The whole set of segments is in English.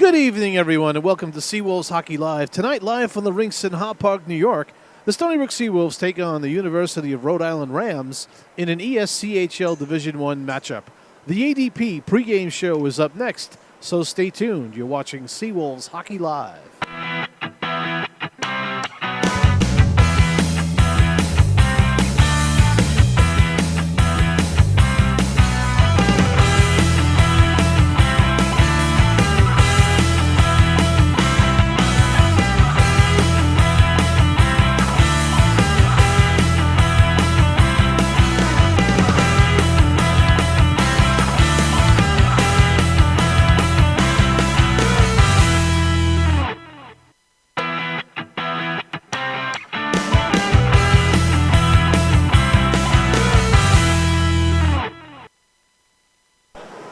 Good evening, everyone, and welcome to Seawolves Hockey Live. Tonight, live from the rinks in Hop Park, New York, the Stony Brook Seawolves take on the University of Rhode Island Rams in an ESCHL Division I matchup. The ADP pregame show is up next, so stay tuned. You're watching Seawolves Hockey Live.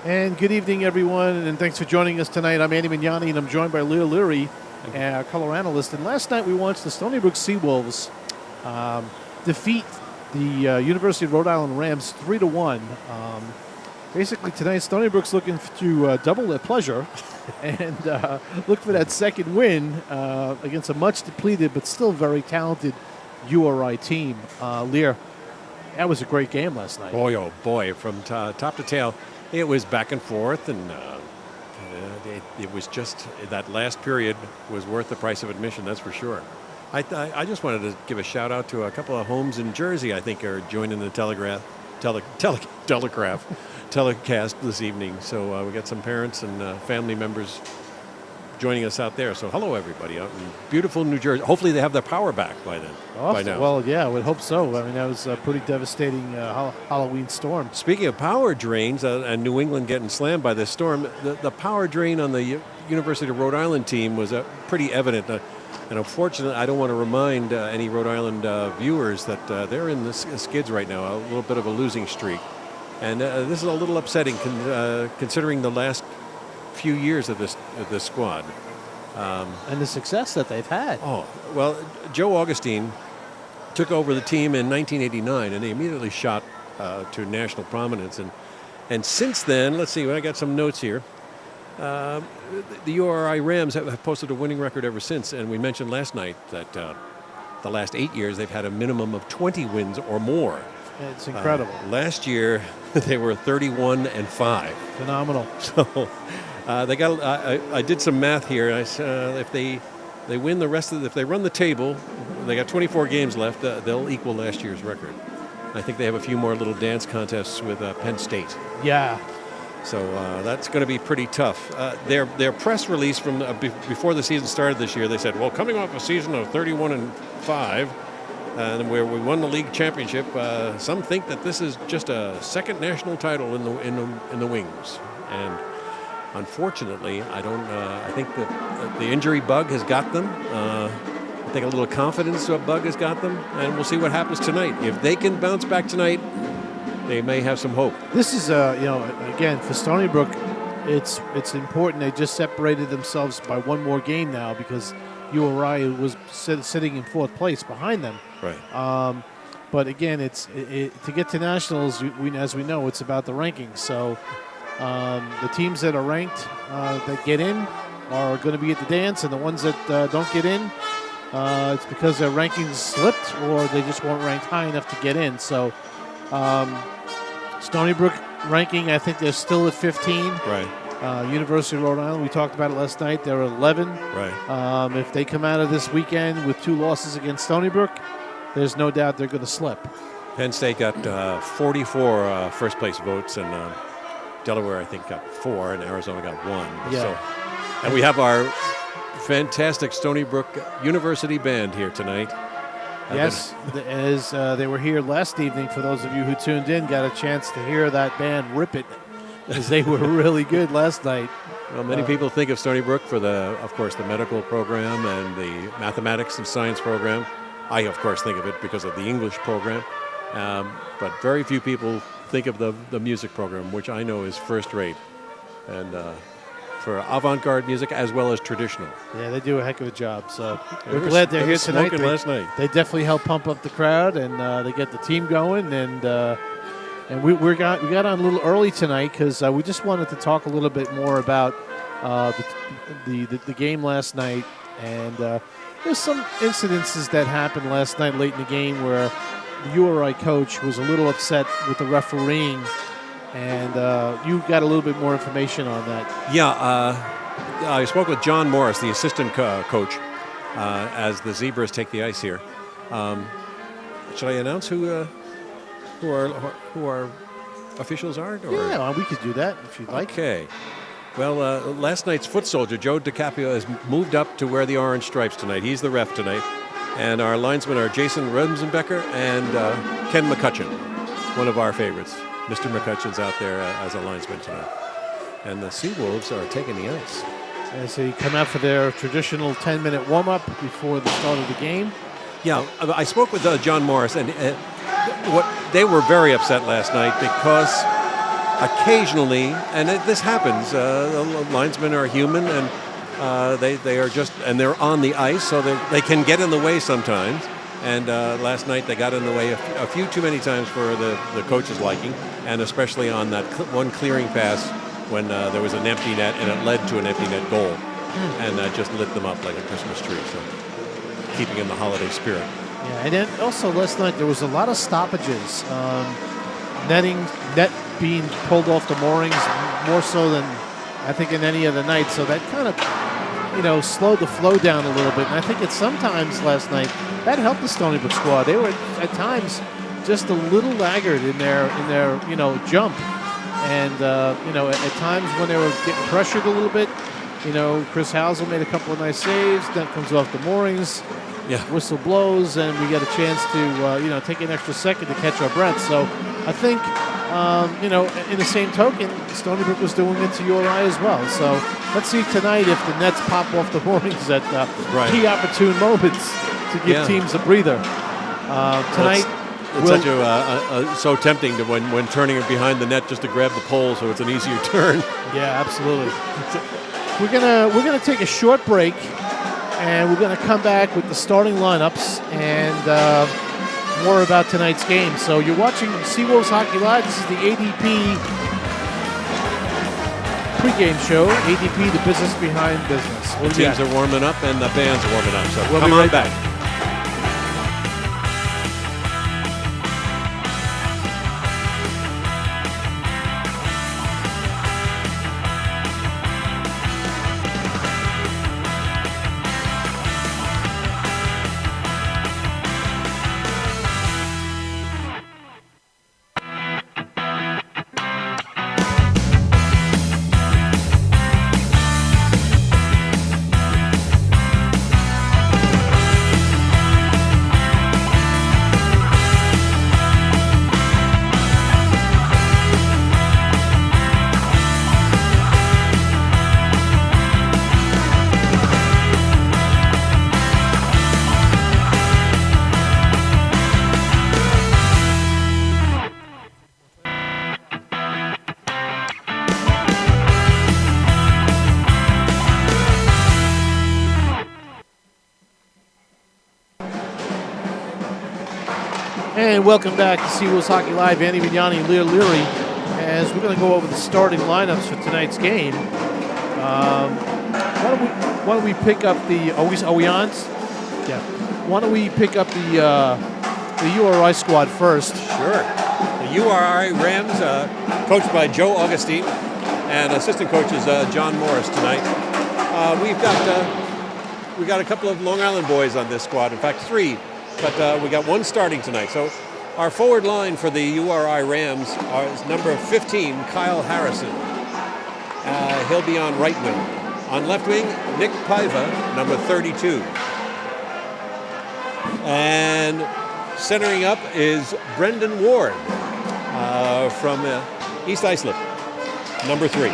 And good evening, everyone, and thanks for joining us tonight. I'm Andy Mignani, and I'm joined by Leah Leary, our color analyst. And last night we watched the Stony Brook Seawolves defeat the University of Rhode Island Rams 3-1. Basically, tonight Stony Brook's looking to double their pleasure and look for that second win against a much depleted but still very talented URI team. Leah, that was a great game last night. Boy, oh boy, from top to tail. It was back and forth, and it was just that last period was worth the price of admission, that's for sure. I just wanted to give a shout out to a couple of homes in Jersey, I think, are joining the telecast this evening. So we got some parents and family members joining us out there. So hello, everybody out in beautiful New Jersey. Hopefully they have their power back by then. By now. Well, yeah, I would hope so. I mean, that was a pretty devastating Halloween storm. Speaking of power drains and New England getting slammed by this storm, the power drain on the University of Rhode Island team was pretty evident. And unfortunately, I don't want to remind any Rhode Island viewers that they're in the skids right now, a little bit of a losing streak. And this is a little upsetting considering the last few years of this squad. And the success that they've had. Oh, well, Joe Augustine took over the team in 1989, and they immediately shot to national prominence. And since then, let's see, I got some notes here. The URI Rams have posted a winning record ever since, and we mentioned last night that the last 8 years they've had a minimum of 20 wins or more. It's incredible. Last year, they were 31-5. Phenomenal. So they got. I did some math here. If they win the rest of if they run the table, they got 24 games left. They'll equal last year's record. I think they have a few more little dance contests with Penn State. Yeah. So that's going to be pretty tough. Their press release from before the season started this year, they said, "Well, coming off a season of 31-5." And where we won the league championship, some think that this is just a second national title in the wings. And unfortunately, I don't. I think that the injury bug has got them. I think a little confidence bug has got them, and we'll see what happens tonight. If they can bounce back tonight, they may have some hope. This is, again, for Stony Brook, it's important. They just separated themselves by one more game now because URI was sitting in fourth place behind them. Right. But again, to get to nationals, as we know, it's about the rankings. So the teams that are ranked that get in are going to be at the dance, and the ones that don't get in, it's because their rankings slipped or they just weren't ranked high enough to get in. So Stony Brook ranking, I think they're still at 15. Right. University of Rhode Island, we talked about it last night, they're at 11. Right. If they come out of this weekend with 2 losses against Stony Brook, there's no doubt they're going to slip. Penn State got 44 first-place votes, and Delaware, I think, got 4, and Arizona got 1. Yeah. So, and we have our fantastic Stony Brook University band here tonight. Yes, as they were here last evening, for those of you who tuned in, got a chance to hear that band rip it, because they were really good last night. Well, many people think of Stony Brook for of course, the medical program and the mathematics and science program. I, of course, think of it because of the English program. But very few people think of the music program, which I know is first rate. And for avant-garde music as well as traditional. Yeah, they do a heck of a job. So we're glad they're here tonight. Last night. They definitely help pump up the crowd, and they get the team going. And we got on a little early tonight because we just wanted to talk a little bit more about the game last night, and there's some incidences that happened last night late in the game where the URI coach was a little upset with the refereeing, and you got a little bit more information on that. Yeah, I spoke with John Morris, the assistant coach, as the Zebras take the ice here. Should I announce who our officials are? Or? Yeah, we could do that if you'd like. Okay. Well, last night's foot soldier, Joe DiCaprio, has moved up to wear the orange stripes tonight. He's the ref tonight. And our linesmen are Jason Remsenbecker and Ken McCutcheon, one of our favorites. Mr. McCutcheon's out there as a linesman tonight. And the Seawolves are taking the ice. As they come out for their traditional 10-minute warm-up before the start of the game. Yeah, I spoke with John Morris, and they were very upset last night because occasionally, and this happens, the linesmen are human, and they are just, and they're on the ice, so they can get in the way sometimes. And last night they got in the way a few too many times for the coach's liking, and especially on that one clearing pass when there was an empty net, and it led to an empty net goal. And that just lit them up like a Christmas tree, so keeping in the holiday spirit. Yeah, and then also last night there was a lot of stoppages. Net being pulled off the moorings more so than I think in any other night. So that kind of, slowed the flow down a little bit. And I think it's sometimes last night that helped the Stony Brook squad. They were at times just a little laggard in their jump. And at times when they were getting pressured a little bit, Chris Housel made a couple of nice saves. Net comes off the moorings. Yeah. Whistle blows, and we get a chance to, take an extra second to catch our breath. So I think, in the same token, Stony Brook was doing it to URI as well. So let's see tonight if the Nets pop off the moorings at key opportune moments to give teams a breather. Tonight, it's so tempting to when turning behind the net just to grab the pole, so it's an easier turn. Yeah, absolutely. We're gonna take a short break. And we're going to come back with the starting lineups and more about tonight's game. So you're watching Seawolves Hockey Live. This is the ADP pregame show. ADP, the business behind business. The teams are warming up and the band's are warming up. So we'll come be on right back. And welcome back to Seawolves Hockey Live. Andy Vignani and Leah Leary, as we're going to go over the starting lineups for tonight's game. Why don't we pick up the? Are we on? Yeah. Why don't we pick up the URI squad first? Sure. The URI Rams, coached by Joe Augustine, and assistant coach is John Morris tonight. We got a couple of Long Island boys on this squad. In fact, 3. But we got one starting tonight. So our forward line for the URI Rams is number 15, Kyle Harrison. He'll be on right wing. On left wing, Nick Paiva, number 32. And centering up is Brendan Ward from East Islip, number 3.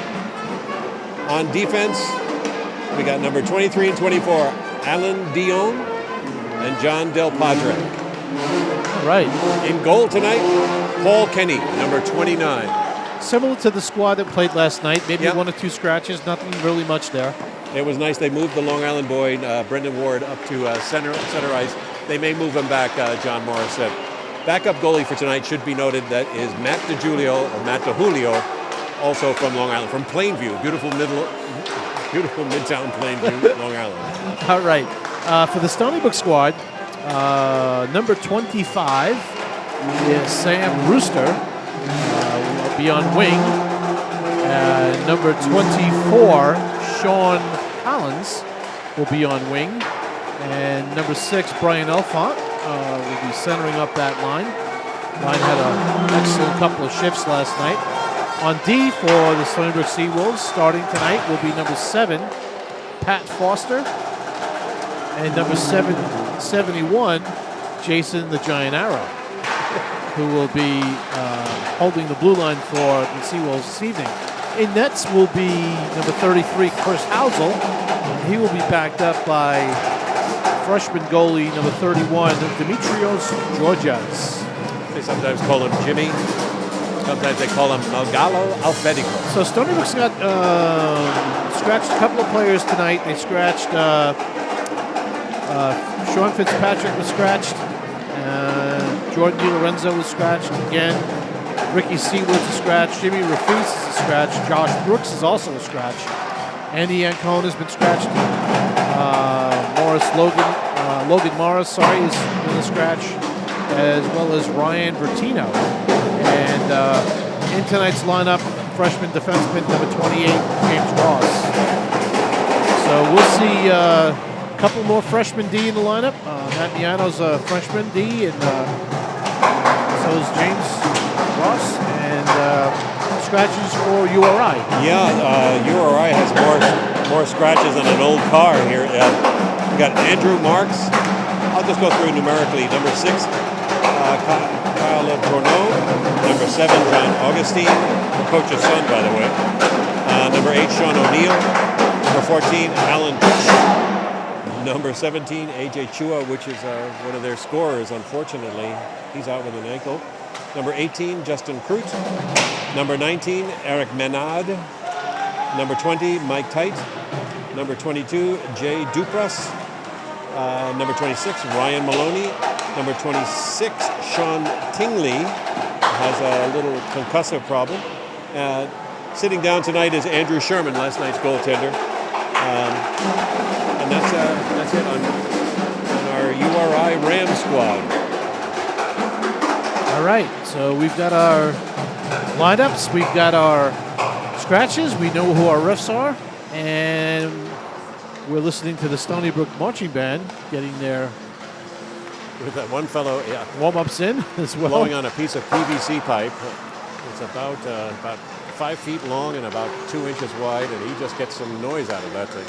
On defense, we got number 23 and 24, Alan Dion and John Del Padre. All right. In goal tonight, Paul Kenny, number 29. Similar to the squad that played last night. Maybe 1 or 2 scratches. Nothing really much there. It was nice. They moved the Long Island boy, Brendan Ward, up to center ice. They may move him back, John Morris said. Backup goalie for tonight should be noted that is Matt DiJulio, also from Long Island, from Plainview. Beautiful beautiful Midtown Plainview, Long Island. All right. For the Stony Brook squad, number 25 is Sam Rooster. Will be on wing. Number 24, Sean Collins, will be on wing. And number 6, Brian Elfont, will be centering up that line. Line had an excellent couple of shifts last night. On D for the Stony Brook Seawolves, starting tonight, will be number 7, Pat Foster. And number 71, Jason the Giant Arrow, who will be holding the blue line for the Seawolves this evening. In nets will be number 33, Chris Housel. He will be backed up by freshman goalie number 31, Dimitrios Georgias. They sometimes call him Jimmy. Sometimes they call him Malgalo Alfedico. So Stony Brook's got scratched a couple of players tonight. They scratched Sean Fitzpatrick was scratched. Jordan DiLorenzo was scratched again. Ricky Seawoods is scratched. Jimmy Rafis is scratched. Josh Brooks is also a scratch. Andy Ancona has been scratched. Logan Morris, is in the scratch, as well as Ryan Bertino. And in tonight's lineup, freshman defenseman number 28, James Ross. So we'll see a couple more freshmen D in the lineup. Matt Miano's a freshman D, and so is James Ross. And scratches for URI. Yeah, URI has more scratches than an old car here. We got Andrew Marks. I'll just go through numerically. Number 6, Kyle Tourneau. Number 7, John Augustine, the coach's son, by the way. Number 8, Sean O'Neill. Number 14, Alan Tush. Number 17, AJ Chua, which is one of their scorers, unfortunately. He's out with an ankle. Number 18, Justin Crute. Number 19, Eric Menard. Number 20, Mike Tite. Number 22, Jay Dupras. Number 26, Ryan Maloney. Number 26, Sean Tingley, has a little concussive problem. Sitting down tonight is Andrew Sherman, last night's goaltender. And that's it on our URI Ram squad. All right, so we've got our lineups, we've got our scratches, we know who our refs are, and we're listening to the Stony Brook Marching Band getting their With that one fellow, warm-ups in as well. blowing on a piece of PVC pipe. It's about 5 feet long and about 2 inches wide, and he just gets some noise out of that thing.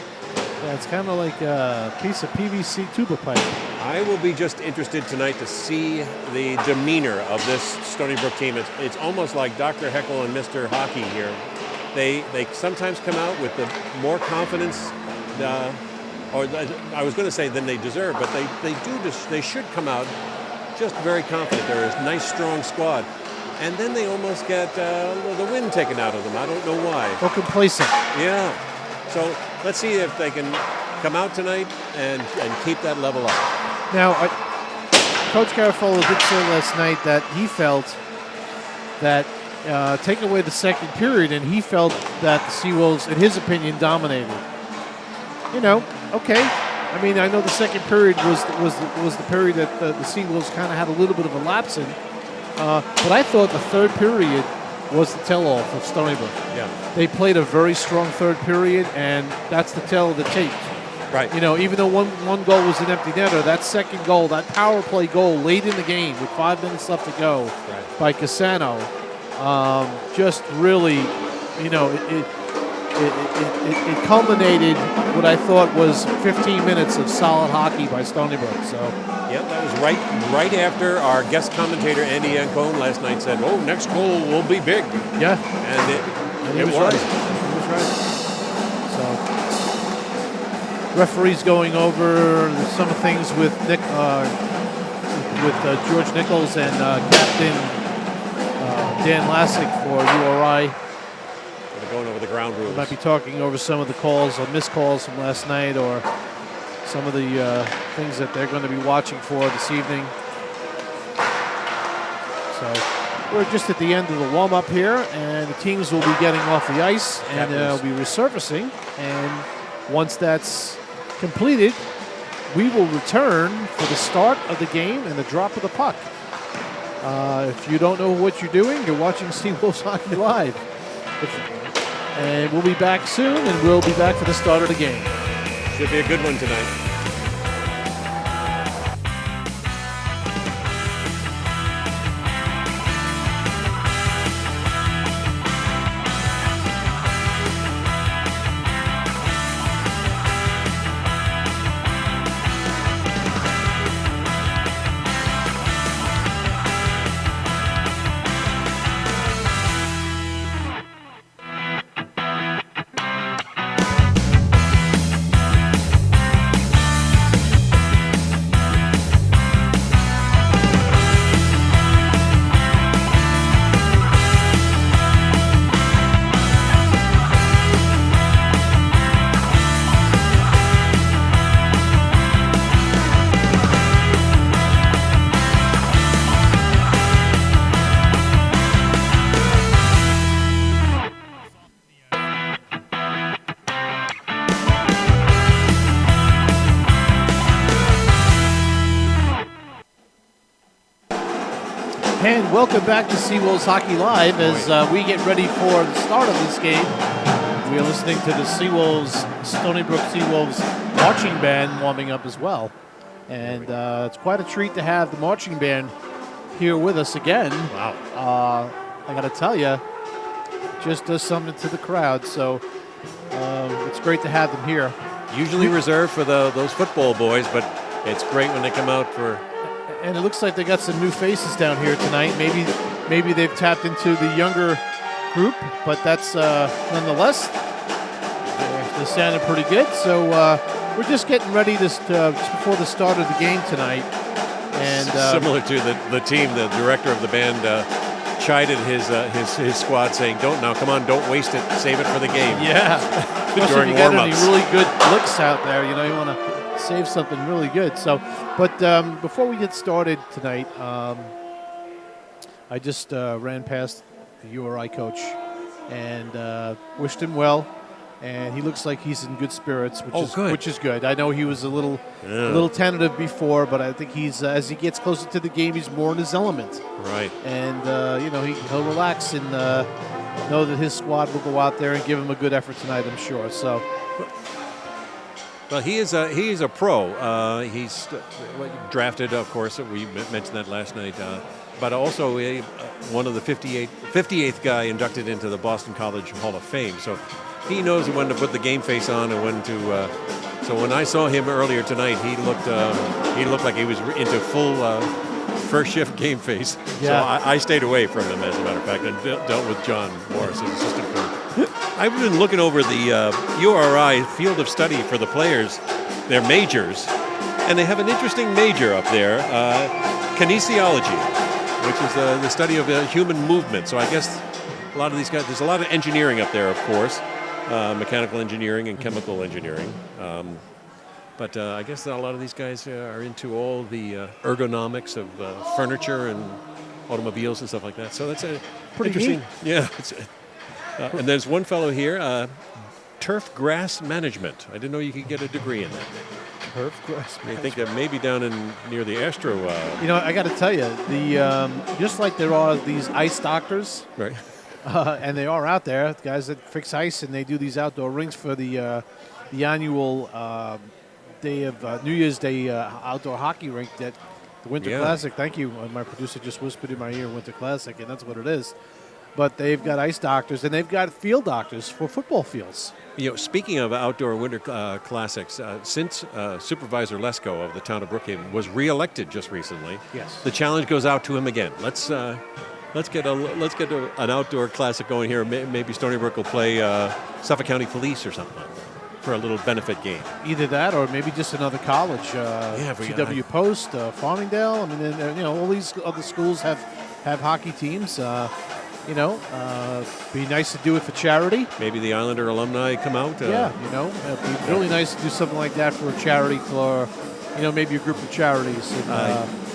Yeah, it's kind of like a piece of PVC tuba pipe. I will be just interested tonight to see the demeanor of this Stony Brook team. It's almost like Dr. Heckle and Mr. Hockey here. They sometimes come out with the more confidence, or I was going to say than they deserve, but they should come out just very confident. They're a nice, strong squad. And then they almost get the wind taken out of them. I don't know why. Or complacent. Yeah. So let's see if they can come out tonight and keep that level up. Now, Coach Garofalo did say last night that he felt that taking away the second period, and he felt that the Seawolves, in his opinion, dominated. Okay. I mean, I know the second period was the period that the Seawolves kind of had a little bit of a lapse in, but I thought the third period was the tell-all for Stony Brook. Yeah. They played a very strong third period, and that's the tell of the tape. Right. Even though one goal was an empty netter, that second goal, that power play goal late in the game with 5 minutes left to go by Cassano, just really, it culminated what I thought was 15 minutes of solid hockey by Stony Brook. So. Yep, that was right after our guest commentator Andy Ancona last night said, "Oh, next goal will be big." Yeah, and it was. Right. He was right. So, referees going over some of the things with George Nichols and Captain Dan Lassick for URI. They're going over the ground rules. We might be talking over some of the calls or missed calls from last night, or some of the things that they're going to be watching for this evening. So we're just at the end of the warm-up here, and the teams will be getting off the ice, and they'll be resurfacing, and Once that's completed, we will return for the start of the game and the drop of the puck. If you don't know what you're doing, you're watching Seawolves Hockey Live. And we'll be back soon, and we'll be back for the start of the game. Should be a good one tonight. And welcome back to Seawolves Hockey Live as we get ready for the start of this game. We are listening to the Seawolves, Stony Brook Seawolves marching band warming up as well. And it's quite a treat to have the marching band here with us again. Wow. I got to tell you, just does something to the crowd. So it's great to have them here. Usually reserved for those football boys, but it's great when they come out for... And it looks like they got some new faces down here tonight. Maybe they've tapped into the younger group, but that's nonetheless, they're sounding pretty good. So we're just getting ready just before the start of the game tonight. And similar to the team, the director of the band chided his squad, saying, come on, don't waste it, save it for the game. Yeah, during if you get warm-ups. any really good looks out there, you want to save something really good. So, but before we get started tonight, I just ran past the URI coach and wished him well. And he looks like he's in good spirits, which is good. I know he was a little tentative before, but I think he's as he gets closer to the game, he's more in his element. Right. And he'll relax and know that his squad will go out there and give him a good effort tonight, I'm sure. So. Well, he is a pro. He's drafted, of course. We mentioned that last night. But also one of the 58th guy inducted into the Boston College Hall of Fame. So he knows when to put the game face on and when to. So when I saw him earlier tonight, he looked like he was into full first shift game face. Yeah. So I stayed away from him, as a matter of fact, and dealt with John Morris, his assistant coach. I've been looking over the URI field of study for the players, their majors, and they have an interesting major up there, kinesiology, which is the study of human movement. So I guess a lot of these guys, there's a lot of engineering up there, of course, mechanical engineering and chemical engineering. But I guess a lot of these guys are into all the ergonomics of furniture and automobiles and stuff like that. So that's a pretty interesting. Neat. Yeah. And there's one fellow here, turf grass management. I didn't know you could get a degree in that. Turf grass management. I think that maybe down near the Astro. I got to tell you, just like there are these ice doctors, right? And they are out there, guys that fix ice and they do these outdoor rinks for the annual day of New Year's Day outdoor hockey rink, that the Winter Classic. Thank you. My producer just whispered in my ear, Winter Classic, and that's what it is. But they've got ice doctors and they've got field doctors for football fields. Speaking of outdoor winter classics, since Supervisor Lesko of the town of Brookhaven was reelected just recently, yes, the challenge goes out to him again. Let's get an outdoor classic going here. Maybe Stony Brook will play Suffolk County Police or something like that for a little benefit game. Either that or maybe just another college. CW Post, Farmingdale. I mean, all these other schools have hockey teams. Be nice to do it for charity. Maybe the Islander alumni come out. It'd be really nice to do something like that for a charity, for, maybe a group of charities. And,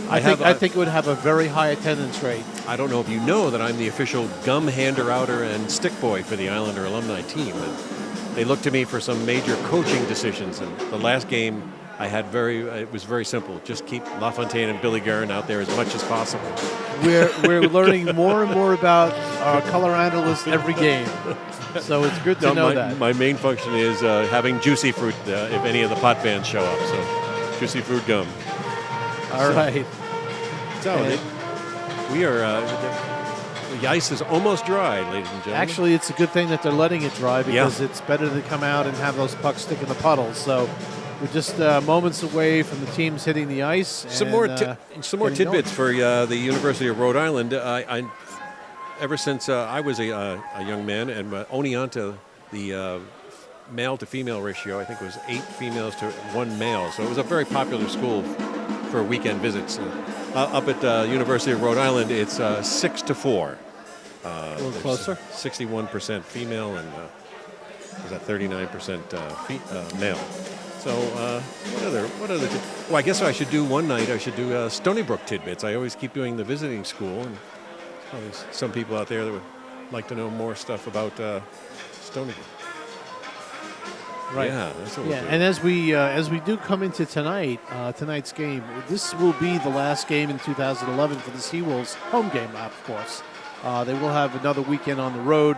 I think it would have a very high attendance rate. I don't know if you know that I'm the official gum hander, outer, and stick boy for the Islander alumni team. they look to me for some major coaching decisions. And the last game, it was very simple. Just keep LaFontaine and Billy Guerin out there as much as possible. We're learning more and more about our color analysts every game. So it's good to know that. My main function is having juicy fruit if any of the pot fans show up. So juicy fruit gum. All right. So we are. The ice is almost dry, ladies and gentlemen. Actually, it's a good thing that they're letting it dry because it's better to come out and have those pucks stick in the puddles. So we're just moments away from the teams hitting the ice. Some more tidbits for the University of Rhode Island. Ever since I was a young man, and only onto the male to female ratio, I think it was 8 females to 1 male. So it was a very popular school for weekend visits. Up at the University of Rhode Island, it's 6 to 4. A little closer. 61% female and is that 39% male. So what other? Well, I guess I should do one night. I should do Stony Brook tidbits. I always keep doing the visiting school, and there's some people out there that would like to know more stuff about Stony Brook. Right. Yeah, that's what we'll do. And as we do come into tonight's game, this will be the last game in 2011 for the Seawolves, home game, of course. They will have another weekend on the road,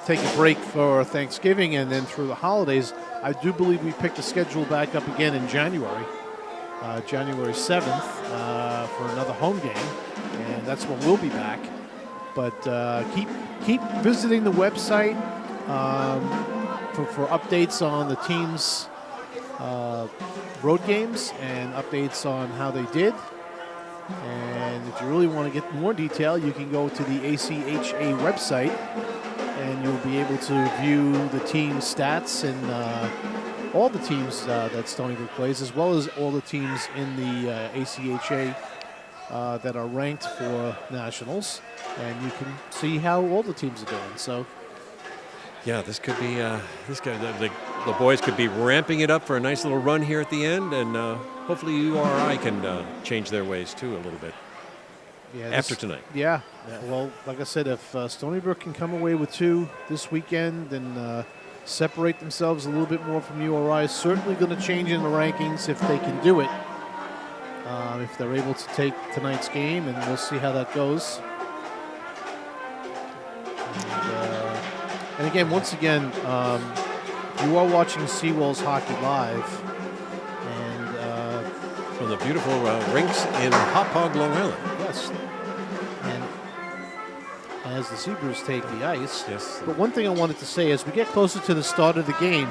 take a break for Thanksgiving, and then through the holidays. I do believe we picked the schedule back up again in January, January 7th, for another home game, and that's when we'll be back. But keep visiting the website. For updates on the team's road games and updates on how they did. And if you really want to get more detail, you can go to the ACHA website and you'll be able to view the team's stats and all the teams that Stony Brook plays, as well as all the teams in the ACHA that are ranked for nationals. And you can see how all the teams are doing. So. Yeah, this could be the boys could be ramping it up for a nice little run here at the end, and hopefully URI can change their ways too a little bit after tonight. Yeah. Well, like I said, if Stony Brook can come away with 2 this weekend and separate themselves a little bit more from URI, certainly going to change in the rankings if they can do it. If they're able to take tonight's game, and we'll see how that goes. And again, once again, you are watching Seawolves Hockey Live, and from the beautiful rinks in Hauppauge, Long Island. Yes, and as the Zebras take the ice. Yes. But one thing I wanted to say, as we get closer to the start of the game,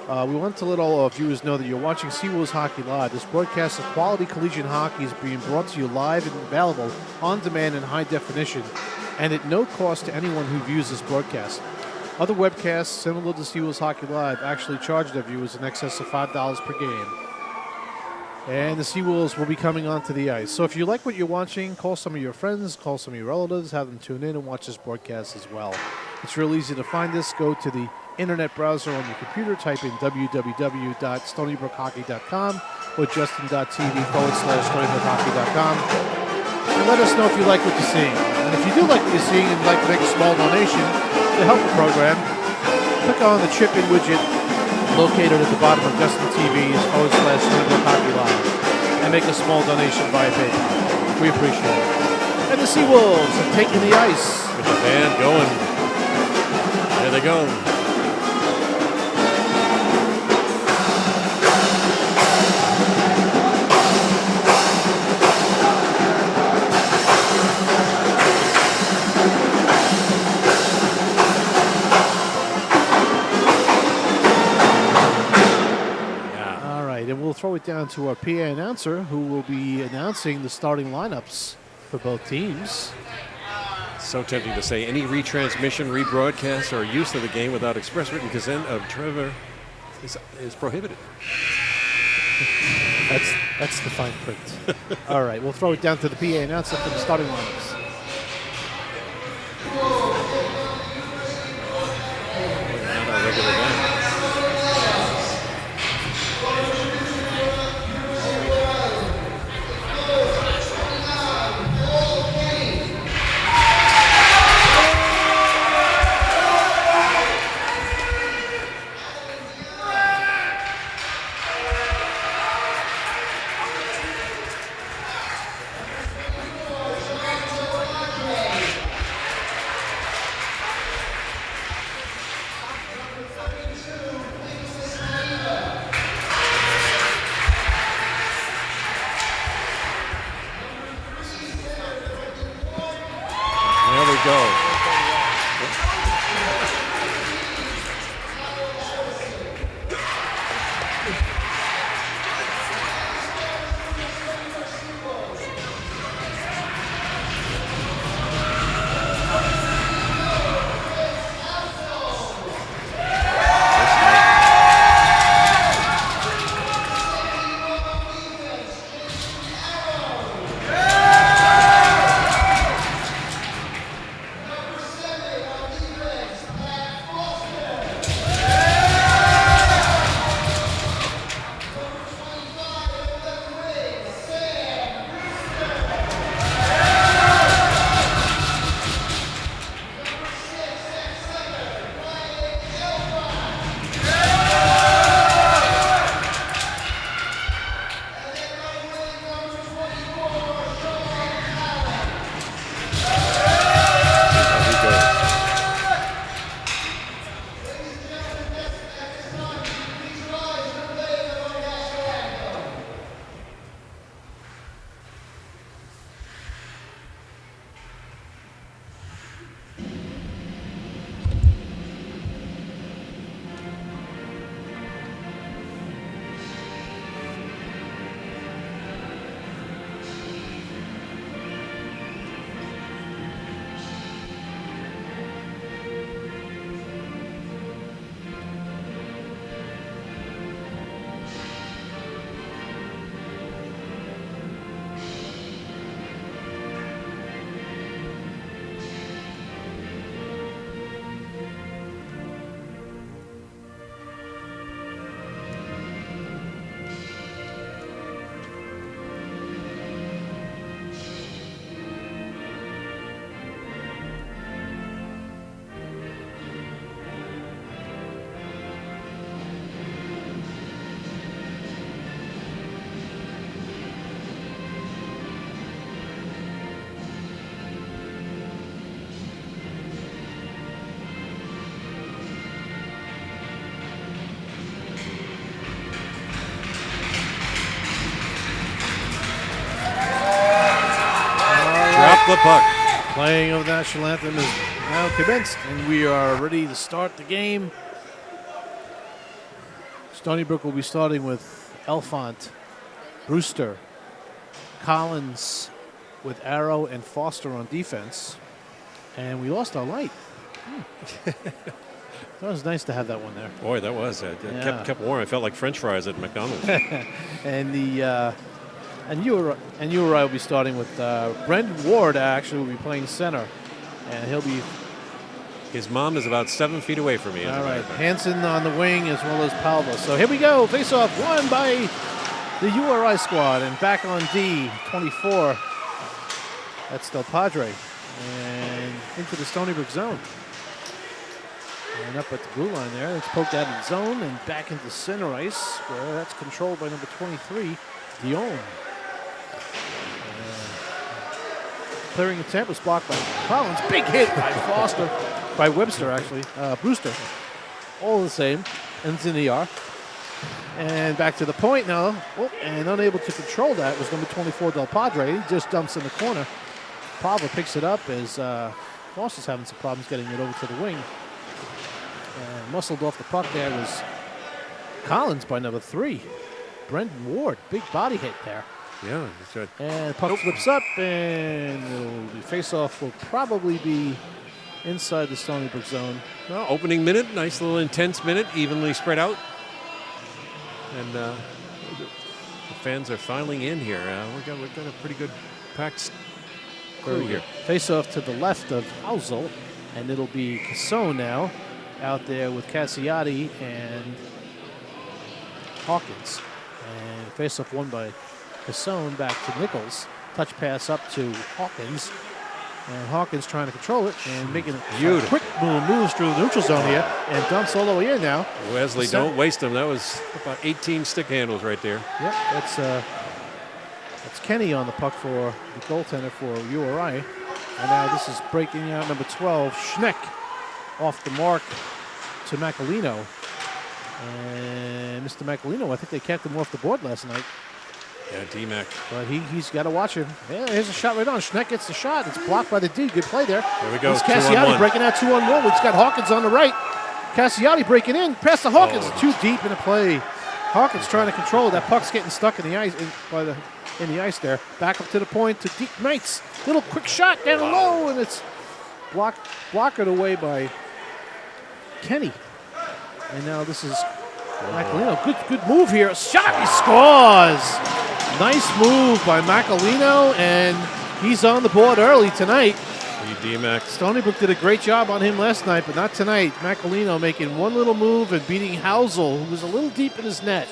we want to let all our viewers know that you're watching Seawolves Hockey Live. This broadcast of quality collegiate hockey is being brought to you live and available on demand in high definition, and at no cost to anyone who views this broadcast. Other webcasts similar to Seawolves Hockey Live actually charge their viewers in excess of $5 per game. And the Seawolves will be coming onto the ice. So if you like what you're watching, call some of your friends, call some of your relatives, have them tune in and watch this broadcast as well. It's real easy to find this. Go to the internet browser on your computer, type in www.stonybrookhockey.com or justin.tv/stonybrookhockey.com. And let us know if you like what you're seeing. And if you do like what you're seeing and would like to make a small donation to help the program, click on the chip-in widget located at the bottom of Justin TV's/Stony Brook Hockey Live and make a small donation via PayPal. We appreciate it. And the Seawolves have taken the ice. With the band going. There they go. And we'll throw it down to our PA announcer, who will be announcing the starting lineups for both teams. So tempting to say any retransmission, rebroadcast, or use of the game without express written consent of Trevor is prohibited. That's the fine print. All right, we'll throw it down to the PA announcer for the starting lineups. Not our regular guy. There we go. The puck. Playing of the national anthem is now commenced, and we are ready to start the game. Stony Brook will be starting with Elfont, Brewster, Collins with Arrow and Foster on defense. And we lost our light. That was nice to have that one there. Boy, that was. It kept warm. I felt like French fries at McDonald's. And the and URI will be starting with Brendan Ward. Actually, will be playing center, and he'll be. His mom is about 7 feet away from me. All right, Hansen on the wing as well as Palva. So here we go. Face-off won by the URI squad, and back on D, 24. That's Del Padre, and into the Stony Brook zone. And up at the blue line there, it's poked out of the zone and back into center ice, where that's controlled by number 23, Dion. Clearing attempt was blocked by Collins. Big hit by Foster, by Webster actually, Brewster. All the same, and it's in the ER. And back to the point now, and unable to control that was number 24, Del Padre. He just dumps in the corner. Pava picks it up as Foster's having some problems getting it over to the wing. And muscled off the puck there was Collins by number 3. Brendan Ward, big body hit there. Yeah, that's right. And puck flips up, and the face-off will probably be inside the Stony Brook zone. Well, opening minute, nice little intense minute, evenly spread out. And the fans are filing in here. We've got a pretty good packed crew here. Face-off to the left of Housel, and it'll be Cassone now out there with Cassiati and Hawkins. And face-off won by Cassone back to Nichols. Touch pass up to Hawkins. And Hawkins trying to control it and making a quick moves through the neutral zone here and dumps all the way in now. Wesley, don't waste them. That was about 18 stick handles right there. Yep, that's Kenny on the puck for the goaltender for URI. And now this is breaking out number 12, Schneck, off the mark to Macalino. And Mr. Macalino, I think they kept him off the board last night. Yeah, D-Mac. But he's got to watch him. Yeah, here's a shot right on. Schneck gets the shot. It's blocked by the D. Good play there. There we go. It's Cassiati breaking out 2-on-1. He's got Hawkins on the right. Cassiati breaking in. Pass to Hawkins. Too deep in the play. Hawkins trying to control it. That puck's getting stuck in the ice in the ice there. Back up to the point to deep Knights. Little quick shot down low, and it's blockered away by Kenny. And now this is Macalino. Good move here. Shot. He scores. Nice move by Macalino, and he's on the board early tonight. D-Mac. Stony Brook did a great job on him last night, but not tonight. Macalino making one little move and beating Housel, who was a little deep in his net.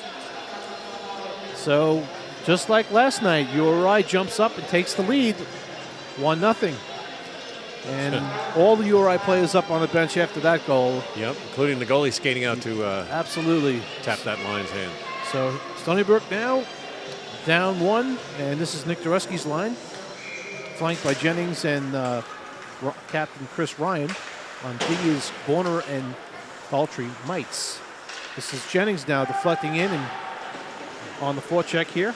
So, just like last night, URI jumps up and takes the lead, 1-0. And all the URI players up on the bench after that goal. Yep, including the goalie skating out to absolutely tap that line's hand. So, Stony Brook now down 1, and this is Nick Dureski's line, flanked by Jennings and Captain Chris Ryan. On D is Borner and Daltrey Mites. This is Jennings now deflecting in and on the forecheck here.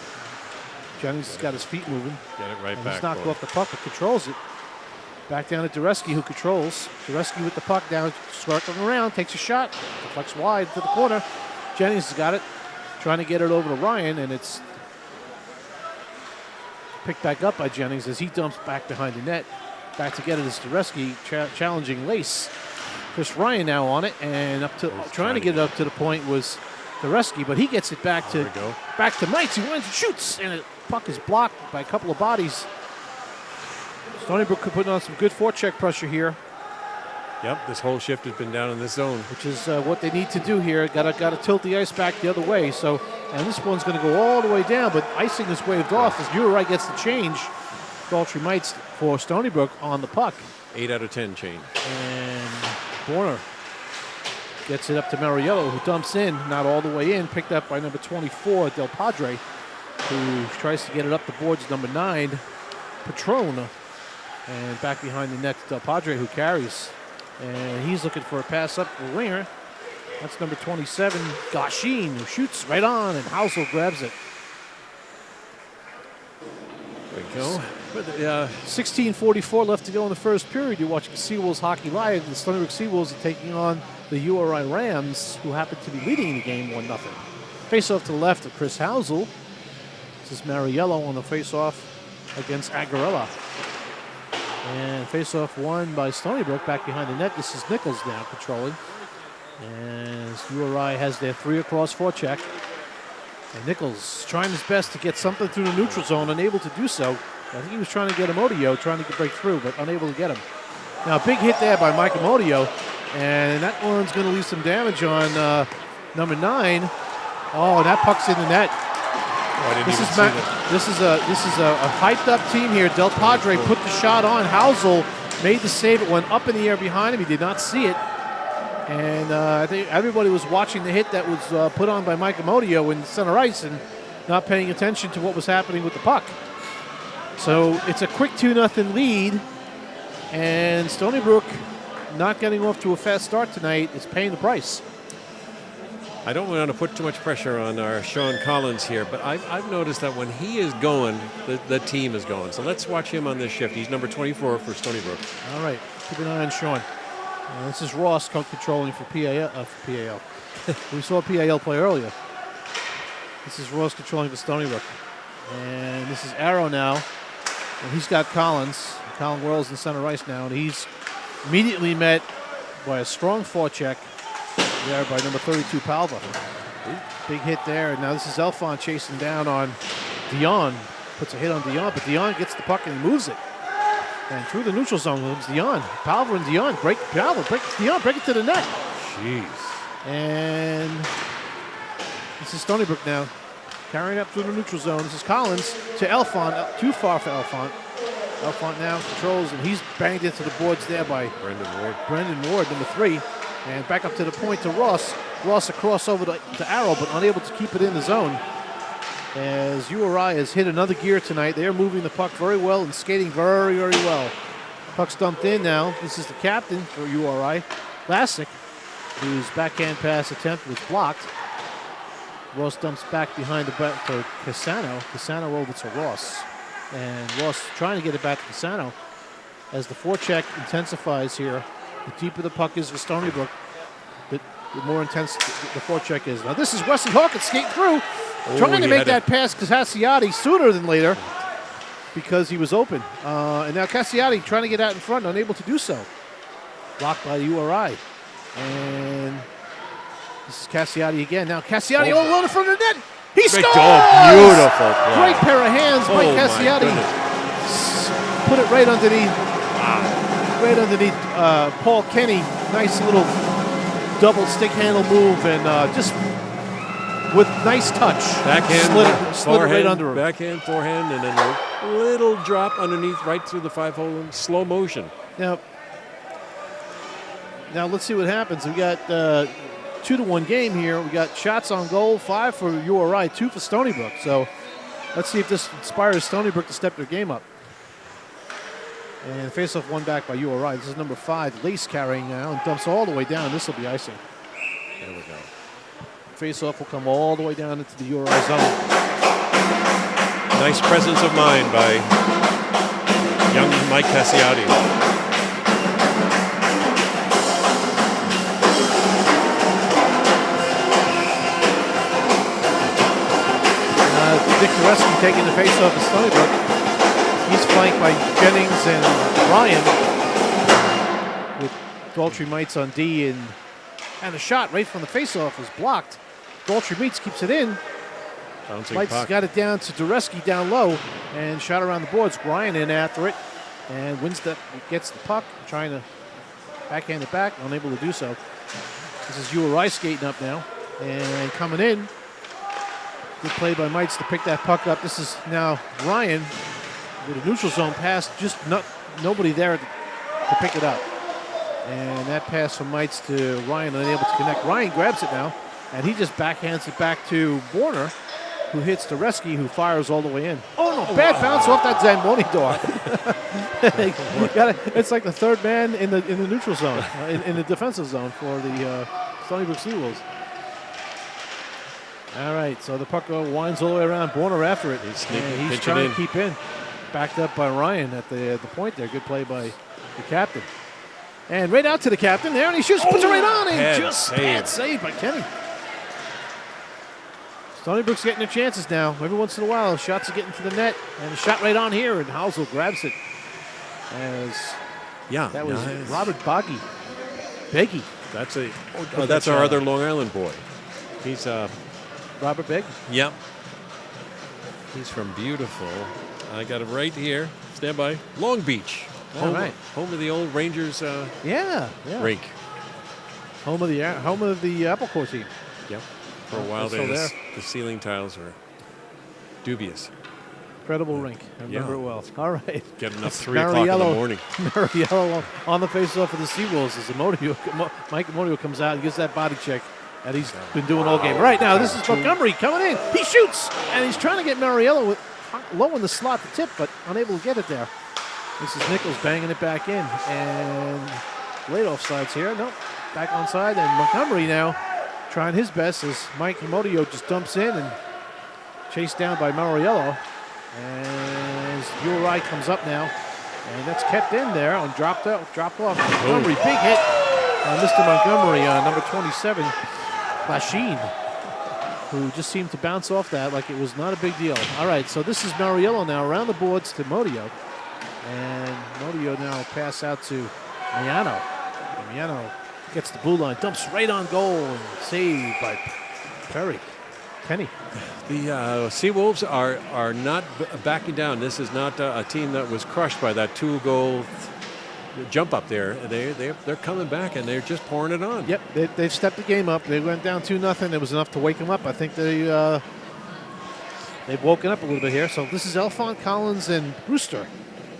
Jennings has got his feet moving. Get it right and back. He's knocked off the puck, but controls it. Back down to Dureski, who controls. Dureski with the puck down, circling around, takes a shot, deflects wide to the corner. Jennings has got it, trying to get it over to Ryan, and it's picked back up by Jennings as he dumps back behind the net. Back to get it is Dureski challenging Lace. Chris Ryan now on it, and trying to get it up to the point was Dureski, but he gets it back to Knights. He wins and shoots, and the puck is blocked by a couple of bodies. Stony Brook putting on some good forecheck pressure here. Yep, this whole shift has been down in this zone, which is what they need to do here. Got to tilt the ice back the other way. So, and this one's going to go all the way down, but icing is waved off as URI gets the change. Daltrey Mites for Stony Brook on the puck. 8 out of 10 change. And Borner gets it up to Mariello, who dumps in, not all the way in, picked up by number 24, Del Padre, who tries to get it up the boards, number 9, Patron. And back behind the net, Del Padre, who carries. And he's looking for a pass up the winger. That's number 27, Gashin, who shoots right on, and Housel grabs it. There we go. 16:44 left to go in the first period. You're watching Seawolves Hockey Live. The Stony Brook Seawolves are taking on the URI Rams, who happen to be leading the game 1-0. Face-off to the left of Chris Housel. This is Mariello on the face-off against Agarella. And face-off won by Stony Brook back behind the net. This is Nichols now controlling. And URI has their 3 across forecheck. And Nichols trying his best to get something through the neutral zone, unable to do so. I think he was trying to get Amodio, trying to break through, but unable to get him. Now, big hit there by Mike Amodio, and that one's going to leave some damage on number 9. Oh, and that puck's in the net. This is a hyped up team here. Del Padre put the shot on. Housel made the save. It went up in the air behind him. He did not see it. And I think everybody was watching the hit that was put on by Mike Amodio in center ice and not paying attention to what was happening with the puck. So it's a quick 2-0 lead. And Stony Brook, not getting off to a fast start tonight, is paying the price. I don't want to put too much pressure on our Sean Collins here, but I've noticed that when he is going, the team is going. So let's watch him on this shift. He's number 24 for Stony Brook. All right, keep an eye on Sean. This is Ross controlling for PAL. We saw a PAL play earlier. This is Ross controlling for Stony Brook. And this is Arrow now. And he's got Collins. Colin Worrell's in center ice now, and he's immediately met by a strong forecheck there by number 32, Palva. Big hit there. And now this is Elfont chasing down on Dion. Puts a hit on Dion, but Dion gets the puck and moves it. And through the neutral zone comes Dion. Palva and Dion break it to the net. Jeez. And this is Stony Brook now. Carrying up through the neutral zone. This is Collins to Elfont. Too far for Elfont. Elfont now controls, and he's banged into the boards there by Brendan Ward, number 3. And back up to the point to Ross. Ross across over to Arrow, but unable to keep it in the zone. As URI has hit another gear tonight. They're moving the puck very well and skating very, very well. Puck's dumped in now. This is the captain for URI, Lassick, whose backhand pass attempt was blocked. Ross dumps back behind the back to Cassano. Cassano over to Ross. And Ross trying to get it back to Cassano. As the forecheck intensifies here, the deeper the puck is for Stony Brook, the more intense the forecheck is. Now this is Wesley Hawkins skating through, trying to make that pass to Cassiati sooner than later because he was open. And now Cassiati trying to get out in front, unable to do so. Blocked by the URI. And this is Cassiati again. Now Cassiati all alone in front of the net. He scores! Beautiful play. Great pair of hands by Cassiati. Put it right underneath. Right underneath Paul Kenny. Nice little double stick handle move and just with nice touch. Backhand, slid it right under him. Backhand, forehand, and then a little drop underneath right through the 5-hole in slow motion. Now let's see what happens. We got 2-1 game here. We got shots on goal, 5 for URI, 2 for Stony Brook. So let's see if this inspires Stony Brook to step their game up. And face-off won back by URI. This is number 5, Lace carrying now, and dumps all the way down. This will be icing. There we go. Face-off will come all the way down into the URI zone. Nice presence of mind by young Mike Cassiati. Dick Dureski taking the face-off of Stony Brook. He's flanked by Jennings and Ryan with Daltrey Mites on D, and a shot right from the face-off is blocked. Daltrey Mites keeps it in. Mites got it down to Dureski down low and shot around the boards. Ryan in after it and gets the puck, trying to backhand it back, unable to do so. This is URI skating up now and coming in. Good play by Mites to pick that puck up. This is now Ryan with a neutral zone pass, just nobody there to pick it up. And that pass from Mites to Ryan, unable to connect. Ryan grabs it now, and he just backhands it back to Warner, who hits Dureski, who fires all the way in. Oh, no, bad bounce off that Zamboni door. It's like the third man in the neutral zone, in the defensive zone for the Stony Brook Seawolves. All right, so the puck winds all the way around. Warner after it. He's trying to keep in. Backed up by Ryan at the point there. Good play by the captain. And right out to the captain there, and he shoots, puts it right on, and just bad save by Kenny. Stony Brook's getting their chances now. Every once in a while, shots are getting to the net, and a shot right on here, and Housel grabs it. That was nice. Robert Beggy. That's our other Long Island boy. He's Robert Beggy. Yep. He's from beautiful. I got it right here. Stand by. Long Beach. Home of the old Rangers rink. Home of the Apple Core team. Yep. For a while there, the ceiling tiles were dubious. Incredible rink. I remember it well. All right. Getting up 3 o'clock in the morning. Mariello on the face-off of the Seawolves as Mike Amodio comes out and gives that body check that he's been doing all game. Right now, this is Montgomery coming in. He shoots, and he's trying to get Mariello low in the slot to tip, but unable to get it there. This is Nichols banging it back in, and late offsides here. Nope, back onside, and Montgomery now trying his best as Mike Amodio just dumps in and chased down by Mariello. And URI comes up now, and that's kept in there and dropped off. Montgomery, big hit on Mr. Montgomery, number 27, Lachine, who just seemed to bounce off that like it was not a big deal. All right, so this is Mariello now around the boards to Modio. And Modio now pass out to Miano. Miano gets the blue line, dumps right on goal, and saved by Kenny. The Seawolves are not backing down. This is not a team that was crushed by that 2-goal jump up there. They're coming back, and they're just pouring it on. Yep, they've stepped the game up. They went down 2-0. It was enough to wake them up. I think they've woken up a little bit here. So this is Elfont, Collins, and Brewster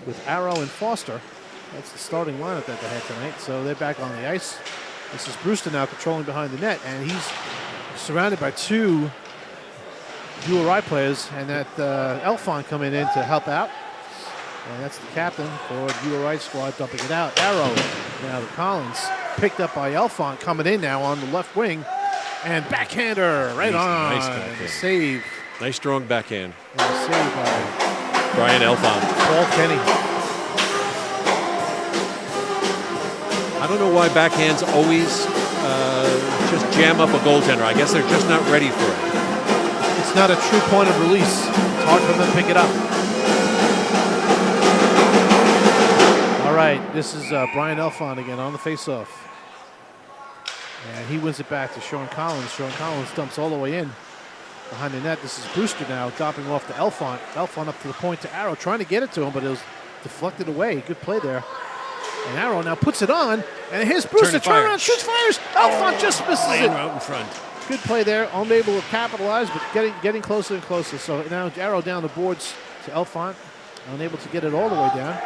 with Arrow and Foster. That's the starting lineup that they had tonight. So they're back on the ice. This is Brewster now controlling behind the net, and he's surrounded by 2 URI players, and that Elfont coming in to help out. And that's the captain for the URI squad dumping it out. Arrow now to Collins, picked up by Elfont, coming in now on the left wing. And backhander right on. Nice backhand. Save. Nice strong backhand. And the save by Brian Elfon. Paul Kenny. I don't know why backhands always just jam up a goaltender. I guess they're just not ready for it. It's not a true point of release. It's hard for them to pick it up. All right, this is Brian Elfon again on the faceoff. And he wins it back to Sean Collins. Sean Collins dumps all the way in behind the net. This is Brewster now dropping off to Elfon. Elfon up to the point to Arrow, trying to get it to him, but it was deflected away. Good play there. And Arrow now puts it on, and here's Brewster. Turn around, shoots, fires. Elfon just misses it. Out in front. Good play there. Unable to capitalize, but getting closer and closer. So now Arrow down the boards to Elfon. Unable to get it all the way down.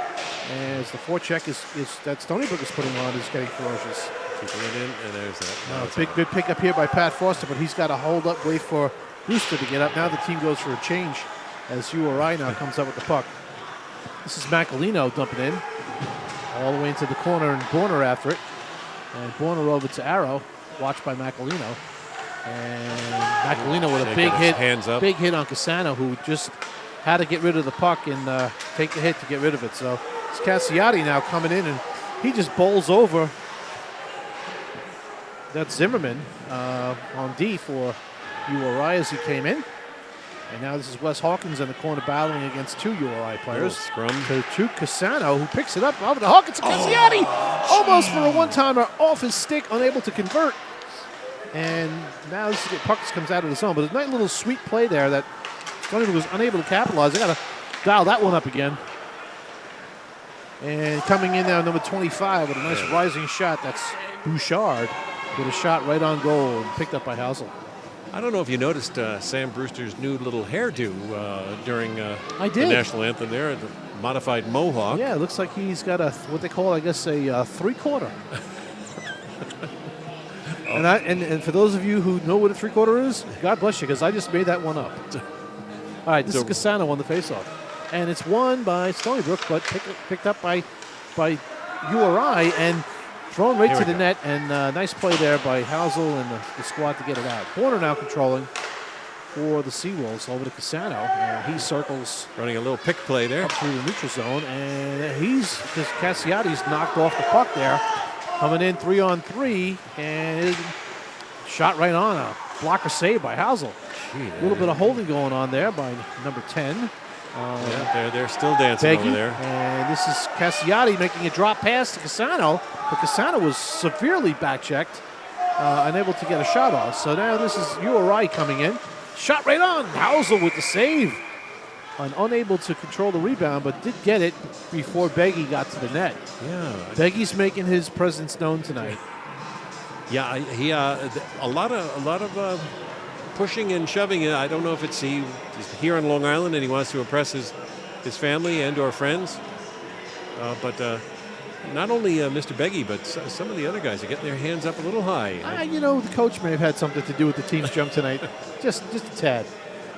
As the forecheck is that Stony Brook is putting on is getting ferocious. Keeping it in, and there's that. Big good pickup here by Pat Foster, but he's got to hold up, wait for Brewster to get up. Now the team goes for a change as URI now comes up with the puck. This is Macalino dumping in all the way into the corner, and Borner after it. And Borner over to Arrow, watched by Macalino. And Macalino with a big hit, hands up. Big hit on Casano, who just had to get rid of the puck and take the hit to get rid of it. So it's Cassiati now coming in, and he just bowls over that Zimmerman on D for URI as he came in. And now this is Wes Hawkins in the corner battling against two URI players. Scrum. To Casano, who picks it up over to Hawkins. Cassiati almost for a one-timer off his stick, unable to convert. And now this is puck comes out of the zone. But a nice little sweet play there that Stony was unable to capitalize. They got to dial that one up again. And coming in now, number 25 with a nice rising shot. That's Bouchard with a shot right on goal and picked up by Housel. I don't know if you noticed Sam Brewster's new little hairdo during the national anthem there, the modified mohawk. Yeah, it looks like he's got what they call, I guess, a three-quarter. And for those of you who know what a three-quarter is, God bless you, because I just made that one up. All right, this is Casano on the faceoff. And it's won by Stony Brook, but picked up by URI and thrown right to the net. And nice play there by Housel and the squad to get it out. Borner now controlling for the Seawolves over to Casano. And he circles. Running a little pick play there. Up through the neutral zone. And because Cassiati's knocked off the puck there. Coming in 3-on-3. And shot right on a blocker save by Housel. A little bit of holding going on there by number 10. They're still dancing over there. And this is Cassiati making a drop pass to Casano, but Casano was severely back-checked, unable to get a shot off. So now this is URI coming in. Shot right on. Housel with the save. Unable to control the rebound, but did get it before Beggy got to the net. Yeah. Beggy's making his presence known tonight. Yeah, he a lot of pushing and shoving. I don't know if he's here on Long Island and he wants to impress his family and or friends. But not only Mr. Beggy, but some of the other guys are getting their hands up a little high. The coach may have had something to do with the team's jump tonight. just a tad.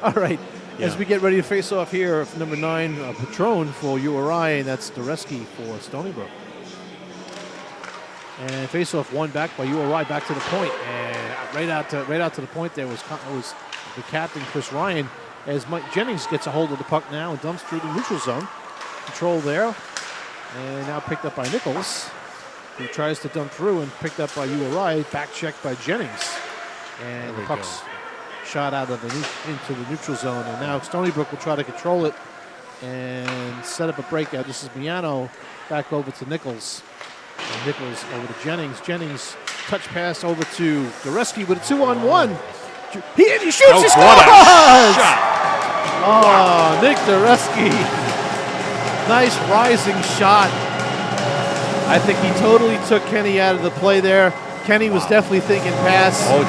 All right. Yeah. As we get ready to face off here, number 9, Patron for URI, and that's Dureski for Stony Brook. And face-off won back by URI back to the point, and right out to the point there was the captain Chris Ryan as Mike Jennings gets a hold of the puck now and dumps through the neutral zone. Control there, and now picked up by Nichols, who tries to dump through and picked up by URI, back checked by Jennings, and the puck's shot out of into the neutral zone, and now Stony Brook will try to control it and set up a breakout. This is Miano back over to Nichols. And Nichols over to Jennings. Jennings touch pass over to Dureski with a 2-on-1. He shoots. He scores! Oh, Nick Dureski. Nice rising shot. I think he totally took Kenny out of the play there. Kenny was definitely thinking pass. Oh,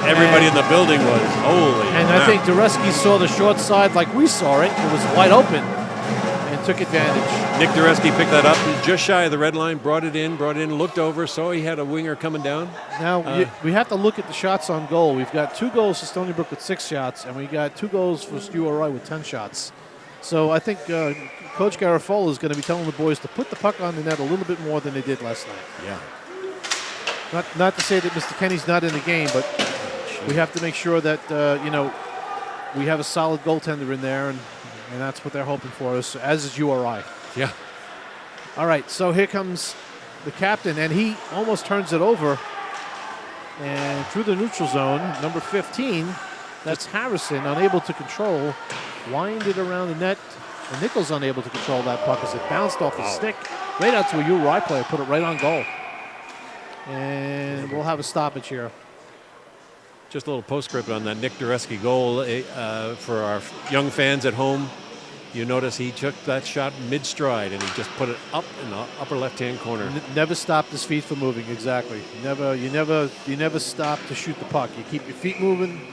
everybody in the building was. Holy. And I think Dureski saw the short side like we saw it. It was wide open and took advantage. Nick Dureski picked that up just shy of the red line, brought it in, looked over, saw he had a winger coming down. Now, we have to look at the shots on goal. We've got 2 goals for Stony Brook with 6 shots, and we got 2 goals for URI with 10 shots. So I think Coach Garofalo is going to be telling the boys to put the puck on the net a little bit more than they did last night. Yeah. Not to say that Mr. Kenny's not in the game, but we have to make sure that we have a solid goaltender in there, and that's what they're hoping for us, as is URI. Yeah. All right, so here comes the captain, and he almost turns it over. And through the neutral zone, number 15, that's Harrison, unable to control, winded around the net. And Nichols unable to control that puck as it bounced off the stick right out to a URI player, put it right on goal. And we'll have a stoppage here. Just a little postscript on that Nick Dureski goal for our young fans at home. You notice he took that shot mid-stride, and he just put it up in the upper left-hand corner. Never stopped his feet from moving. Exactly. You never stop to shoot the puck. You keep your feet moving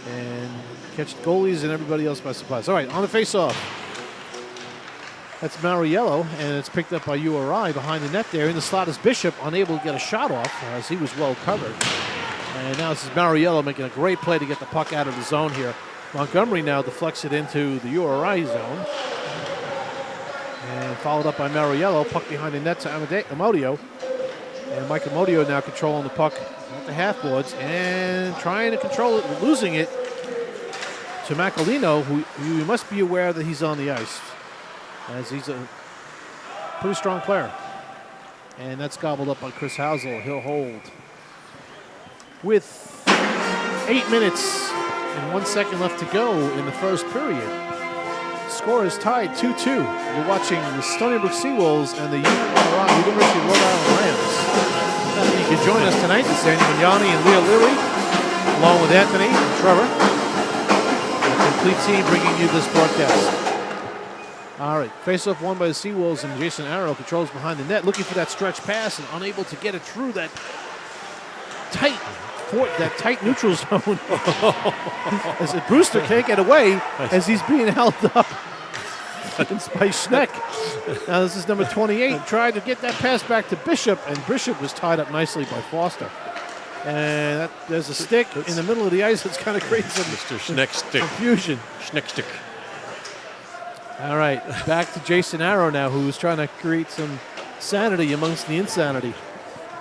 and catch the goalies and everybody else by surprise. All right, on the face-off. That's Mariello, and it's picked up by URI behind the net there. In the slot is Bishop, unable to get a shot off as he was well covered. And now this is Mariello making a great play to get the puck out of the zone here. Montgomery now deflects it into the URI zone. And followed up by Mariello, puck behind the net to Amodio. And Mike Amodio now controlling the puck at the half boards and trying to control it, losing it to Macalino, who you must be aware that he's on the ice, as he's a pretty strong player. And that's gobbled up by Chris Housel. He'll hold. With 8 minutes and 1 second left to go in the first period, score is tied 2-2. You're watching the Stony Brook Seawolves and the University of Rhode Island Rams. You can join us tonight. This is Andy Mignani and Leah Leary, along with Anthony and Trevor. The complete team bringing you this broadcast. All right, face-off won by the Seawolves, and Jason Arrow controls behind the net, looking for that stretch pass and unable to get it through that tight neutral zone. As Brewster can't get away as he's being held up by Schneck. Now this is number 28. Tried to get that pass back to Bishop, and Bishop was tied up nicely by Foster. And there's a stick in the middle of the ice. It's kind of crazy. Mr. Schneck stick. Confusion. Schneck stick. All right, back to Jason Arrow now, who's trying to create some sanity amongst the insanity.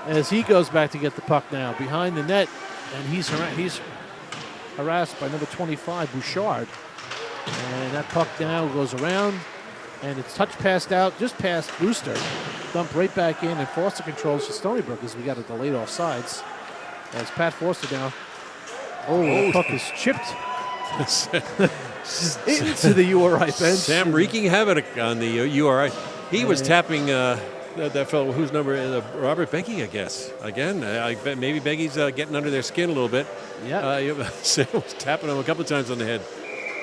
As he goes back to get the puck now behind the net, and he's harassed by number 25, Bouchard. And that puck now goes around, and it's touch passed out just past Brewster, dumped right back in, and Foster controls for Stony Brook as we got a delayed offsides. As Pat Foster now, the puck is chipped into the URI bench. Sam wreaking havoc on the URI. He was tapping that fellow whose number is Robert Beggy, I guess. Again, I bet maybe Beggy's getting under their skin a little bit. Yeah. Sam was tapping him a couple of times on the head.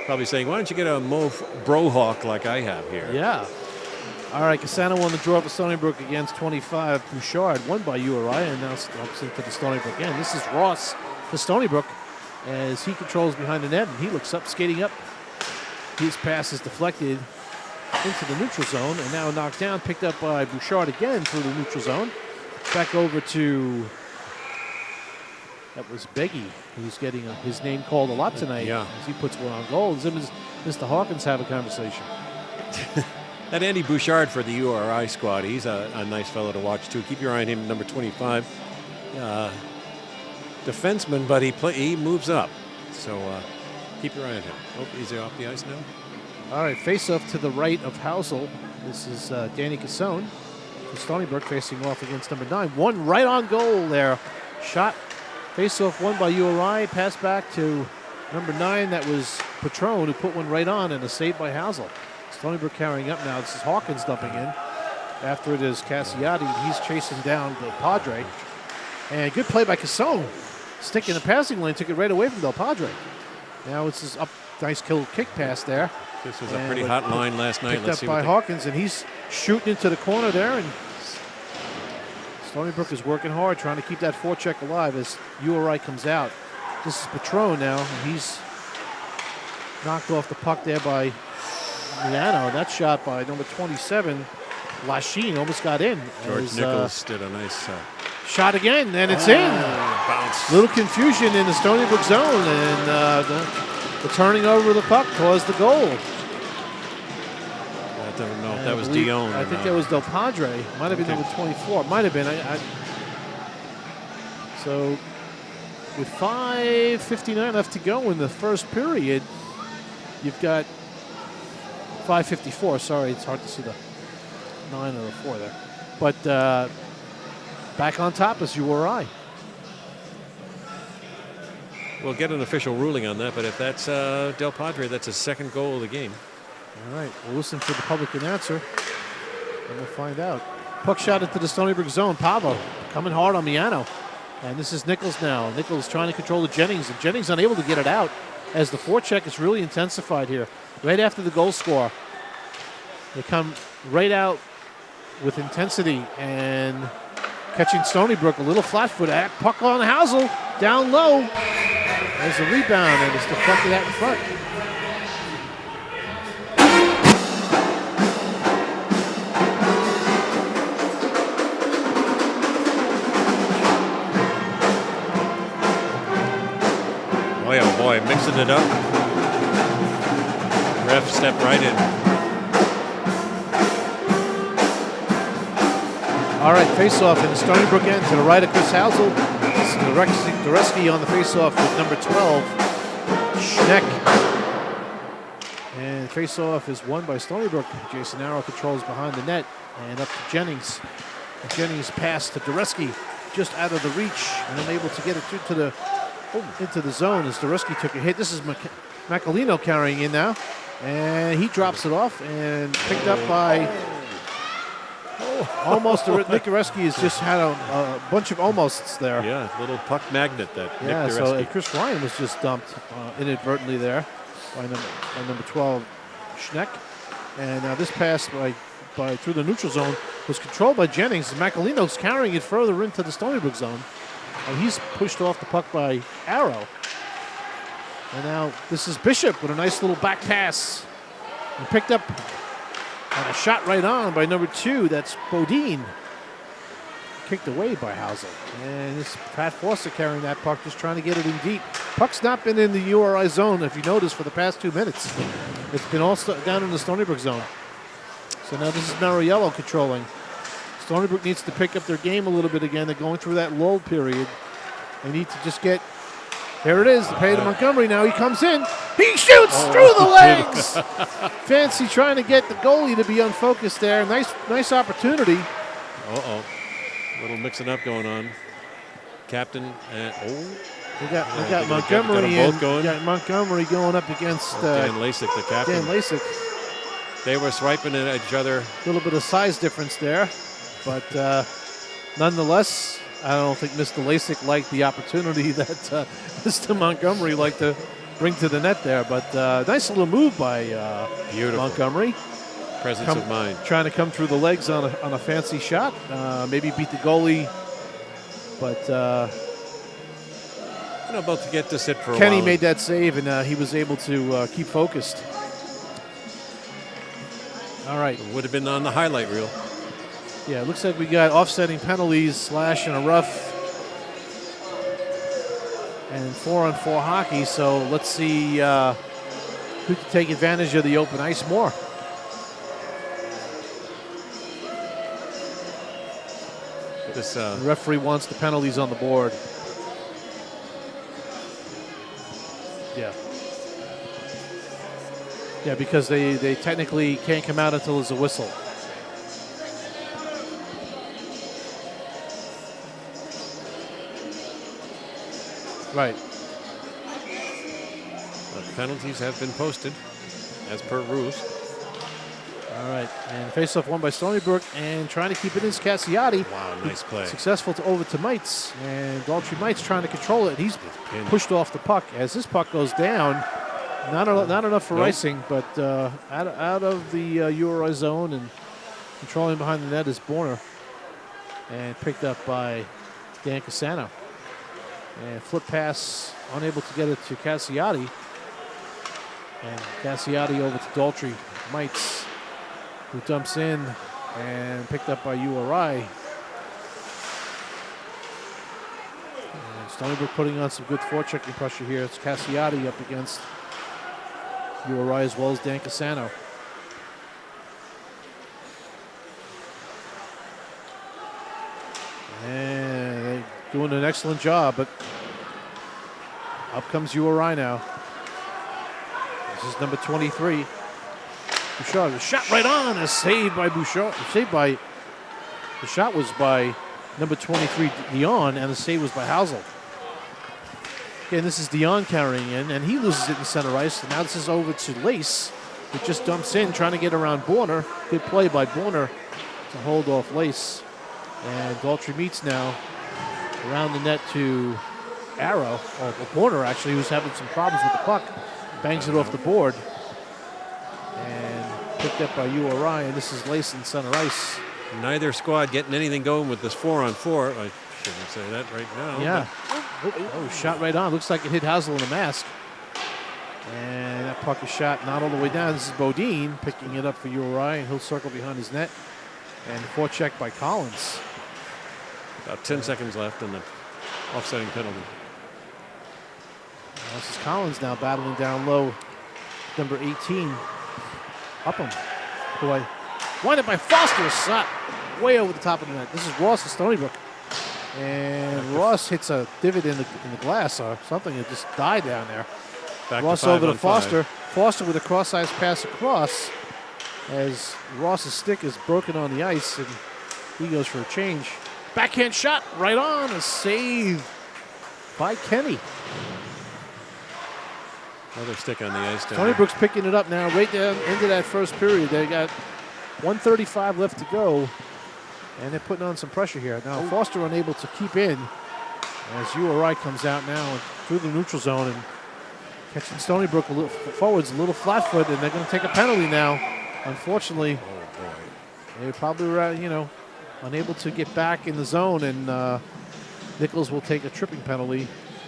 Probably saying, why don't you get a Brohawk like I have here? Yeah. All right, Cassano won the draw for Stony Brook against 25. Bouchard won by URI, and now steps into the Stony Brook end. This is Ross for Stony Brook as he controls behind the net, and he looks up, skating up. His pass is deflected into the neutral zone, and now knocked down, picked up by Bouchard again through the neutral zone. Back over to, that was Beggy, who's getting his name called a lot tonight as he puts one on goal. Him and Mr. Hawkins have a conversation. That Andy Bouchard for the URI squad, he's a nice fellow to watch too. Keep your eye on him, number 25. Defenseman, but he moves up. So keep your eye on him. Oh, is he off the ice now? All right, face-off to the right of Housel. This is Danny Cassone for Stony Brook facing off against number 9. One right on goal there. Shot, face-off won by URI. Pass back to number 9. That was Patron, who put one right on, and a save by Housel. Stony Brook carrying up now. This is Hawkins dumping in. After it is Cassiati. He's chasing down Del Padre. And good play by Cassone. Stick in the passing lane, took it right away from Del Padre. Now it's his up, nice kick pass there. This was a pretty hot line last night. Picked up by Hawkins, and he's shooting into the corner there. And Stony Brook is working hard, trying to keep that forecheck alive as URI comes out. This is Patron now, and he's knocked off the puck there by Miano. That shot by number 27, Lachine, almost got in. George Nichols did a nice shot again, and it's in. Bounce. Little confusion in the Stony Brook zone, and the turning over of the puck caused the goal. I don't know if that was Dion. I think that was Del Padre. Might have been number 24. Might have been. So with 5:59 left to go in the first period, you've got 5:54. Sorry, it's hard to see the 9 or the 4 there. But back on top is URI. We'll get an official ruling on that, but if that's Del Padre, that's his second goal of the game. All right, we'll listen to the public announcer, and we'll find out. Puck shot into the Stony Brook zone. Pavo coming hard on Miano. And this is Nichols now. Nichols trying to control the Jennings, and Jennings unable to get it out as the forecheck is really intensified here. Right after the goal score, they come right out with intensity and catching Stony Brook a little flat foot. Puck on Housel, down low. There's a rebound, and it's deflected out in front. Boy, oh boy, mixing it up. Ref stepped right in. All right, face-off in the Stony Brook end to the right of Chris Housel. It's Dureski on the face-off with number 12, Schneck. And face-off is won by Stony Brook. Jason Arrow controls behind the net and up to Jennings. And Jennings pass to Dureski, just out of the reach and unable to get it through to into the zone as Dureski took a hit. This is Macalino carrying in now, and he drops it off and picked up by almost. Nick Dureski has just had a bunch of almosts there. Yeah, little puck magnet that Yeah, Nick so Dureski. Chris Ryan was just dumped inadvertently there by number 12, Schneck. And now this pass by through the neutral zone was controlled by Jennings. Macalino's carrying it further into the Stony Brook zone. And he's pushed off the puck by Arrow. And now this is Bishop with a nice little back pass. And picked up and a shot right on by number 2. That's Bodine. Kicked away by Housel. And this Pat Foster carrying that puck, just trying to get it in deep. Puck's not been in the URI zone, if you notice, for the past 2 minutes. It's been all down in the Stony Brook zone. So now this is Mariello controlling. Stony Brook needs to pick up their game a little bit again. They're going through that lull period. They need to just get. There it is. The pay to Montgomery. Now he comes in. He shoots through the legs. Fancy trying to get the goalie to be unfocused there. Nice opportunity. Little mixing up going on. Captain and We got Montgomery both going. Got Montgomery going up against Dan Lasik, the captain. Dan Lasik. They were swiping at each other. A little bit of size difference there, but nonetheless, I don't think Mr. Lasik liked the opportunity that Mr. Montgomery liked to bring to the net there. But nice little move by Montgomery. Presence of mind. Trying to come through the legs on a fancy shot. Maybe beat the goalie, but about to get this hit for a Kenny while. made that save, and he was able to keep focused. All right. Would have been on the highlight reel. Yeah, it looks like we got offsetting penalties, slash and a rough, and 4-on-4 hockey. So let's see who can take advantage of the open ice more. This The referee wants the penalties on the board. Yeah. Yeah, because they technically can't come out until there's a whistle. Right. but penalties have been posted, as per rules. All right. And face-off won by Stony Brook, and trying to keep it is Cassiotti. Wow, nice play. Successful over to Mites, and Daltrey Mites trying to control it. He's pushed off the puck. As this puck goes down, not enough for icing, but out of the URI zone and controlling behind the net is Borner, and picked up by Dan Cassano. And flip pass, unable to get it to Cassiotti, and Cassiotti over to Daltrey Mites, who dumps in and picked up by URI. And Stony Brook putting on some good forechecking pressure here. It's Cassiotti up against URI as well as Dan Cassano. And they're doing an excellent job, but Up comes URI now. This is number 23. Bouchard, a shot right on, a save by Bouchard. The shot was by number 23, Dion, and the save was by Housel. Again, this is Dion carrying in, and he loses it in center ice. And now this is over to Lace, who just dumps in, trying to get around Borner. Good play by Borner to hold off Lace. And Daltrey meets now around the net to Arrow, or Borner actually, who's having some problems with the puck. Bangs it off the board. And picked up by URI, and this is Lace in center ice. Neither squad getting anything going with this 4-on-4. I shouldn't say that right now. Yeah. Oh, shot right on. Looks like it hit Housel in the mask. And that puck is shot not all the way down. This is Bodine picking it up for URI, and he'll circle behind his net. And forecheck by Collins. About 10 seconds left in the offsetting penalty. This is Collins now battling down low. Number 18. Upham. Boy. Winded by Foster. Shot way over the top of the net. This is Ross of Stony Brook. And Ross hits a divot in the glass or something. It just died down there. Back Ross to over to 5-on-5. Foster. Foster with a cross-ice pass across as Ross's stick is broken on the ice, and he goes for a change. Backhand shot right on. A save by Kenny. Another stick on the ice down Stony there. Brook's picking it up now right down into that first period. They got 1:35 left to go, and they're putting on some pressure here. Now Foster unable to keep in as URI comes out now through the neutral zone and catching Stony Brook a little forwards, a little flat foot, and they're going to take a penalty now. Unfortunately, they probably were, unable to get back in the zone, and Nichols will take a tripping penalty.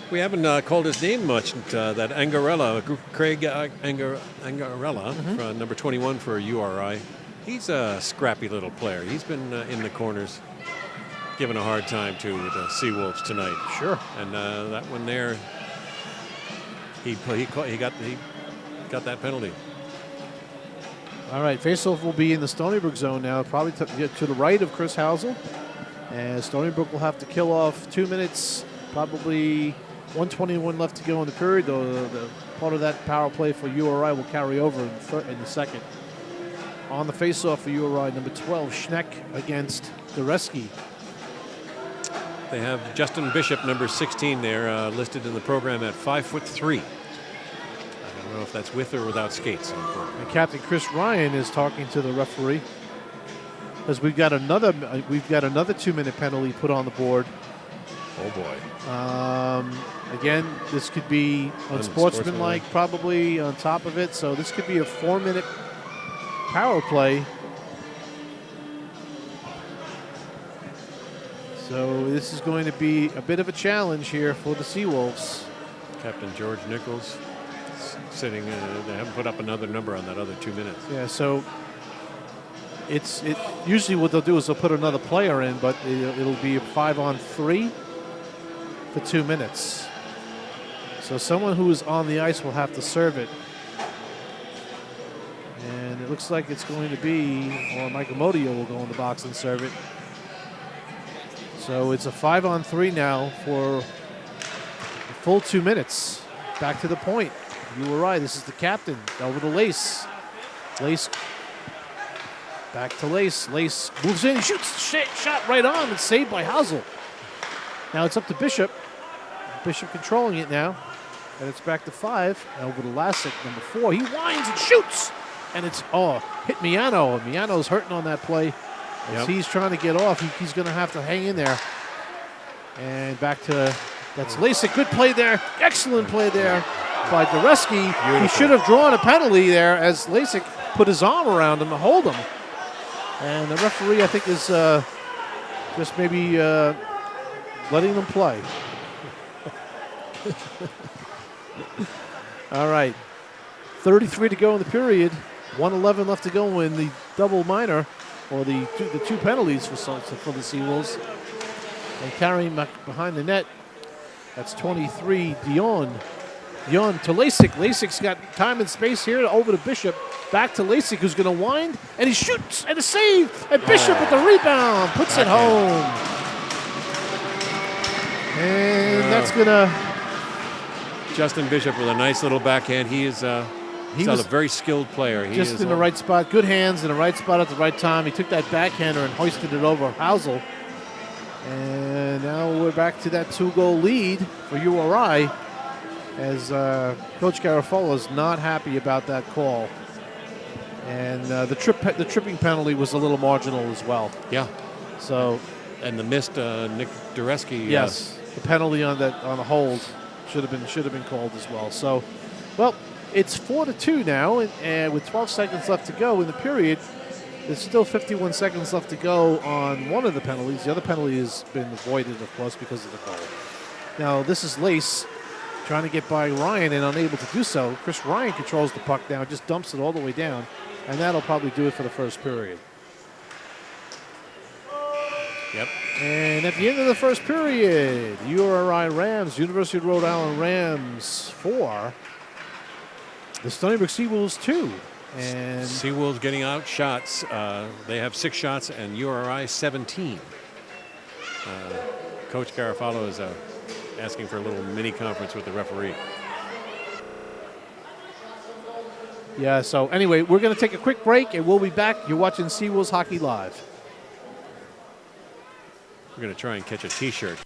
We haven't called his name much. That Angarella, Craig Angarella, from number 21 for URI. He's a scrappy little player. He's been in the corners, giving a hard time to the Seawolves tonight. Sure. And that one there, he got that penalty. All right, faceoff will be in the Stony Brook zone now, probably to the right of Chris Housel. And Stony Brook will have to kill off 2 minutes, probably 1:21 left to go in the period, though the part of that power play for URI will carry over in the second. On the faceoff for URI, number 12, Schneck against Goreski. They have Justin Bishop, number 16 there, listed in the program at 5'3". I don't know if that's with or without skates. And Captain Chris Ryan is talking to the referee because we've got another 2-minute penalty put on the board. Oh boy. Again, this could be unsportsmanlike, probably on top of it. So this could be a 4-minute power play. So this is going to be a bit of a challenge here for the Seawolves. Captain George Nichols sitting. They haven't put up another number on that other 2 minutes. Yeah. So it usually what they'll do is they'll put another player in, but it'll be a 5-on-3 for 2 minutes. So someone who is on the ice will have to serve it. And it looks like it's going to be, or Michael Modio will go in the box and serve it. So it's a 5-on-3 now for a full 2 minutes. Back to the point. URI, this is the captain. Over to Lace. Lace back to Lace. Lace moves in, shoots, shot right on, and saved by Housel. Now it's up to Bishop. Bishop controlling it now. And it's back to 5. And over to Lassick, number 4. He winds and shoots. And it's, hit Miano. Miano's hurting on that play. As he's trying to get off, he's going to have to hang in there. And back to, that's Lassick. Good play there. Excellent play there by Goreski. He should have drawn a penalty there as Lassick put his arm around him to hold him. And the referee, I think, is just maybe letting them play. All right. 33 to go in the period. 1:11 left to go in the double minor, or the two penalties for the Seawolves. And carrying back behind the net, that's 23, Dion. Dion to Lassick. Lassick's got time and space here, over to Bishop. Back to Lassick, who's going to wind, and he shoots, and a save. And Bishop with the rebound, puts it home. And that's going to Justin Bishop with a nice little backhand. He's a very skilled player. He just is in the right spot. Good hands in the right spot at the right time. He took that backhander and hoisted it over Housel. And now we're back to that 2-goal lead for URI as Coach Garofalo is not happy about that call. And the tripping penalty was a little marginal as well. Yeah. So, and the missed Nick Dureski. Yes, the penalty on the hold should have been called as well. So, well, it's 4-2 now, and with 12 seconds left to go in the period. There's still 51 seconds left to go on one of the penalties. The other penalty has been avoided, of course, because of the goal. Now, this is Lace trying to get by Ryan and unable to do so. Chris Ryan controls the puck now, just dumps it all the way down, and that'll probably do it for the first period. Yep. And at the end of the first period, URI Rams, University of Rhode Island Rams 4, the Stony Brook Seawolves 2. And Seawolves getting out shots. They have 6 shots and URI 17. Coach Garofalo is asking for a little mini conference with the referee. Yeah, so anyway, we're going to take a quick break and we'll be back. You're watching Seawolves Hockey Live. We're going to try and catch a T-shirt.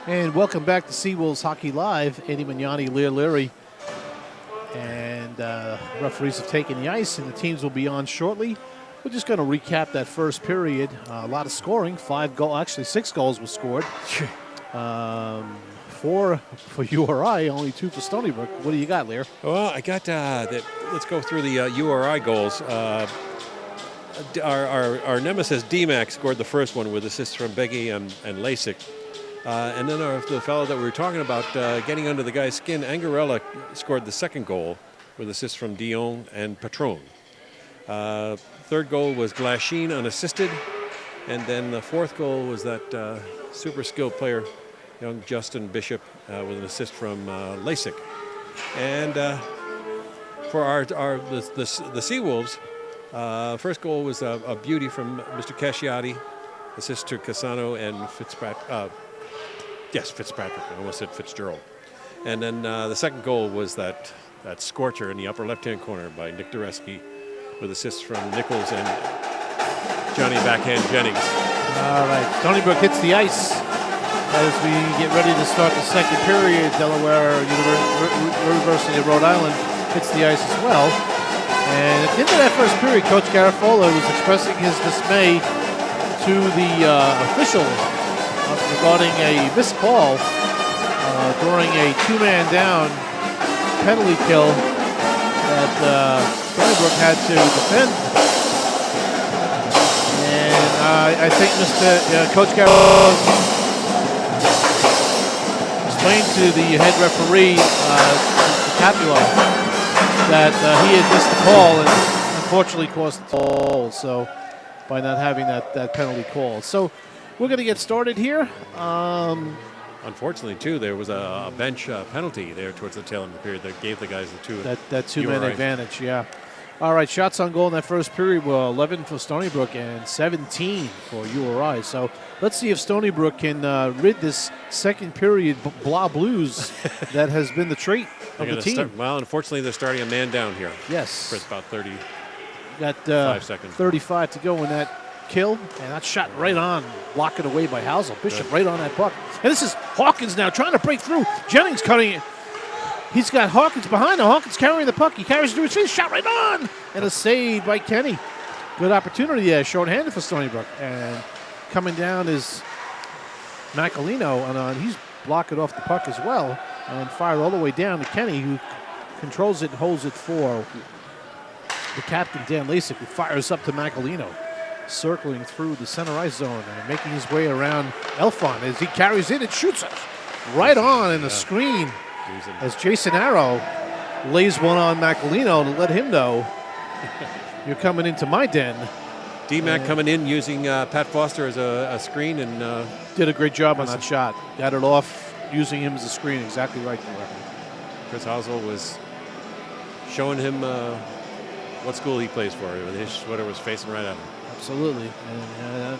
And welcome back to Seawolves Hockey Live. Eddie Mignani, Lear Leary. And referees have taken the ice, and the teams will be on shortly. We're just going to recap that first period. A lot of scoring. 6 goals were scored. 4 for URI, only 2 for Stony Brook. What do you got, Lear? Well, I got let's go through the URI goals. Our nemesis D-Mac scored the first one with assists from Beggy and Lasik. And then the fellow that we were talking about getting under the guy's skin, Angarella, scored the second goal with assists from Dion and Patron. Third goal was Glasheen unassisted. And then the fourth goal was that super skilled player, young Justin Bishop, with an assist from Lasik. And for the Seawolves, first goal was a beauty from Mr. Casciati, assist to Casano and Fitzpatrick. Fitzpatrick. I almost said Fitzgerald. And then the second goal was that scorcher in the upper left-hand corner by Nick Dureski with assists from Nichols and Johnny Backhand Jennings. All right. Stony Brook hits the ice as we get ready to start the second period. Delaware University of Rhode Island hits the ice as well. And at the end of that first period, Coach Garofalo was expressing his dismay to the official regarding a missed call during a 2-man down penalty kill that Stony Brook had to defend. And I think Coach Garofalo explained to the head referee, Capua, that he had missed the call and unfortunately caused the goal. So by not having that penalty call. So we're going to get started here. Unfortunately, too, there was a bench penalty there towards the tail end of the period that gave the guys that 2-man advantage, yeah. All right, shots on goal in that first period were 11 for Stony Brook and 17 for URI. So let's see if Stony Brook can rid this second period blah blues that has been the trait of the team. Unfortunately, they're starting a man down here. Yes. For about 30. Got 5 seconds. 35 to go in that kill, and that shot right on, blocked it away by Housel. Bishop right on that puck. And this is Hawkins now trying to break through. Jennings cutting it. He's got Hawkins behind him. Hawkins carrying the puck. He carries it to his feet. Shot right on. And a save by Kenny. Good opportunity there. Short-handed for Stony Brook. And coming down is Macalino. And he's block it off the puck as well and fire all the way down to Kenny, who controls it and holds it for the captain, Dan Lasik, who fires up to Macalino, circling through the center ice zone and making his way around Elfon as he carries it and shoots it right on in the screen as Jason Arrow lays one on Macalino to let him know, you're coming into my den. D-Mac coming in using Pat Foster as a screen and did a great job on that shot. Got it off using him as a screen. Exactly right. Chris Hausel was showing him what school he plays for. His sweater was facing right at him. Absolutely. And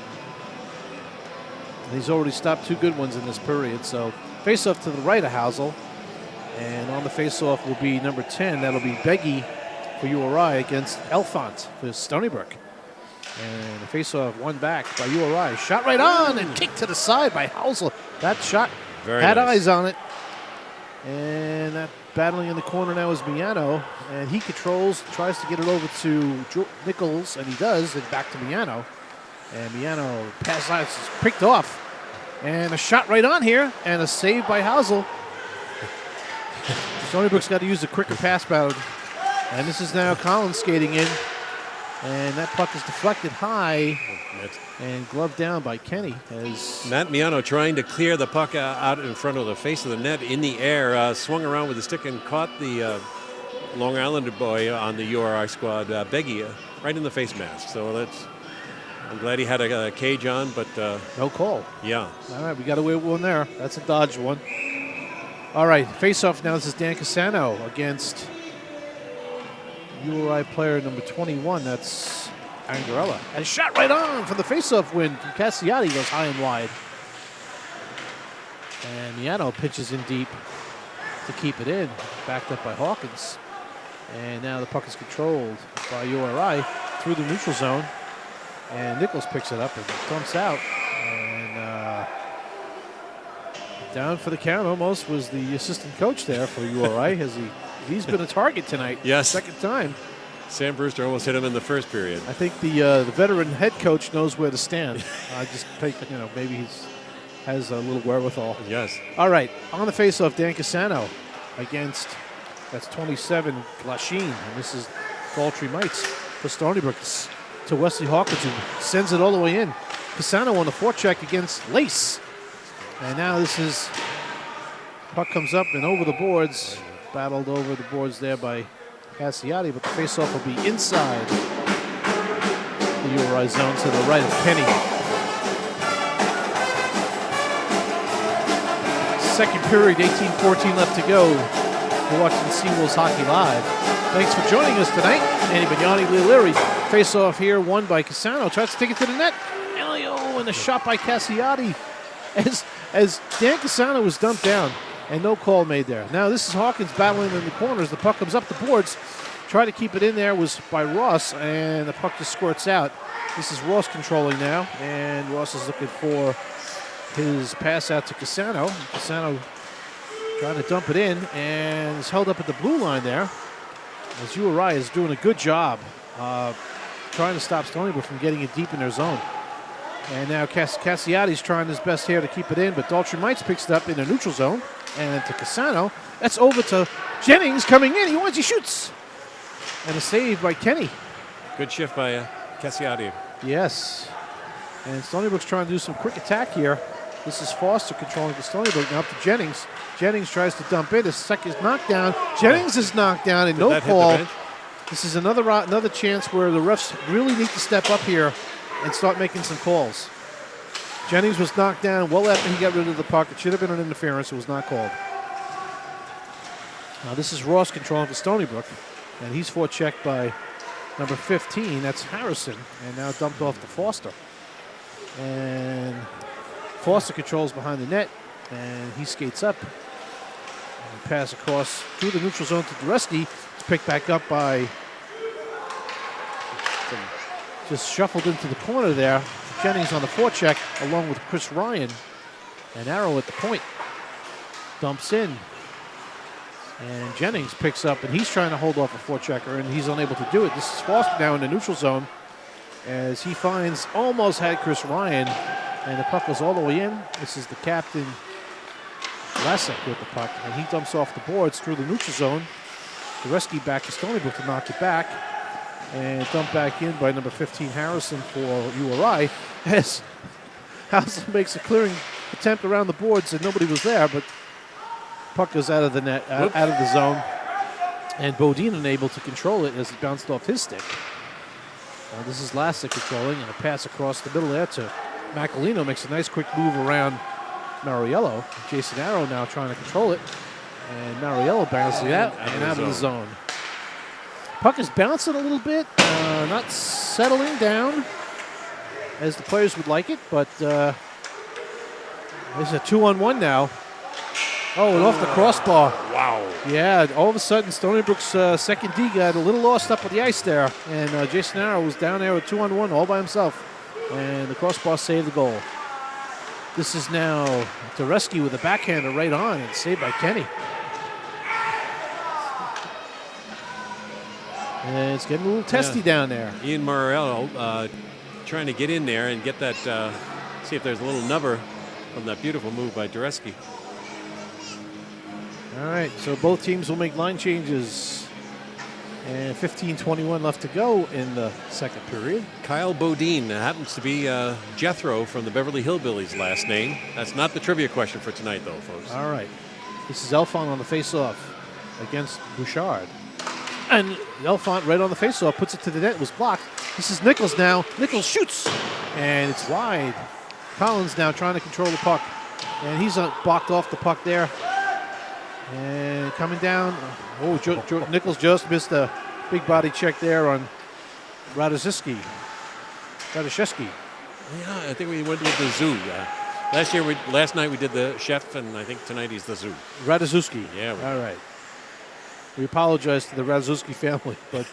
he's already stopped 2 good ones in this period. So face-off to the right of Hausel. And on the face-off will be number 10. That'll be Beggy for URI against Elfont for Stony Brook. And the face-off won back by URI. Shot right on and kicked to the side by Hausel. That shot had eyes on it. And that battling in the corner now is Miano. And he controls, tries to get it over to Nichols, and he does, and back to Miano. And Miano pass is picked off. And a shot right on here, and a save by Hausel. Stony Brook's got to use a quicker pass pattern. And this is now Collins skating in. And that puck is deflected high and gloved down by Kenny. As Matt Miano trying to clear the puck out in front of the face of the net in the air, swung around with the stick and caught the Long Islander boy on the URI squad, Beggy, right in the face mask. So I'm glad he had a cage on, but no call. Yeah. All right, we got away with one there. That's a dodged one. All right, face-off now. This is Dan Casano against URI player number 21, that's Angarella. And shot right on for the face-off win from Cassiati, goes high and wide. And Miano pitches in deep to keep it in, backed up by Hawkins. And now the puck is controlled by URI through the neutral zone. And Nichols picks it up and dumps out. And down for the count almost was the assistant coach there for URI as he's been a target tonight. Yes. Second time. Sam Brewster almost hit him in the first period. I think the veteran head coach knows where to stand. I just think, maybe he's has a little wherewithal. Yes. All right. On the faceoff, Dan Casano against, that's 27, Glasheen. And this is Daltrey Mites for Stony Brook to Wesley Hawkins, who sends it all the way in. Casano on the forecheck against Lace. And now this is, puck comes up and over the boards. Battled over the boards there by Cassiati, but the faceoff will be inside the URI zone to the right of Kenny. Second period, 18-14 left to go. You're watching Seawolves Hockey Live. Thanks for joining us tonight. Andy Bignani, Lee Leary. Face-off here, won by Casano. Tries to take it to the net. Elio, and a shot by Cassiati. As Dan Casano was dumped down. And no call made there. Now this is Hawkins battling in the corners. The puck comes up the boards. Try to keep it in there was by Ross, and the puck just squirts out. This is Ross controlling now, and Ross is looking for his pass out to Casano. Casano trying to dump it in, and is held up at the blue line there. As URI is doing a good job trying to stop Stony Brook from getting it deep in their zone. And now Cassiati's trying his best here to keep it in, but Daltrey Mites picks it up in the neutral zone. And to Casano. That's over to Jennings coming in. He shoots. And a save by Kenny. Good shift by Cassiati. Yes. And Stony Brook's trying to do some quick attack here. This is Foster controlling the Stony Brook. Now up to Jennings. Jennings tries to dump it. His second knocked down. Jennings is knocked down and no call. This is another chance where the refs really need to step up here and start making some calls. Jennings was knocked down well after he got rid of the puck. It should have been an interference. It was not called. Now this is Ross controlling for Stony Brook. And he's forechecked by number 15. That's Harrison. And now dumped off to Foster. And Foster controls behind the net. And he skates up. And pass across through the neutral zone to Dureski. It's picked back up by... Just shuffled into the corner there. Jennings on the forecheck along with Chris Ryan. And Arrow at the point. Dumps in. And Jennings picks up, and he's trying to hold off a forechecker, and he's unable to do it. This is Foster now in the neutral zone as he finds, almost had Chris Ryan, and the puck goes all the way in. This is the captain, Lasek with the puck, and he dumps off the boards through the neutral zone. The rescue back to Stony Brook to knock it back, and dumped back in by number 15 Harrison for URI. As Housel makes a clearing attempt around the boards, and nobody was there, but puck goes out of the net, out of the zone, and Bodine unable to control it as it bounced off his stick. This is Lasek controlling, and a pass across the middle there to Macalino. Makes a nice quick move around Mariello. Jason Arrow now trying to control it, and Mariello bounces it out and out of the zone. Puck is bouncing a little bit, not settling down as the players would like it, but there's a 2-on-1 now. Oh, and off the crossbar. Wow. Yeah, all of a sudden, Stony Brook's second D got a little lost up on the ice there, and Jason Arrow was down there with 2-on-1 all by himself, and the crossbar saved the goal. This is now to rescue with a backhander right on, and saved by Kenny. And it's getting a little testy down there. Ian Morello trying to get in there and get that, see if there's a little nubber from that beautiful move by Dureski. All right, so both teams will make line changes. And 15:21 left to go in the second period. Kyle Bodine happens to be Jethro from the Beverly Hillbillies last name. That's not the trivia question for tonight, though, folks. All right. This is Elfont on the faceoff against Bouchard. And Elfont right on the faceoff, puts it to the net, was blocked. This is Nichols now. Nichols shoots, and it's wide. Collins now trying to control the puck, and he's blocked off the puck there. And coming down, Nichols just missed a big body check there on Radoszewski. Yeah, I think we went with the zoo. Last night we did the chef, and I think tonight he's the zoo. Radoszewski. Yeah. All right. We apologize to the Radoszewski family, but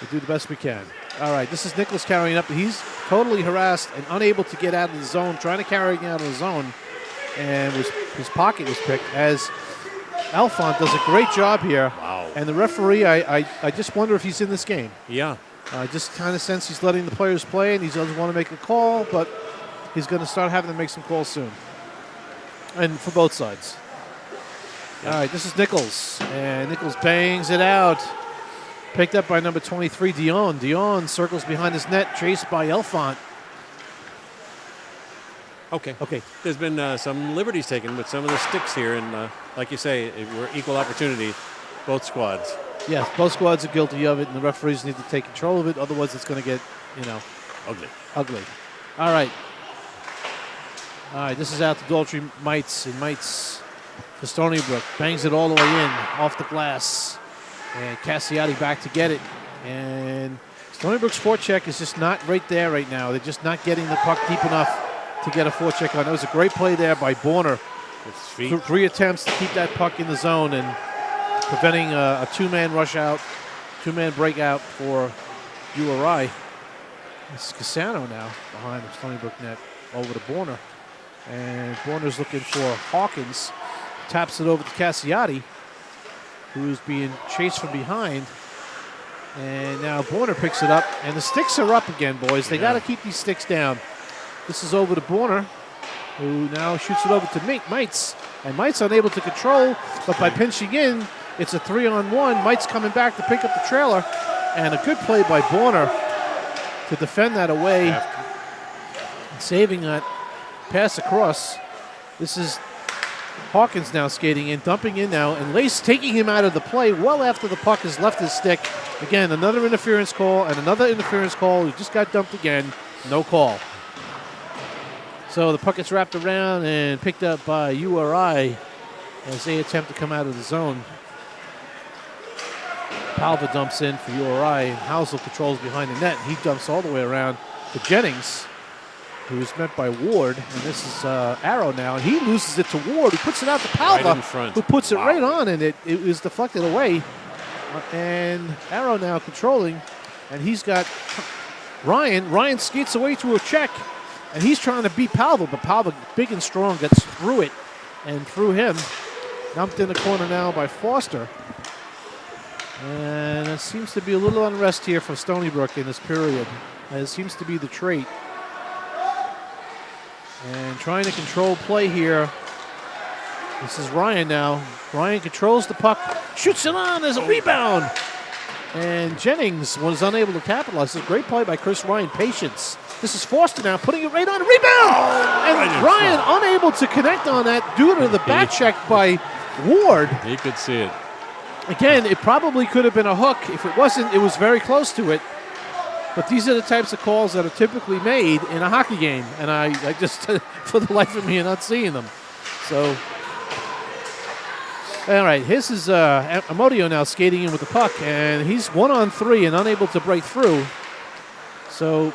we do the best we can. All right, this is Nichols carrying up. He's totally harassed and unable to get out of the zone, trying to carry it out of the zone. And his pocket was picked as Elfont does a great job here. Wow. And the referee, I just wonder if he's in this game. Yeah. I just kind of sense he's letting the players play and he doesn't want to make a call, but he's going to start having to make some calls soon. And for both sides. Yep. All right, this is Nichols. And Nichols bangs it out. Picked up by number 23, Dion. Dion circles behind his net, chased by Elfont. Okay. There's been some liberties taken with some of the sticks here, and like you say, we're equal opportunity, both squads. Yes, both squads are guilty of it, and the referees need to take control of it. Otherwise, it's going to get, ugly. All right. This is out to Daltrey Mites, and Mites to Stony Brook. Bangs it all the way in, off the glass. And Cassiati back to get it. And Stony Brook's forecheck is just not right there right now. They're just not getting the puck deep enough to get a forecheck on. That was a great play there by Borner. Three attempts to keep that puck in the zone and preventing a two-man rush out, two-man breakout for URI. It's Cassano now behind the Stony Brook net over to Borner. And Borner's looking for Hawkins. Taps it over to Cassiati, who's being chased from behind. And now Borner picks it up. And the sticks are up again, boys. They got to keep these sticks down. This is over to Borner, who now shoots it over to Mites. And Mites unable to control, but by pinching in, it's a 3-on-1. Mites coming back to pick up the trailer. And a good play by Borner to defend that away. Saving that pass across. This is Hawkins now skating in, dumping in now, and Lace taking him out of the play well after the puck has left his stick. Again, another interference call and another interference call. He just got dumped again. No call. So the puck gets wrapped around and picked up by URI as they attempt to come out of the zone. Palva dumps in for URI, and Housel controls behind the net. He dumps all the way around to Jennings, who is met by Ward. And this is Arrow now. And he loses it to Ward, who puts it out to Palva, right in front. who puts it right on, and it was deflected away. And Arrow now controlling, and he's got Ryan. Ryan skates away to a check. And he's trying to beat Palva, but Palva, big and strong, gets through it and through him. Dumped in the corner now by Foster. And there seems to be a little unrest here for Stony Brook in this period. It seems to be the trait. And trying to control play here This is Ryan now. Ryan controls the puck, shoots it on. There's a rebound. And Jennings was unable to capitalize. It's a great play by Chris Ryan. Patience. This is Foster now putting it right on. Rebound! And Ryan unable to connect on that due to the back check by Ward. He could see it. Again, it probably could have been a hook. If it wasn't, it was very close to it. But these are the types of calls that are typically made in a hockey game. And I just, for the life of me, am not seeing them. So, all right, this is Amodio now skating in with the puck. And he's 1-on-3 and unable to break through. So,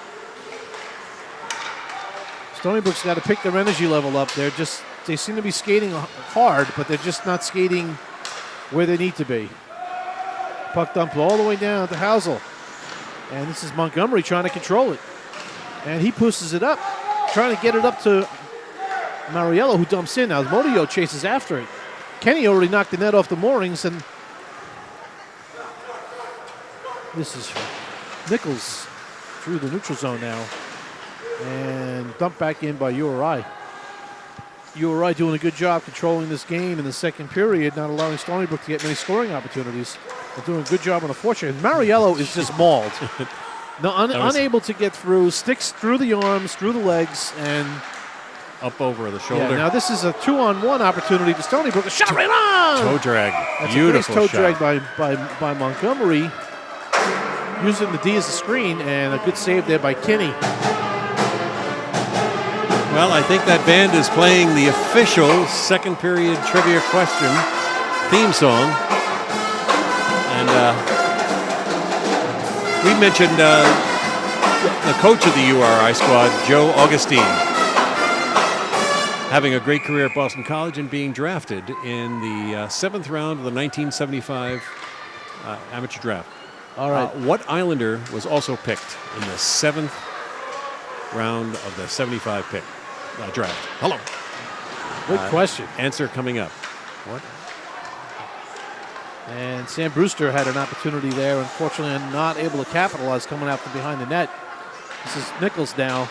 Stony Brook's got to pick their energy level up. They seem to be skating hard, but they're just not skating where they need to be. Puck dumped all the way down to Housel. And this is Montgomery trying to control it. And he pushes it up, trying to get it up to Mariello, who dumps in. Now Modio chases after it. Kenny already knocked the net off the moorings, and this is Nichols through the neutral zone now. And dumped back in by URI. URI doing a good job controlling this game in the second period, not allowing Stony Brook to get many scoring opportunities. They're doing a good job on the forecheck. Mariello is just mauled. Unable to get through, sticks through the arms, through the legs, and up over the shoulder. Yeah, now this is a 2-on-1 opportunity for Stony Brook. A shot right on! Toe drag. That's Beautiful a nice toe shot. drag by Montgomery, using the D as a screen, and a good save there by Kinney. Well, I think that band is playing the official second period trivia question theme song. And we mentioned the coach of the URI squad, Joe Augustine, having a great career at Boston College and being drafted in the 7th round of the 1975 amateur draft. All right. What Islander was also picked in the 7th round of the 75 pick? Draft. Hello. Good question. Answer coming up. What? And Sam Brewster had an opportunity there. Unfortunately, I'm not able to capitalize coming out from behind the net. This is Nichols now.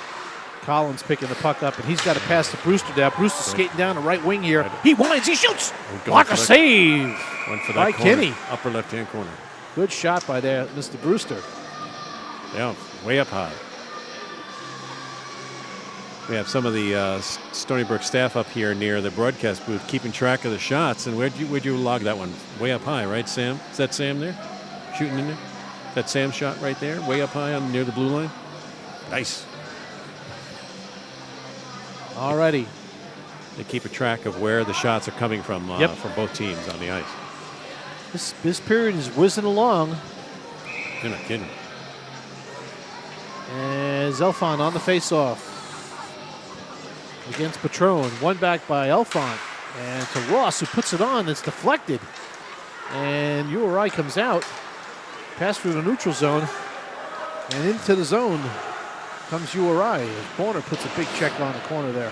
Collins picking the puck up, and he's got to pass to Brewster now. Brewster's skating down the right wing here. He winds, he shoots. Block a save Went for that by corner, Kinney. upper left-hand corner. Good shot by there, Mr. Brewster. Yeah, way up high. We have some of the Stony Brook staff up here near the broadcast booth keeping track of the shots. And where'd you log that one? Way up high, right, Sam? Is that Sam there? Shooting in there? That Sam shot right there? Way up high near the blue line? Nice. Alrighty. They keep a track of where the shots are coming from from both teams on the ice. This period is whizzing along. You're not kidding. And Zelfon on the face-off against Patron. One back by Elfont. And to Ross, who puts it on. It's deflected. And URI comes out. Pass through the neutral zone. And into the zone comes URI. Corner puts a big check on the corner there.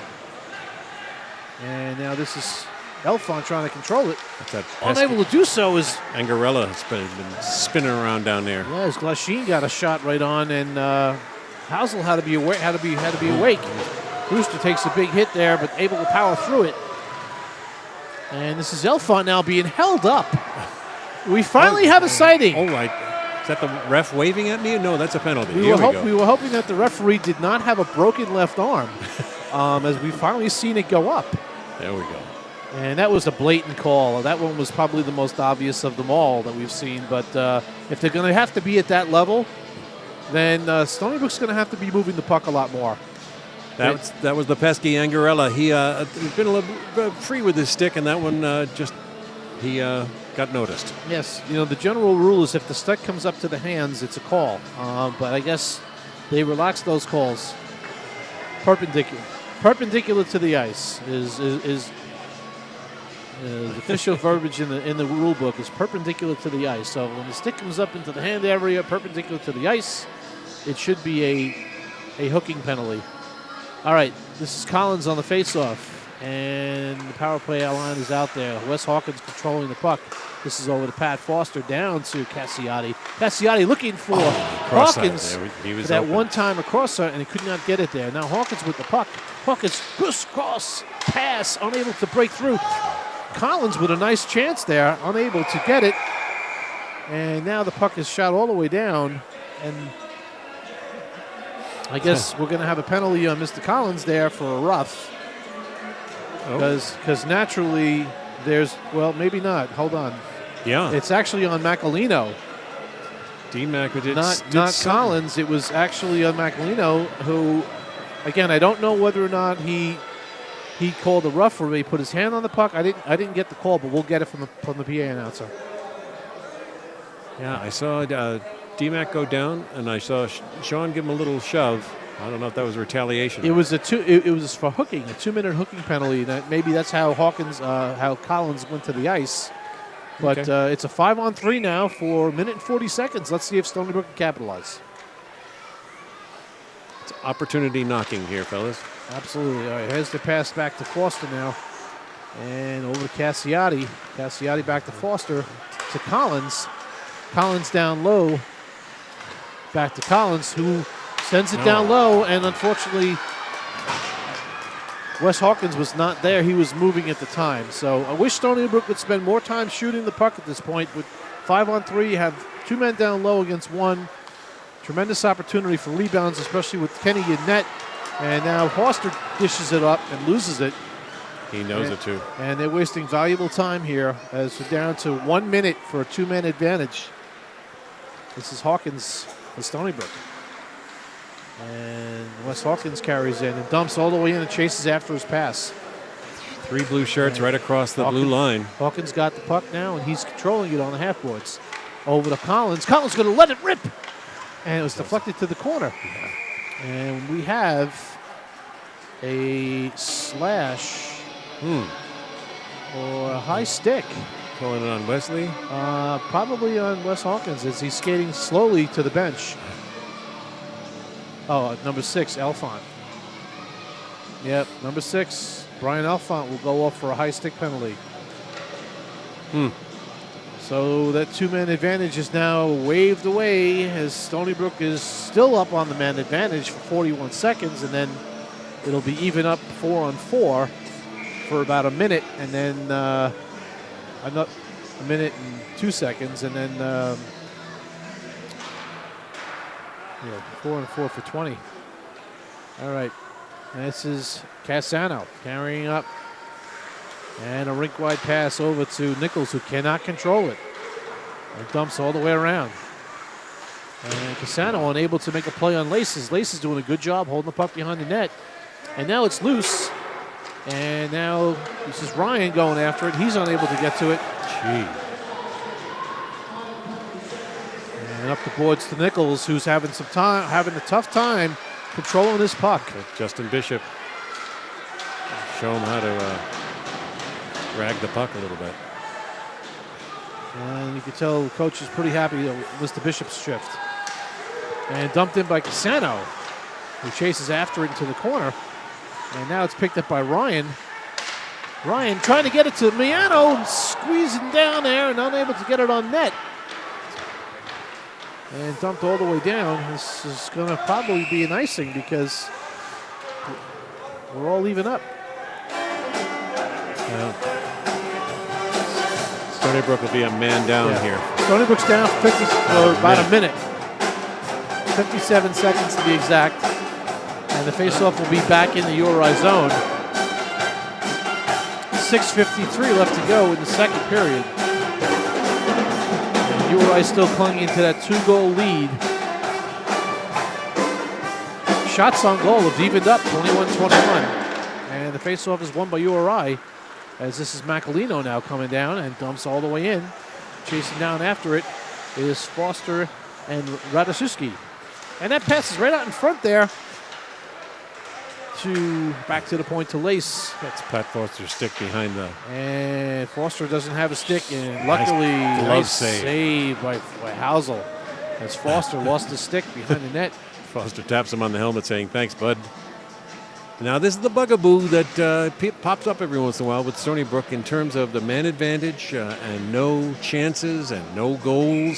And now this is Elfont trying to control it. Unable to do so is Angarella has been spinning around down there. Yeah, as Glasheen got a shot right on, and Housel had to be awake. Brewster takes a big hit there, but able to power through it. And this is Elfont now being held up. We finally have a sighting. All right. Is that the ref waving at me? No, that's a penalty. We were hoping that the referee did not have a broken left arm, as we finally seen it go up. There we go. And that was a blatant call. That one was probably the most obvious of them all that we've seen. But if they're going to have to be at that level, then Stony Brook's going to have to be moving the puck a lot more. That was the pesky Angarella. He's been a little free with his stick, and that one he got noticed. Yes, the general rule is if the stick comes up to the hands, it's a call. But I guess they relaxed those calls. Perpendicular to the ice is the official verbiage in the rule book is perpendicular to the ice. So when the stick comes up into the hand area, perpendicular to the ice, it should be a hooking penalty. All right, this is Collins on the faceoff, and the power play line is out there. Wes Hawkins controlling the puck. This is over to Pat Foster, down to Cassiotti. Cassiotti looking for Hawkins he was for that open. one-time across, and he could not get it there. Now Hawkins with the puck. Hawkins cross pass, unable to break through. Collins with a nice chance there, unable to get it. And now the puck is shot all the way down. And I guess we're going to have a penalty on Mr. Collins there for a rough. Because naturally there's, well, maybe not. Hold on. Yeah. It's actually on Macalino. D-Mac did Not Collins. It was actually on Macalino, who, again, I don't know whether or not he called a rough or he put his hand on the puck. I didn't get the call, but we'll get it from the PA announcer. Yeah, I saw D-Mac go down, and I saw Sean give him a little shove. I don't know if that was retaliation. It was it was for hooking, a 2-minute hooking penalty. Maybe that's how Collins went to the ice. But it's a 5-on-3 now for a minute and 40 seconds. Let's see if Stony Brook can capitalize. It's opportunity knocking here, fellas. Absolutely. All right, here's the pass back to Foster now. And over to Cassiati. Cassiati back to Foster. To Collins. Collins down low. Back to Collins, who sends it down low. And unfortunately, Wes Hawkins was not there. He was moving at the time. So I wish Stony Brook would spend more time shooting the puck at this point. With 5-on-3, you have 2 men down low against 1. Tremendous opportunity for rebounds, especially with Kenny in net. And now Foster dishes it up and loses it. He knows it too. And they're wasting valuable time here as we're down to 1 minute for a 2-man advantage. This is Hawkins with Stony Brook. And Wes Hawkins carries in and dumps all the way in and chases after his pass. 3 blue shirts right across the blue line. Hawkins got the puck now, and he's controlling it on the half boards. Over to Collins. Collins going to let it rip. And it was deflected to the corner. And we have a slash or a high stick. Calling it on Wesley? Probably on Wes Hawkins as he's skating slowly to the bench. Oh, number 6, Elfont. Yep, number 6, Brian Elfont will go off for a high stick penalty. So that 2-man advantage is now waved away as Stony Brook is still up on the man advantage for 41 seconds, and then it'll be even up 4-on-4 for about a minute, and then another a minute and 2 seconds, and then 4-on-4 for 20. All right, and this is Cassano carrying up. And a rink-wide pass over to Nichols, who cannot control it. And dumps all the way around. And Cassano unable to make a play on Laces. Laces doing a good job holding the puck behind the net. And now it's loose. And now this is Ryan going after it. He's unable to get to it. Gee. And up the boards to Nichols, who's having a tough time controlling this puck. Justin Bishop. Show him how to drag the puck a little bit. And you can tell the coach is pretty happy with Mr. Bishop's shift. And dumped in by Cassano, who chases after it into the corner. And now it's picked up by Ryan. Ryan trying to get it to Miano, squeezing down there and unable to get it on net. And dumped all the way down. This is going to probably be an icing because we're all even up. Stony Brook will be a man down here. Stony Brook's down 50 for about a minute. 57 seconds to be exact. And the faceoff will be back in the URI zone. 6:53 left to go in the second period. And URI still clinging to that 2-goal lead. Shots on goal have evened up 21-21. And the faceoff is won by URI. As this is Macalino now coming down and dumps all the way in. Chasing down after it is Foster and Radoszewski. And that passes right out in front there to back to the point to Lace. That's Pat Foster's stick behind the... And Foster doesn't have a stick, and luckily nice save by Housel as Foster lost his stick behind the net. Foster taps him on the helmet saying, "Thanks, bud." Now, this is the bugaboo that pops up every once in a while with Stony Brook in terms of the man advantage and no chances and no goals.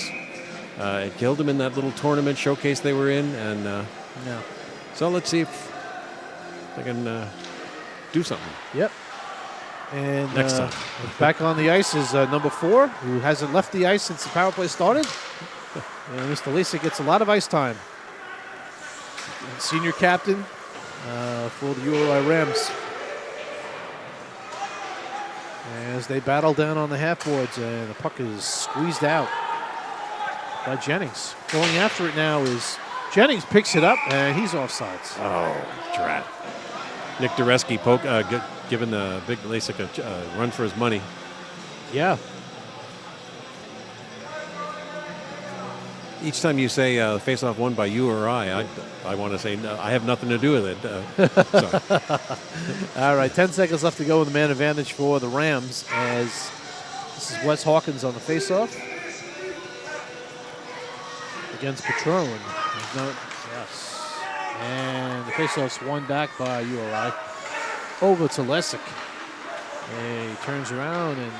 It killed them in that little tournament showcase they were in. And so let's see if they can do something. Yep. And Next time. back on the ice is number 4, who hasn't left the ice since the power play started. And Mr. Lacey gets a lot of ice time. Senior captain for the URI Rams. As they battle down on the half boards, and the puck is squeezed out by Jennings. Going after it now is Jennings, picks it up, and he's offsides. Oh, drat. Nick Dureski giving the big Lasik a run for his money. Yeah. Each time you say face-off won by URI, I want to say no, I have nothing to do with it. Sorry. All right, 10 seconds left to go with the man advantage for the Rams as this is Wes Hawkins on the face-off against Patron. Yes. And the face-off's won back by URI. Over to Lesick. And he turns around and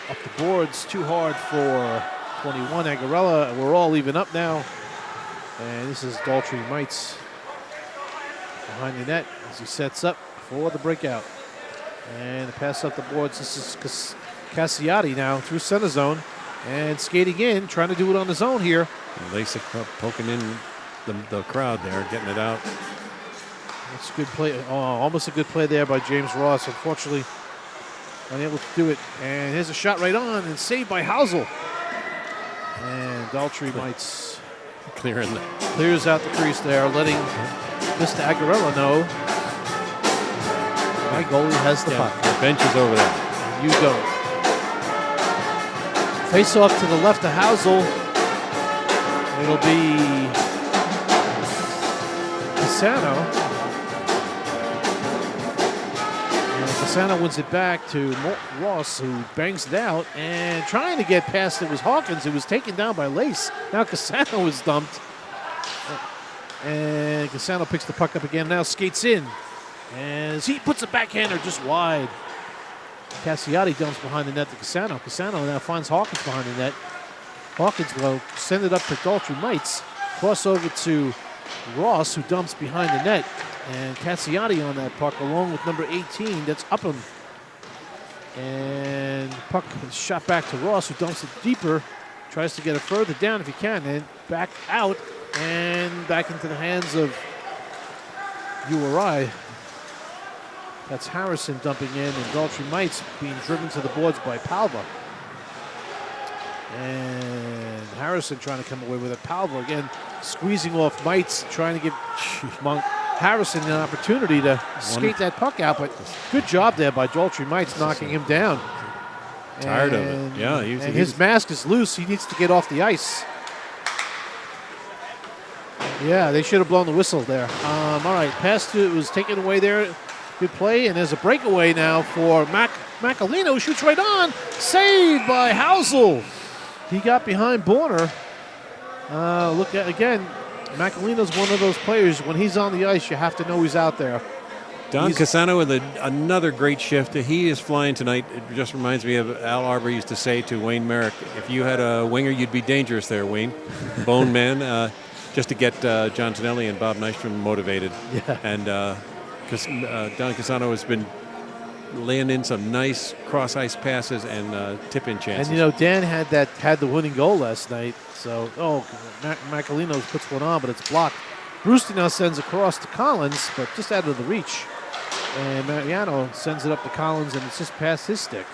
up the boards. Too hard for 21 Agarella. We're all even up now. And this is Daltrey Mites behind the net as he sets up for the breakout. And the pass up the boards. This is Cassiati now through center zone and skating in, trying to do it on his own here. Lasik poking in the crowd there, getting it out. That's a good play. Oh, almost a good play there by James Ross. Unfortunately, unable to do it. And here's a shot right on and saved by Housel. And Daltrey Mites clears out the crease there, letting Mr. Agarella know my goalie has the puck. The bench is over there. And you don't. Face off to the left of Housel. It'll be Pisano. Pisano wins it back to Ross, who bangs it out, and trying to get past it was Hawkins, who was taken down by Lace. Now Cassano was dumped, and Cassano picks the puck up again, now skates in, as he puts a backhander just wide. Cassiati dumps behind the net to Cassano. Cassano now finds Hawkins behind the net. Hawkins will send it up to Daltrey Mites, cross over to Ross, who dumps behind the net. And Cassiati on that puck, along with number 18, that's Upham. And puck is shot back to Ross, who dumps it deeper, tries to get it further down if he can, and back out and back into the hands of URI. That's Harrison dumping in, and Daltrey Mites being driven to the boards by Palva. And Harrison trying to come away with it. Palva again squeezing off Mites, trying to give Harrison an opportunity to skate that puck out, but good job there by Daltrey Mites knocking him down. Tired of it. Yeah, his mask is loose. He needs to get off the ice. Yeah, they should have blown the whistle there. All right, pass to it was taken away there. Good play, and there's a breakaway now for Macalino. Shoots right on. Saved by Housel. He got behind Borner. Look at again. Macalino's one of those players, when he's on the ice, you have to know he's out there. Don Cassano with another great shift. He is flying tonight. It just reminds me of Al Arbor used to say to Wayne Merrick, if you had a winger, you'd be dangerous there, Wayne. Bone man, just to get John Tonelli and Bob Nystrom motivated. Yeah. And Don Cassano has been laying in some nice cross-ice passes and tip-in chances. And, you know, Dan had the winning goal last night. So, Macalino puts one on, but it's blocked. Brewster now sends across to Collins, but just out of the reach. And Mariano sends it up to Collins, and it's just past his stick.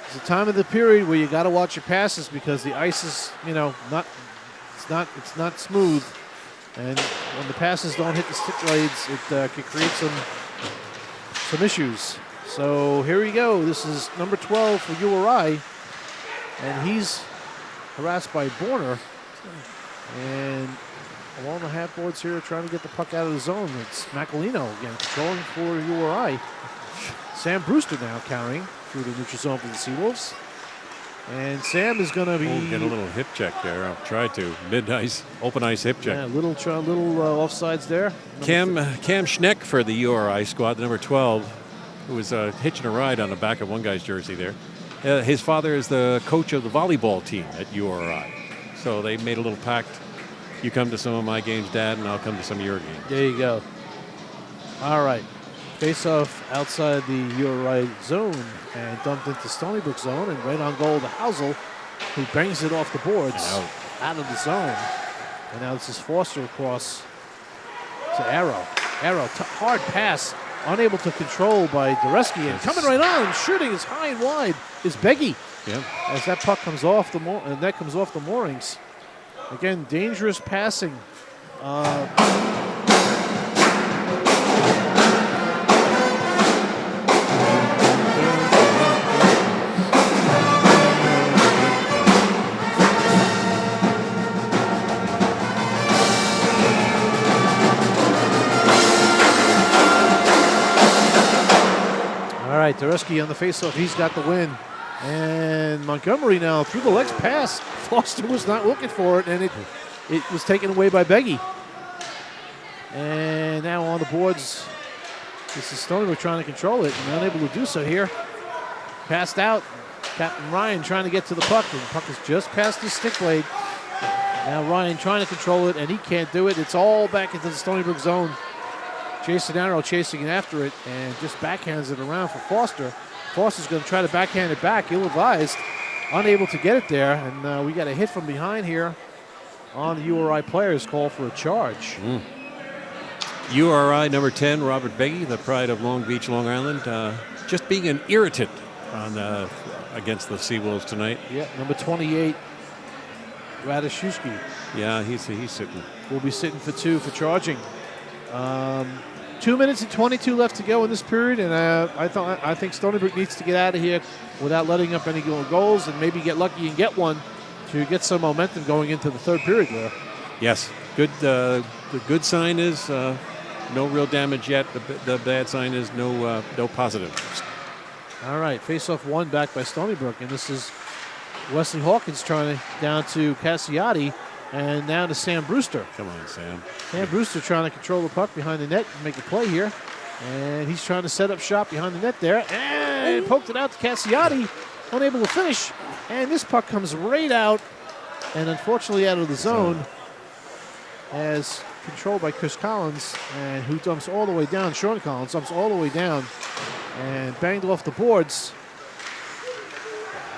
It's a time of the period where you got to watch your passes because the ice is, it's not smooth. And when the passes don't hit the stick blades, it can create some issues. So here we go. This is number 12 for URI, and he's harassed by Borner, and along the half boards here trying to get the puck out of the zone. It's Macalino again controlling for URI. Sam Brewster now carrying through the neutral zone for the Seawolves. And Sam is going to be... get a little hip check there. I'll try to. Mid-ice, open ice hip check. Yeah, little offsides there. Cam Schneck for the URI squad, number 12, who was hitching a ride on the back of one guy's jersey there. His father is the coach of the volleyball team at URI. So they made a little pact. You come to some of my games, Dad, and I'll come to some of your games. There you go. All right. Face-off outside the URI zone and dumped into Stony Brook zone, and right on goal to Housel, who bangs it off the boards out of the zone. And now this is Foster across to Arrow. Hard pass, unable to control by Dureski, and coming right on, shooting as high and wide is Beggy. Yeah. As that puck comes off the net comes off the moorings. Again, dangerous passing. All right, Dureski on the faceoff. He's got the win. And Montgomery now through the legs pass. Foster was not looking for it, and it was taken away by Beggy. And now on the boards, this is Stony Brook trying to control it and unable to do so here. Passed out. Captain Ryan trying to get to the puck, and the puck is just past his stick blade. Now Ryan trying to control it, and he can't do it. It's all back into the Stony Brook zone. Jason Arrow chasing after it and just backhands it around for Foster. Foster's going to try to backhand it back, ill-advised, unable to get it there, and we got a hit from behind here on the URI players. Call for a charge. URI number 10, Robert Beggy, the pride of Long Beach, Long Island, just being an irritant on against the Seawolves tonight. Yeah, number 28, Radishewski. Yeah, he's sitting. Will be sitting for 2 for charging. 2 minutes and 22 left to go in this period, and I think Stony Brook needs to get out of here without letting up any goals, and maybe get lucky and get one to get some momentum going into the third period there. Yes, good. The good sign is no real damage yet. The bad sign is no positive. All right, face-off one back by Stony Brook, and this is Wesley Hawkins trying down to Cassiotti. And now to Sam Brewster. Come on, Sam. Sam Brewster trying to control the puck behind the net and make a play here. And he's trying to set up shop behind the net there. And poked it out to Cassiotti. Unable to finish. And this puck comes right out. And unfortunately out of the zone. As controlled by Chris Collins. And who dumps all the way down. Sean Collins dumps all the way down. And banged off the boards.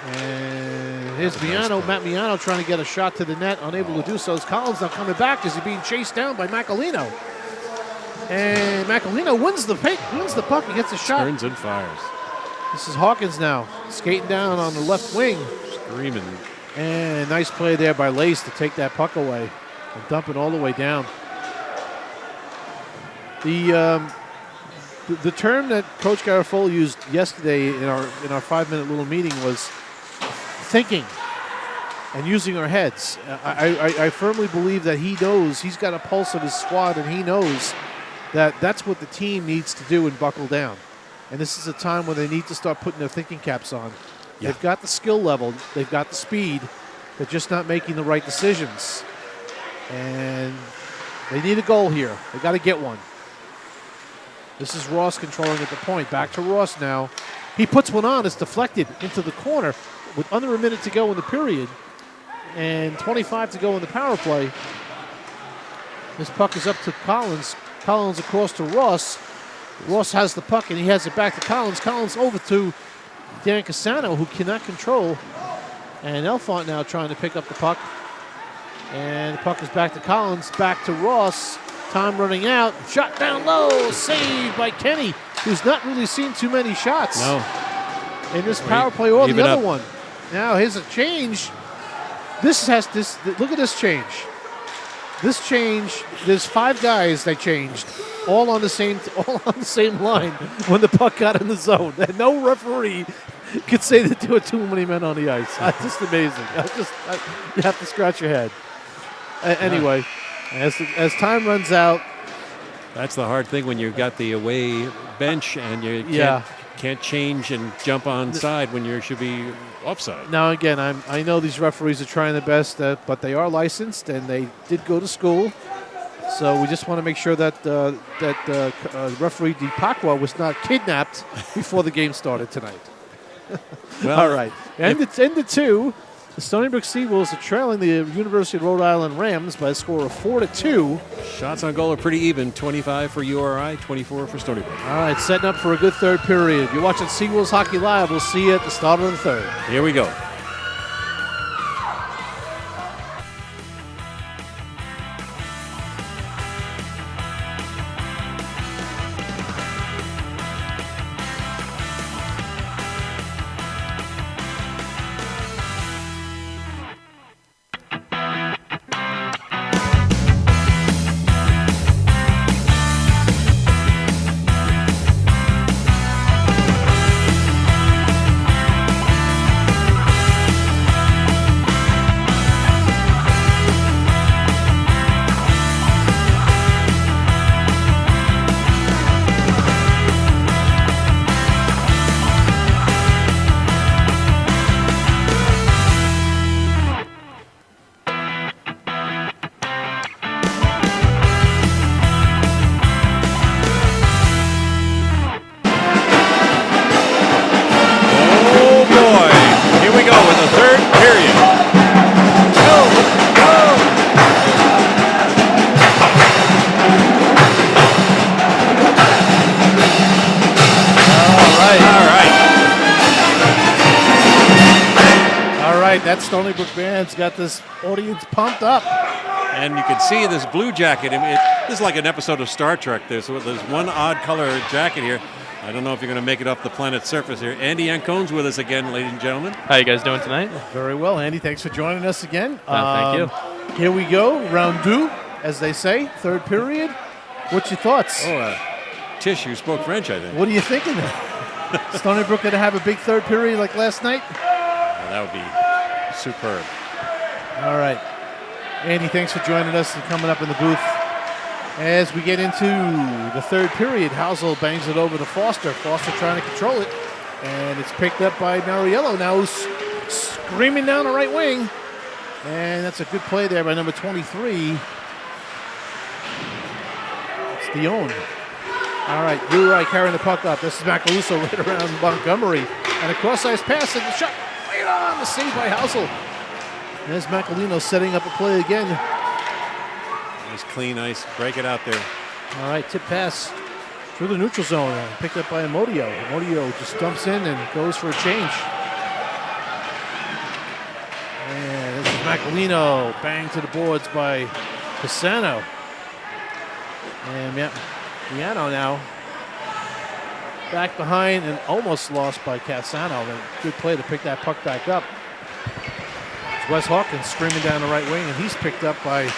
And here's Matt Miano trying to get a shot to the net, unable to do so. As Collins now coming back as he's being chased down by Macalino. And Macalino wins the puck and gets a shot. Turns and fires. This is Hawkins now, skating down on the left wing. Screaming. And nice play there by Lace to take that puck away and dump it all the way down. The term that Coach Garofolo used yesterday in our 5-minute little meeting was thinking and using our heads. I firmly believe that he knows, he's got a pulse of his squad, and he knows that that's what the team needs to do and buckle down. And this is a time when they need to start putting their thinking caps on. Yeah. They've got the skill level, they've got the speed, they're just not making the right decisions. And they need a goal here. They got to get one. This is Ross controlling at the point. Back to Ross now. He puts one on. It's deflected into the corner with under a minute to go in the period and 25 to go in the power play. This puck is up to Collins. Collins across to Ross. Ross has the puck, and he has it back to Collins. Collins over to Dan Casano, who cannot control. And Elfont now trying to pick up the puck. And the puck is back to Collins, back to Ross. Time running out. Shot down low. Saved by Kenny, who's not really seen too many shots. No. In this power play or the other one. Now here's a change. Look at this change. This change, there's 5 guys that changed, all on the same line when the puck got in the zone. And no referee could say that there were too many men on the ice. That's just amazing. You have to scratch your head. Anyway, as time runs out. That's the hard thing when you've got the away bench and you can't change and jump on side when you should be offside. Now, again, I know these referees are trying their best, but they are licensed and they did go to school. So we just want to make sure that referee DiPacqua was not kidnapped before the game started tonight. Well, all right. End to 2. The Stony Brook Seawolves are trailing the University of Rhode Island Rams by a score of 4-2. Shots on goal are pretty even. 25 for URI, 24 for Stony Brook. All right, setting up for a good third period. You're watching Seawolves Hockey Live. We'll see you at the start of the third. Here we go. That Stony Brook band's got this audience pumped up. And you can see this blue jacket. This is like an episode of Star Trek. There's one odd color jacket here. I don't know if you're going to make it off the planet's surface here. Andy Ancone's with us again, ladies and gentlemen. How you guys doing tonight? Very well, Andy. Thanks for joining us again. Thank you. Here we go, round deux, as they say, third period. What's your thoughts? Tish, you spoke French, I think. What are you thinking? Stony Brook going to have a big third period like last night? That would be superb. All right. Andy, thanks for joining us and coming up in the booth. As we get into the third period, Housel bangs it over to Foster. Foster trying to control it. And it's picked up by Mariello now, who's screaming down the right wing. And that's a good play there by number 23. It's Dion. All right, URI carrying the puck up. This is Macaluso right around Montgomery. And a cross-ice pass and the shot right on the save by Housel. There's Macalino setting up a play again. Nice clean ice. Break it out there. All right, tip pass through the neutral zone. Picked up by Amodio. Amodio just dumps in and goes for a change. And this is Macalino. Bang to the boards by Pisano. And Piano now back behind and almost lost by Cassano. Good play to pick that puck back up. It's Wes Hawkins screaming down the right wing, and he's picked up by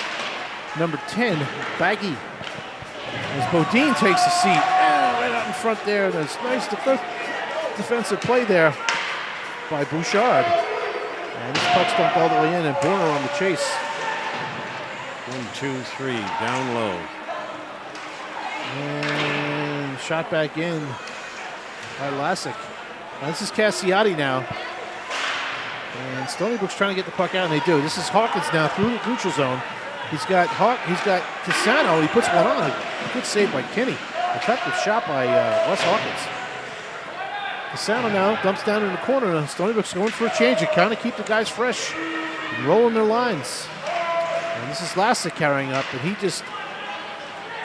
number 10, Baggy. As Bodine takes a seat right out in front there. There's nice defensive play there by Bouchard. And this puck's dumped all the way in, and Borner on the chase. 1, 2, 3, down low. And shot back in by Lassick. Now this is Cassiati now. And Stony Brook's trying to get the puck out, and they do. This is Hawkins now through the neutral zone. He's got Cassano. He puts one on. Good save by Kinney. Effective shot by Wes Hawkins. Cassano now dumps down in the corner. And Stony Brook's going for a change to kind of keep the guys fresh and rolling their lines. And this is Lassick carrying up, and he just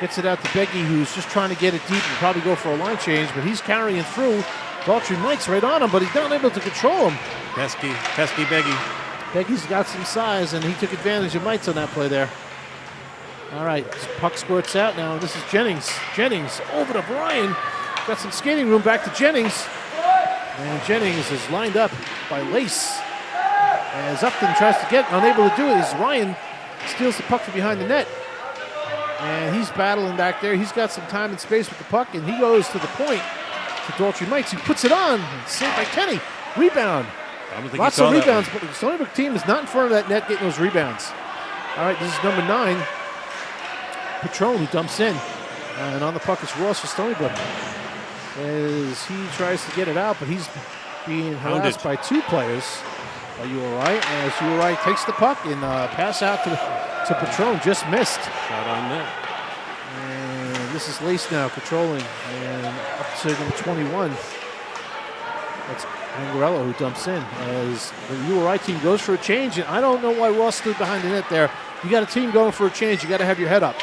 gets it out to Beggy, who's just trying to get it deep and probably go for a line change, but he's carrying through. Daltrey Mike's right on him, but he's not able to control him. Pesky Beggy. Beggy's got some size, and he took advantage of Mites on that play there. All right, puck squirts out now. This is Jennings. Jennings over to Bryan. Got some skating room back to Jennings. And Jennings is lined up by Lace. As Upton tries to get, unable to do it, as Ryan steals the puck from behind the net. And he's battling back there. He's got some time and space with the puck, and he goes to the point to Daltrey Mites, who puts it on. Saved by Kenny. Rebound. Lots of rebounds, but the Stony Brook team is not in front of that net getting those rebounds. All right, this is number 9, Patron, who dumps in. And on the puck is Ross for Stony Brook. As he tries to get it out, but he's being harassed by 2 players by URI. As URI takes the puck and pass out to Patron, just missed. Shot on net. And this is Lace now controlling, and up to number 21. That's Angarello who dumps in as the URI team goes for a change. And I don't know why Ross stood behind the net there. You got a team going for a change. You got to have your head up.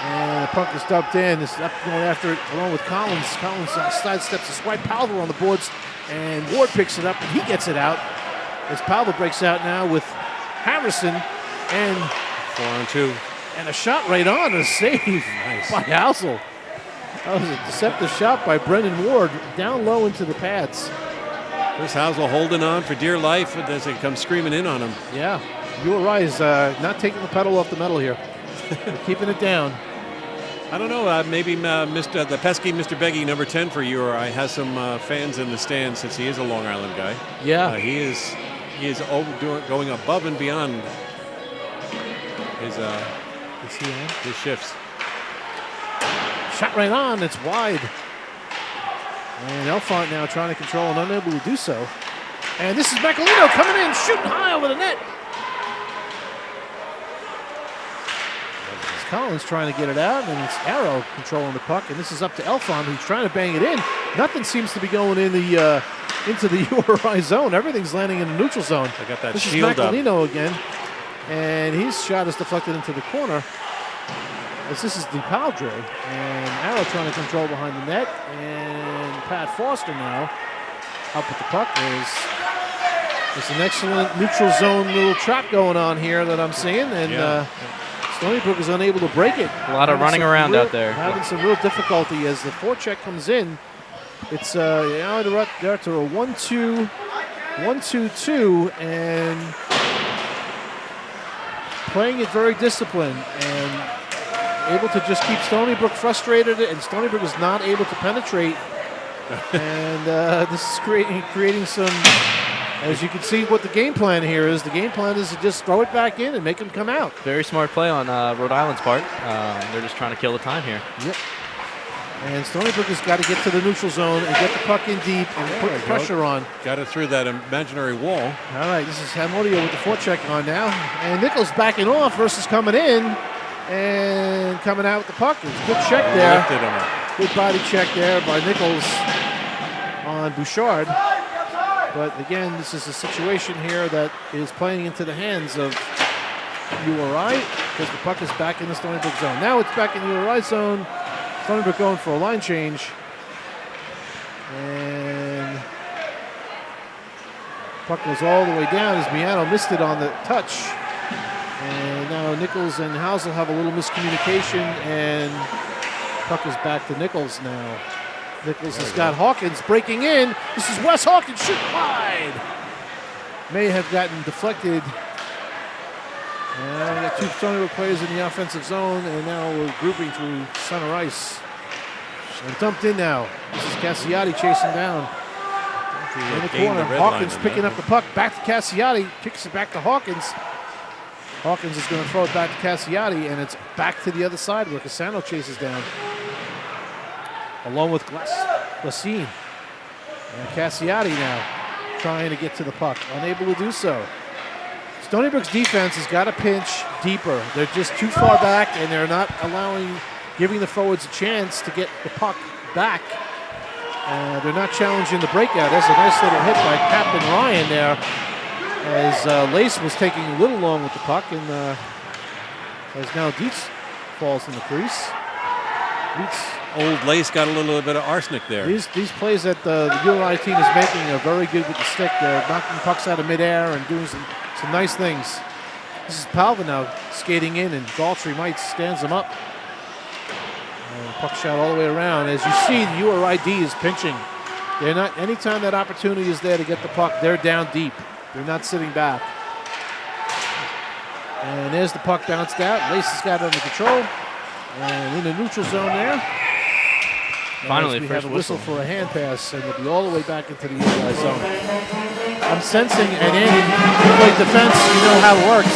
And the puck is dumped in. This is up going after it along with Collins. Collins sidesteps a swipe. Palver on the boards. And Ward picks it up and he gets it out. As Palver breaks out now with Harrison. And 4-on-2. And a shot right on. A save by Housel. That was a deceptive shot by Brendan Ward down low into the pads. Chris Housel holding on for dear life as they come screaming in on him. Yeah, URI is not taking the pedal off the metal here. They're keeping it down. I don't know. Maybe the pesky Mr. Beggy, number 10 for URI, has some fans in the stands since he is a Long Island guy. Yeah, he is going above and beyond his shifts. Shot right on. It's wide. And Elfont now trying to control and unable to do so. And this is Macalino coming in, shooting high over the net. It's Collins trying to get it out, and it's Arrow controlling the puck. And this is up to Elfont, who's trying to bang it in. Nothing seems to be going in the into the URI zone. Everything's landing in the neutral zone. I got that this shield is Macalino again. And his shot is deflected into the corner. This is the Paldre, and Arrow trying to control behind the net, and Pat Foster now up with the puck. There's an excellent neutral zone little trap going on here that I'm seeing, and Stony Brook is unable to break it. A lot of running around out there. Having some real difficulty as the forecheck comes in. It's now they're to a 1-2, 1-2-2, and playing it very disciplined and able to just keep Stony Brook frustrated, and Stony Brook is not able to penetrate. And this is creating some, as you can see what the game plan here is. The game plan is to just throw it back in and make them come out. Very smart play on Rhode Island's part. They're just trying to kill the time here. Yep. And Stony Brook has got to get to the neutral zone and get the puck in deep and put pressure on. Got it through that imaginary wall. All right, this is Hamodio with the forecheck on now. And Nichols backing off versus coming in. And coming out with the puck. It's a good check there. Good body check there by Nichols on Bouchard. But again, this is a situation here that is playing into the hands of URI because the puck is back in the Stony Brook zone. Now it's back in the URI zone. Stony Brook going for a line change. And puck goes all the way down as Miano missed it on the touch. And now Nichols and Housel have a little miscommunication, and puck is back to Nichols now. Nichols has got Hawkins breaking in. This is Wes Hawkins shooting wide. May have gotten deflected. And we got two Stony Brook players in the offensive zone, and now we're grouping through center ice. And dumped in now. This is Cassiati chasing down. In the corner, Hawkins picking up the puck. Back to Cassiati, kicks it back to Hawkins. Hawkins is going to throw it back to Cassiati, and it's back to the other side where Cassano chases down. Along with Glacine. And Cassiati now trying to get to the puck, unable to do so. Stony Brook's defense has got to pinch deeper. They're just too far back, and they're not giving the forwards a chance to get the puck back. They're not challenging the breakout. That's a nice little hit by Captain Ryan there, as Lace was taking a little long with the puck, and as now Dietz falls in the crease. Old Lace got a little bit of arsenic there. These plays that the URI team is making are very good with the stick. They're knocking pucks out of midair and doing some nice things. This is Palvin now skating in, and Daltrey Mites stands him up. And puck shot all the way around. As you see, the URI D is pinching. They're not, anytime that opportunity is there to get the puck, they're down deep. They're not sitting back. And there's the puck bounced out. Lace has got it under control. And in the neutral zone there. Finally, we first have a whistle for a hand pass, and they'll be all the way back into the URI zone. I'm sensing, and Andy, you play defense, you know how it works.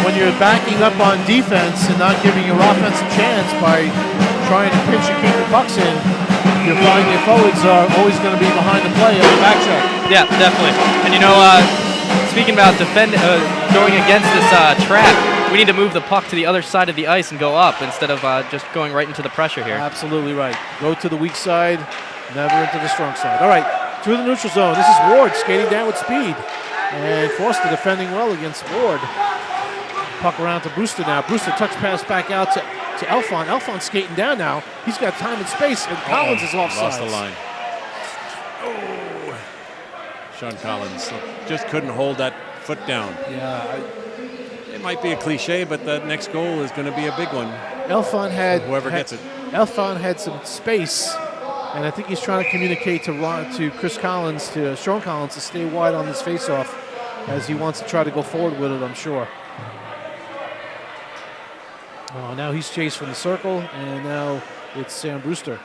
When you're backing up on defense and not giving your offense a chance by trying to pitch and keep the pucks in, you're finding your forwards are always going to be behind the play on the back check. Yeah, definitely. And you know, speaking about going against this trap, we need to move the puck to the other side of the ice and go up instead of just going right into the pressure here. Absolutely right. Go to the weak side, Never into the strong side. All right, through the neutral zone. This is Ward skating down with speed. And Foster defending well against Ward. Puck around to Brewster now. Brewster tucks pass back out to Elfon. Elfon's skating down now. He's got time and space, and Collins is offside. Lost the line. Oh. Sean Collins just couldn't hold that foot down. Yeah. It might be a cliche, but the next goal is going to be a big one. Elfon had Whoever gets it. Elfon had some space, and I think he's trying to communicate to Chris Collins, to Sean Collins, to stay wide on this faceoff as he wants to try to go forward with it, I'm sure. Oh, now he's chased from the circle, and now it's Sam Brewster.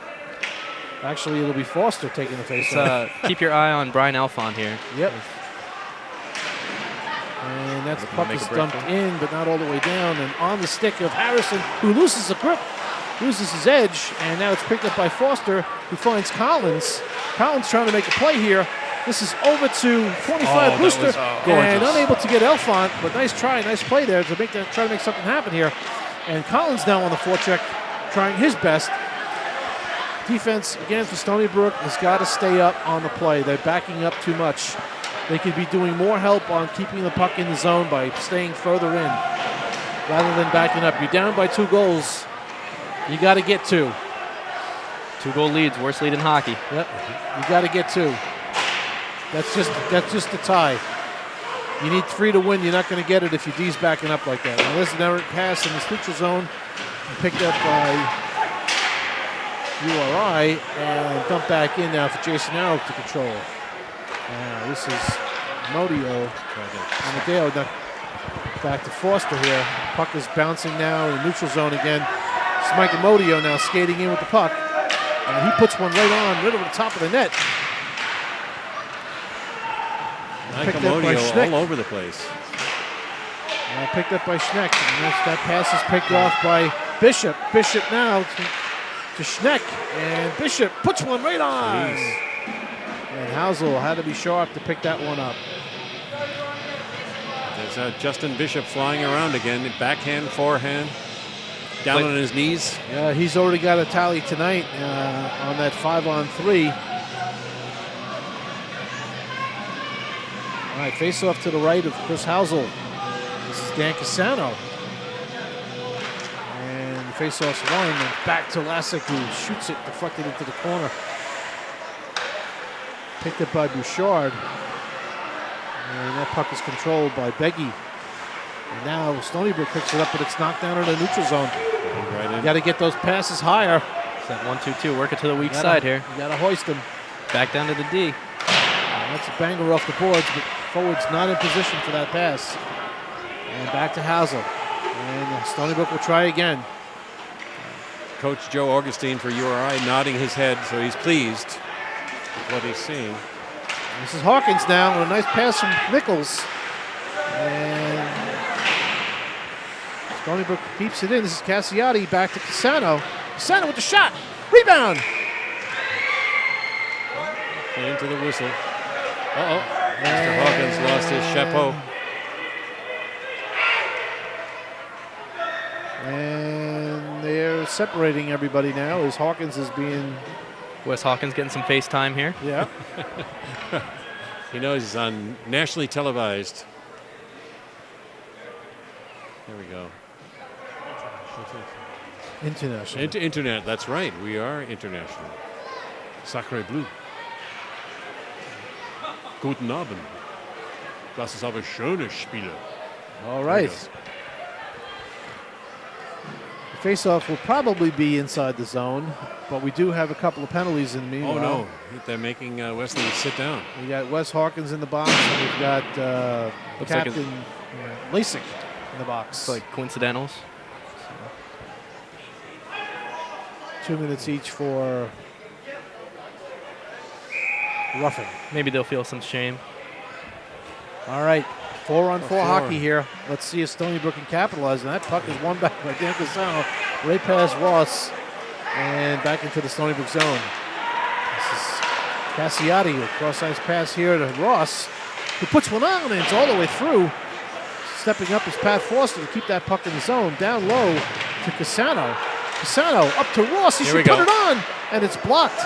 Actually, it'll be Foster taking the faceoff. Keep your eye on Brian Elfon here. Yep. And that's the puck is dumped in, but not all the way down. And on the stick of Harrison, who loses the grip, loses his edge, and now it's picked up by Foster, who finds Collins. Collins trying to make a play here. This is over to 25 Brewster, and unable to get Elfon, but nice try, nice play there to try to make something happen here. And Collins now on the forecheck, trying his best. Defense, again, for Stony Brook has got to stay up on the play. They're backing up too much. They could be doing more help on keeping the puck in the zone by staying further in rather than backing up. You're down by 2 goals. You got to get 2. 2-goal leads, worst lead in hockey. Yep, you got to get 2. That's just the tie. You need 3 to win. You're not going to get it if your D's backing up like that. Now, there's an errant pass in the neutral zone, picked up by URI, and dumped back in now for Jason Arrow to control. Now, this is Modio. Amadeo back to Foster here. Puck is bouncing now in the neutral zone again. It's Mike Modio now skating in with the puck. And he puts one right over the top of the net. Mike Modio all over the place. Picked up by Schneck. And that pass is picked off by Bishop. Bishop now to Schneck. And Bishop puts one right on. Jeez. And Housel had to be sharp to pick that one up. There's Justin Bishop flying around again. Backhand, forehand, down on his knees. Yeah, he's already got a tally tonight on that 5-on-3. All right, face off to the right of Chris Housel. This is Dan Casano. And face off's won, and back to Lassick, who shoots it, deflected into the corner. Picked up by Bouchard. And that puck is controlled by Beggy. And now Stony Brook picks it up, but it's knocked down in the neutral zone. Right in. You got to get those passes higher. It's that 1-2-2, work it to the weak side here. You got to hoist them. Back down to the D. That's a banger off the boards, but forward's not in position for that pass. And back to Housel. And Stony Brook will try again. Coach Joe Augustine for URI nodding his head, so he's pleased with what he's seeing. This is Hawkins now with a nice pass from Nichols. And Stony Brook keeps it in. This is Cassiati back to Casano. Casano with the shot. Rebound. Into the whistle. Mr. Hawkins lost his chapeau. And they're separating everybody now as Hawkins is being... Wes Hawkins getting some face time here. Yeah. He knows he's on nationally televised. There we go. International. Internet, that's right. We are international. Sacre Bleu. Guten Abend. Das ist aber schöne Spiele. All right. The face-off will probably be inside the zone, but we do have a couple of penalties in the meanwhile. Oh, no. They're making Wesley sit down. We got Wes Hawkins in the box, and we've got Captain Lasik in the box. It's like coincidentals. 2 minutes each for roughing. Maybe they'll feel some shame. All right, 4-on-4 hockey here. Let's see if Stony Brook can capitalize. And that puck is won back by Dan Casano, right past Ross, and back into the Stony Brook zone. This is Cassiati, a cross-ice pass here to Ross, who puts one on, and it's all the way through. Stepping up is Pat Foster to keep that puck in the zone. Down low to Casano. Casano up to Ross. He should put it on, and it's blocked.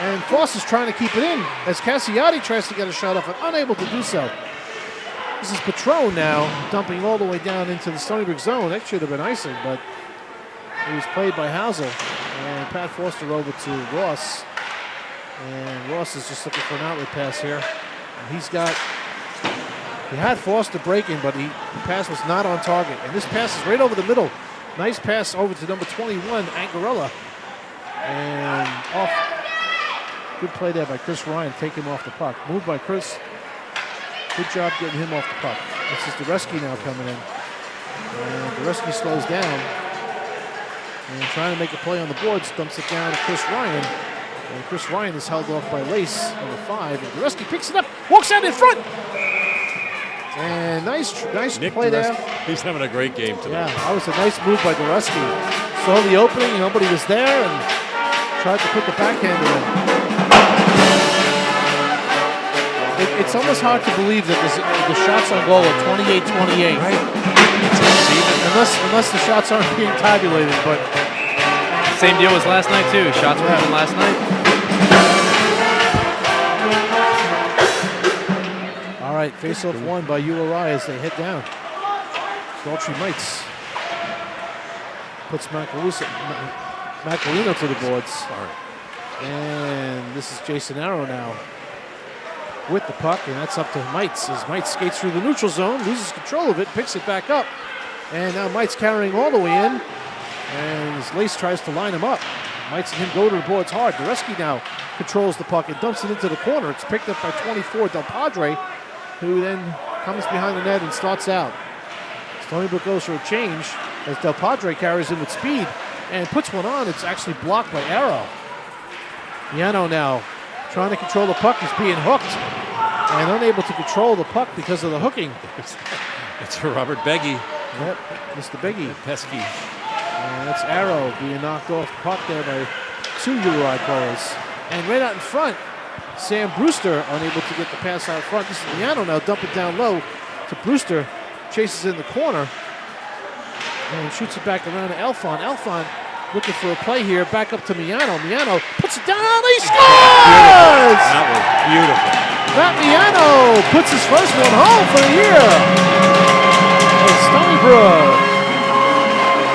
And Foster's trying to keep it in as Cassiotti tries to get a shot off and unable to do so. This is Patron now dumping all the way down into the Stony Brook zone. That should have been icing, but it was played by Housel. And Pat Foster over to Ross. And Ross is just looking for an outlet pass here. And he had Foster breaking, but the pass was not on target. And this pass is right over the middle. Nice pass over to number 21, Angarella. And off. Good play there by Chris Ryan, take him off the puck. Moved by Chris. Good job getting him off the puck. This is Dureski now coming in. And Dureski slows down. And trying to make a play on the boards, dumps it down to Chris Ryan. And Chris Ryan is held off by Lace, number 5. And Dureski picks it up, walks out in front. And nice play there. He's having a great game tonight. Yeah, that was a nice move by Dureski. Saw the opening, nobody was there, and tried to put the backhander in. It's almost hard to believe that the shots on goal are 28-28. Right. Unless the shots aren't being tabulated, but Same deal as last night too. Shots were from last night. All right, face-off won by URI as they head down. Daltrey Mites puts Macalino to the boards. And this is Jason Arrow now with the puck, and that's up to Mites as Mites skates through the neutral zone, loses control of it, picks it back up, and now Mites carrying all the way in, and as Lace tries to line him up. Mites and him go to the boards hard. Dureski now controls the puck and dumps it into the corner. It's picked up by 24, Del Padre, who then comes behind the net and starts out. Stony Brook goes for a change as Del Padre carries in with speed and puts one on. It's actually blocked by Arrow. Miano now trying to control the puck. He's being hooked and unable to control the puck because of the hooking. It's for Robert Beggy. Yep, Mr. Beggy. Pesky. And that's Arrow being knocked off the puck there by 2 URI players. And right out in front, Sam Brewster unable to get the pass out front. This is Miano now dumping down low to Brewster. Chases in the corner and shoots it back around to Elfon. Elfon looking for a play here. Back up to Miano. Miano puts it down. He scores! That was beautiful. Matt Miano puts his first one home for the year. And Stony Brook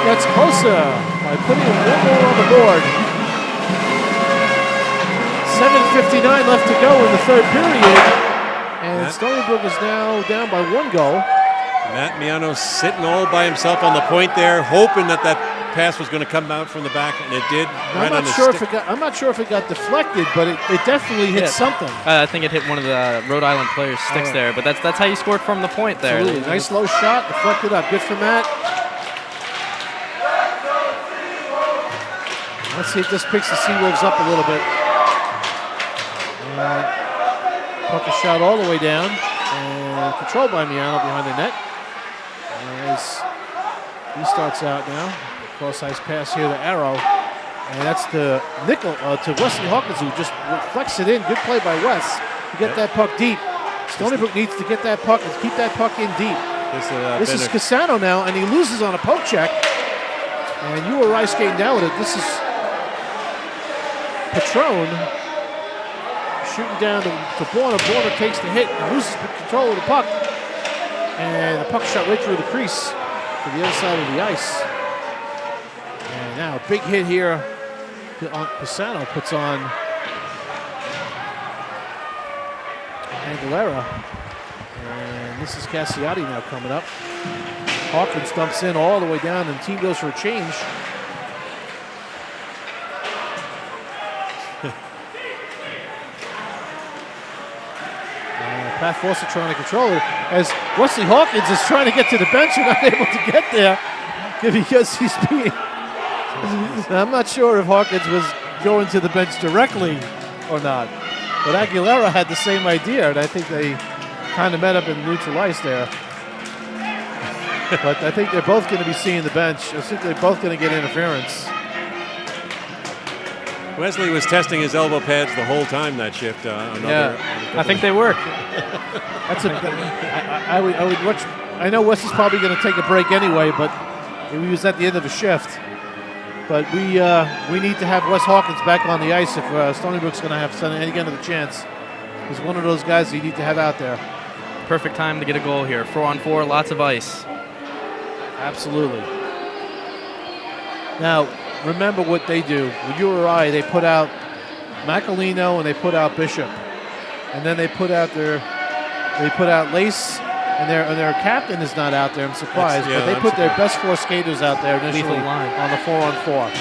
gets closer by putting one more on the board. 7:59 left to go in the third period. And Stony Brook is now down by 1 goal. Matt Miano sitting all by himself on the point there, hoping that pass was going to come out from the back, and it did. I'm not sure if it got deflected, but it definitely hit something. I think it hit one of the Rhode Island players' sticks there, but that's how you scored from the point there. Absolutely. Nice low shot, deflected up. Good for Matt. Let's see if this picks the Seawolves up a little bit. Puck is shot all the way down, and controlled by Miano behind the net. As he starts out now, cross-ice pass here to Arrow, and that's to Wesley Hawkins, who just flex it in. Good play by Wes to get that puck deep. Stony Brook needs to get that puck and keep that puck in deep. This is Casano now, and he loses on a poke check, and URI skating down with it. This is Patron shooting down to Borner. Borner takes the hit and loses control of the puck. And the puck shot right through the crease to the other side of the ice. And now a big hit here. Pisano puts on Aguilera. And this is Cassiotti now coming up. Hawkins dumps in all the way down, and the team goes for a change. Pat Foster trying to control it as Wesley Hawkins is trying to get to the bench and not able to get there because he's being. Now, I'm not sure if Hawkins was going to the bench directly or not, but Aguilera had the same idea, and I think they kind of met up in neutral ice there. But I think they're both going to be seeing the bench. I think they're both going to get interference. Wesley was testing his elbow pads the whole time that shift. I think they work. I would watch. I know Wes is probably going to take a break anyway, but he was at the end of a shift. But we need to have Wes Hawkins back on the ice if Stony Brook's going to have any kind of a chance. He's one of those guys you need to have out there. Perfect time to get a goal here. 4-on-4, lots of ice. Absolutely. Now, remember what they do. With URI, they put out Macalino and they put out Bishop. And then they put out Lace, and their captain is not out there. I'm surprised, but they put their best 4 skaters out there initially on the 4-on-4.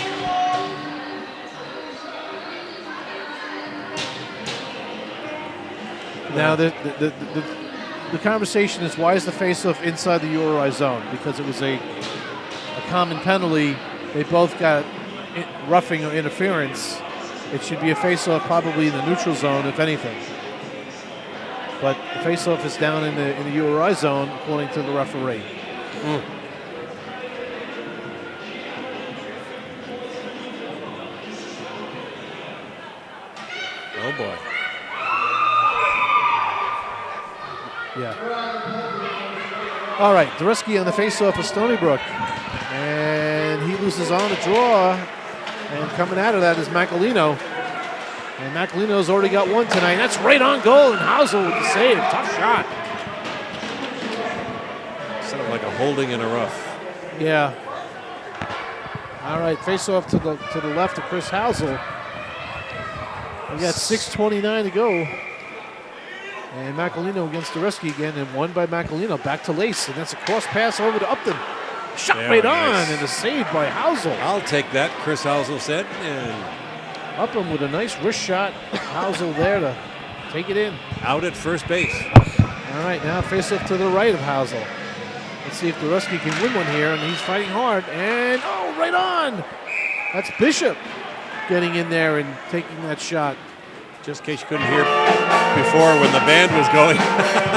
Now the conversation is, why is the faceoff inside the URI zone? Because it was a common penalty. They both got roughing or interference. It should be a faceoff probably in the neutral zone, if anything. But the faceoff is down in the URI zone, according to the referee. Oh boy. Yeah. All right, Dresky on the faceoff of Stony Brook. And he loses on the draw. And coming out of that is Macalino. And Macalino's already got one tonight. That's right on goal, and Hausel with the save. Tough shot. Sounded like a holding in a rough. Yeah. All right, face-off to the left of Chris Hausel. We got 6:29 to go. And Macalino against Dresky again, and won by Macalino. Back to Lace, and that's a cross pass over to Upton. Shot right on, and a save by Hausel. I'll take that, Chris Hausel said. And Upton with a nice wrist shot. Hausel there to take it in. Out at first base. All right, now face-off to the right of Hausel. Let's see if Dresky can win one here, and he's fighting hard. And, oh, right on. That's Bishop getting in there and taking that shot. Just in case you couldn't hear before when the band was going.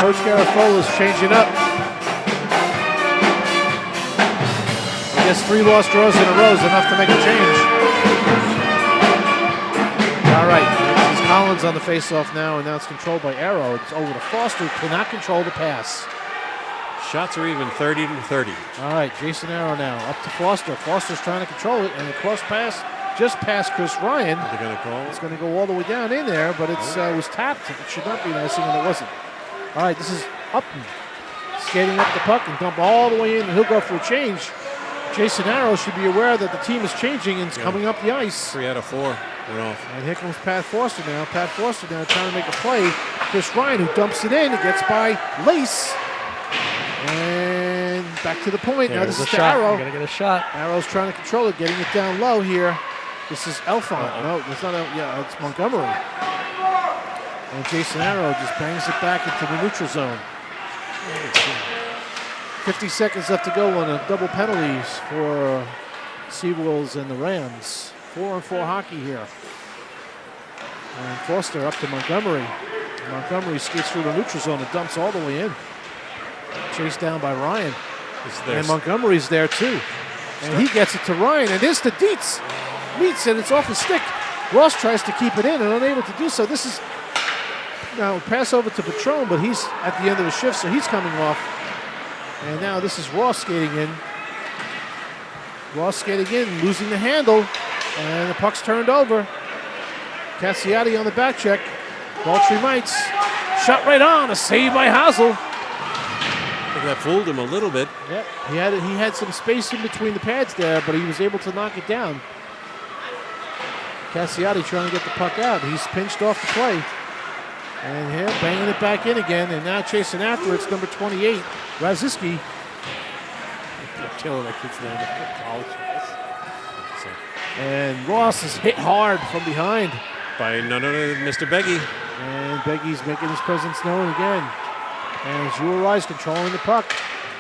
Coach Garofalo's changing up. I guess 3 lost draws in a row is enough to make a change. All right, this is Collins on the face-off now, and now it's controlled by Arrow. It's over to Foster, cannot control the pass. Shots are even 30-30. All right, Jason Arrow now up to Foster. Foster's trying to control it, and the cross pass just past Chris Ryan. Are they going to call? It's going to go all the way down in there, but it was tapped. It should not be an icing, and it wasn't. All right, this is Upton skating up the puck and dump all the way in, and he'll go for a change. Jason Arrow should be aware that the team is changing and is coming up the ice. 3 out of 4 went off. And here comes Pat Foster now. Pat Foster now trying to make a play. Chris Ryan, who dumps it in, it gets by Lace. And back to the point. Now this is to Arrow. Gonna get a shot. Arrow's trying to control it, getting it down low here. This is Elfont. No, it's not. It's Montgomery. And Jason Arrow just bangs it back into the neutral zone. 50 seconds left to go on a double penalties for Seawolves and the Rams. 4-on-4 hockey here. And Foster up to Montgomery. Montgomery skates through the neutral zone and dumps all the way in. Chased down by Ryan. And Montgomery's there too. And he gets it to Ryan. And this to Dietz. Meets and it's off his stick. Ross tries to keep it in and unable to do so. This is now pass over to Patron, but he's at the end of the shift, so he's coming off. And now this is Ross skating in. Ross skating in, losing the handle. And the puck's turned over. Cassiati on the back check. Baltry Mites. Shot right on. A save by Hausel. I think that fooled him a little bit. Yep. He had some space in between the pads there, but he was able to knock it down. Cassiati trying to get the puck out. He's pinched off the play. And here, banging it back in again, and now chasing after it's number 28, Raziski. I'm killing that kid's name. And Ross is hit hard from behind. By none other than Mr. Beggy. And Beggy's making his presence known again. And URI's controlling the puck.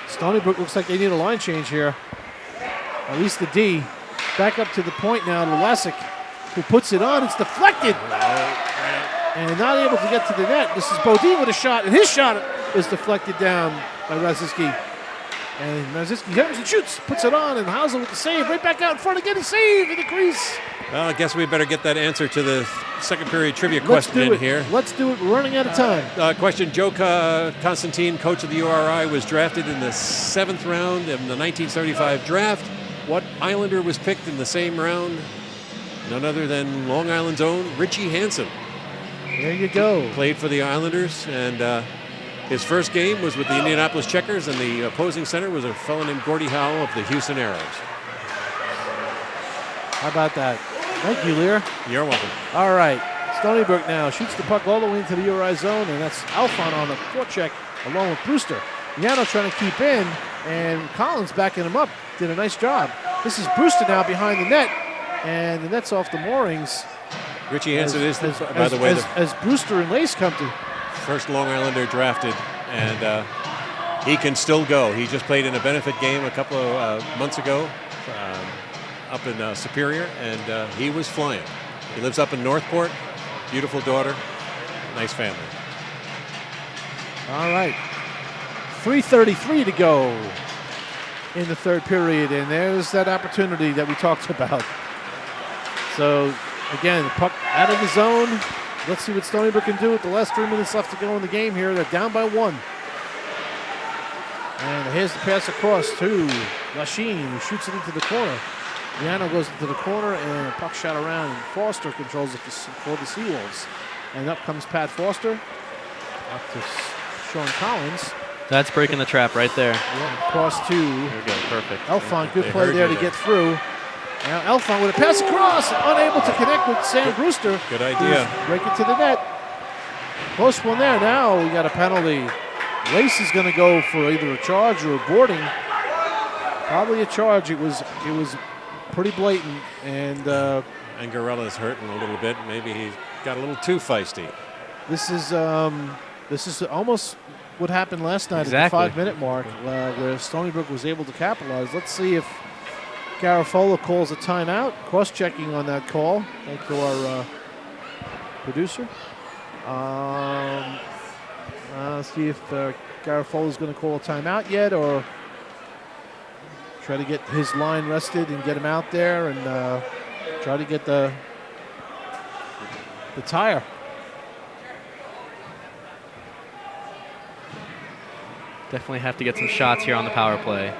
Stony Brook looks like they need a line change here. At least the D. Back up to the point now to Lasic, who puts it on. It's deflected. And not able to get to the net. This is Bodine with a shot, and his shot is deflected down by Raziski. And Raziski comes and shoots, puts it on, and Hausel with the save. Right back out in front again, a save in the crease. Well, I guess we better get that answer to the second period trivia question in here. Let's do it. We're running out of time. Question, Joe Constantine, coach of the URI, was drafted in the 7th round of the 1975 draft. what Islander was picked in the same round? None other than Long Island's own Richie Hansen. There you go. Played for the Islanders, and his first game was with the Indianapolis Checkers, and the opposing center was a fellow named Gordie Howell of the Houston Aeros. How about that? Thank you, Lear. You're welcome. All right. Stony Brook now shoots the puck all the way into the URI zone, and that's Alphon on the forecheck along with Brewster. Yano trying to keep in, and Collins backing him up. Did a nice job. This is Brewster now behind the net, and the net's off the moorings. Richie Hansen is, by the way, as Brewster and Lace come to. First Long Islander drafted, and he can still go. He just played in a benefit game a couple of months ago up in Superior, and he was flying. He lives up in Northport. Beautiful daughter, nice family. All right. 3:33 to go in the third period, and there's that opportunity that we talked about. So, again, the puck out of the zone. Let's see what Stony Brook can do with the last 3 minutes left to go in the game here. They're down by 1. And here's the pass across to Lachine, who shoots it into the corner. Yano goes into the corner, and a puck shot around, and Foster controls it for the Seawolves. And up comes Pat Foster, up to Sean Collins. That's breaking the trap right there. Yeah, across to There we go, perfect. Alphon. Good play there to get through. Now Alphon with a pass across, unable to connect with Sam Brewster. Good idea. Break it to the net. Close one there. Now we got a penalty. Lace is going to go for either a charge or a boarding. Probably a charge. It was pretty blatant, and Angarella's hurting a little bit. Maybe he got a little too feisty. This is almost what happened last night Exactly. at the 5-minute mark, where Stony Brook was able to capitalize. Let's see if Garafola calls a timeout. Cross-checking on that call. Thank you, our producer. See if Garafola is going to call a timeout yet, or try to get his line rested and get him out there, and try to get the tire. Definitely have to get some shots here on the power play.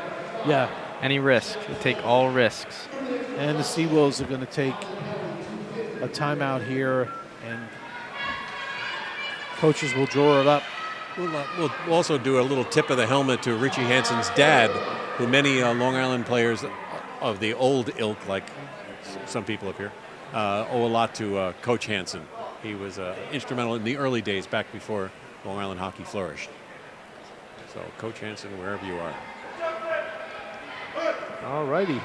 Yeah. Any risk, we take all risks. And the Seawolves are going to take a timeout here, and coaches will draw it up. We'll also do a little tip of the helmet to Richie Hansen's dad, who many Long Island players of the old ilk, like some people up here, owe a lot to Coach Hansen. He was instrumental in the early days, back before Long Island hockey flourished. So, Coach Hansen, wherever you are. All righty.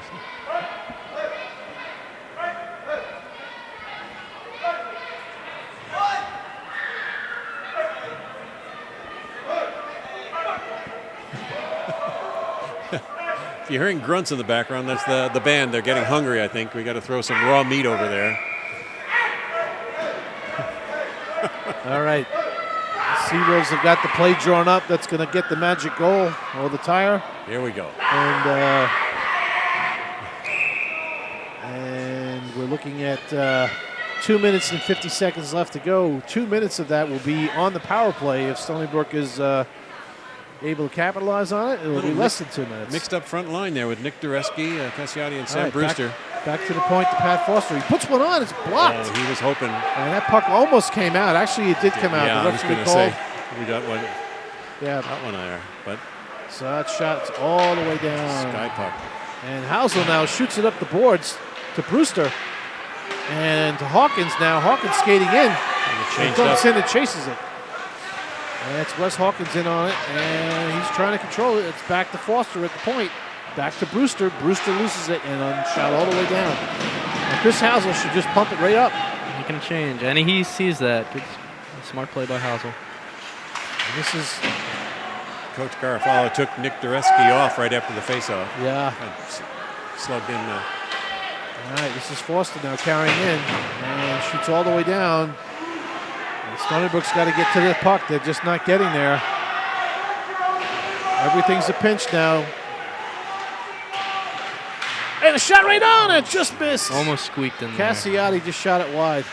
If you're hearing grunts in the background, that's the band. They're getting hungry, I think. We got to throw some raw meat over there. All right. Seawolves have got the play drawn up. That's going to get the magic goal or the tire. Here we go. And we're looking at 2 minutes and 50 seconds left to go. 2 minutes of that will be on the power play. If Stony Brook is able to capitalize on it, it will be less than 2 minutes. Mixed up front line there with Nick Dureski, Cassiati, and Sam right, Brewster. Back to the point to Pat Foster. He puts one on. It's blocked. Oh, he was hoping. And that puck almost came out. Actually, it did come out. Yeah, The I was referee going to called. say, we got one. Yeah. Got one there, but So that shot's all the way down. sky puck. And Housel now shoots it up the boards to Brewster. And to Hawkins now. Hawkins skating in. And He changed dumps up. in and chases it. And it's Wes Hawkins in on it. And he's trying to control it. It's back to Foster at the point. Back to Brewster. Brewster loses it and shot all the way down. And Chris Housel should just pump it right up. He can change, and he sees that. Good, smart play by Housel. And this is, Coach Garofalo took Nick Dureski off right after the faceoff. yeah. And slugged in. All right, this is Foster now carrying in and shoots all the way down. And Stony Brook's got to get to the puck. They're just not getting there. Everything's a pinch now. And a shot right on it, just missed. Almost squeaked in there. Cassiati just shot it wide.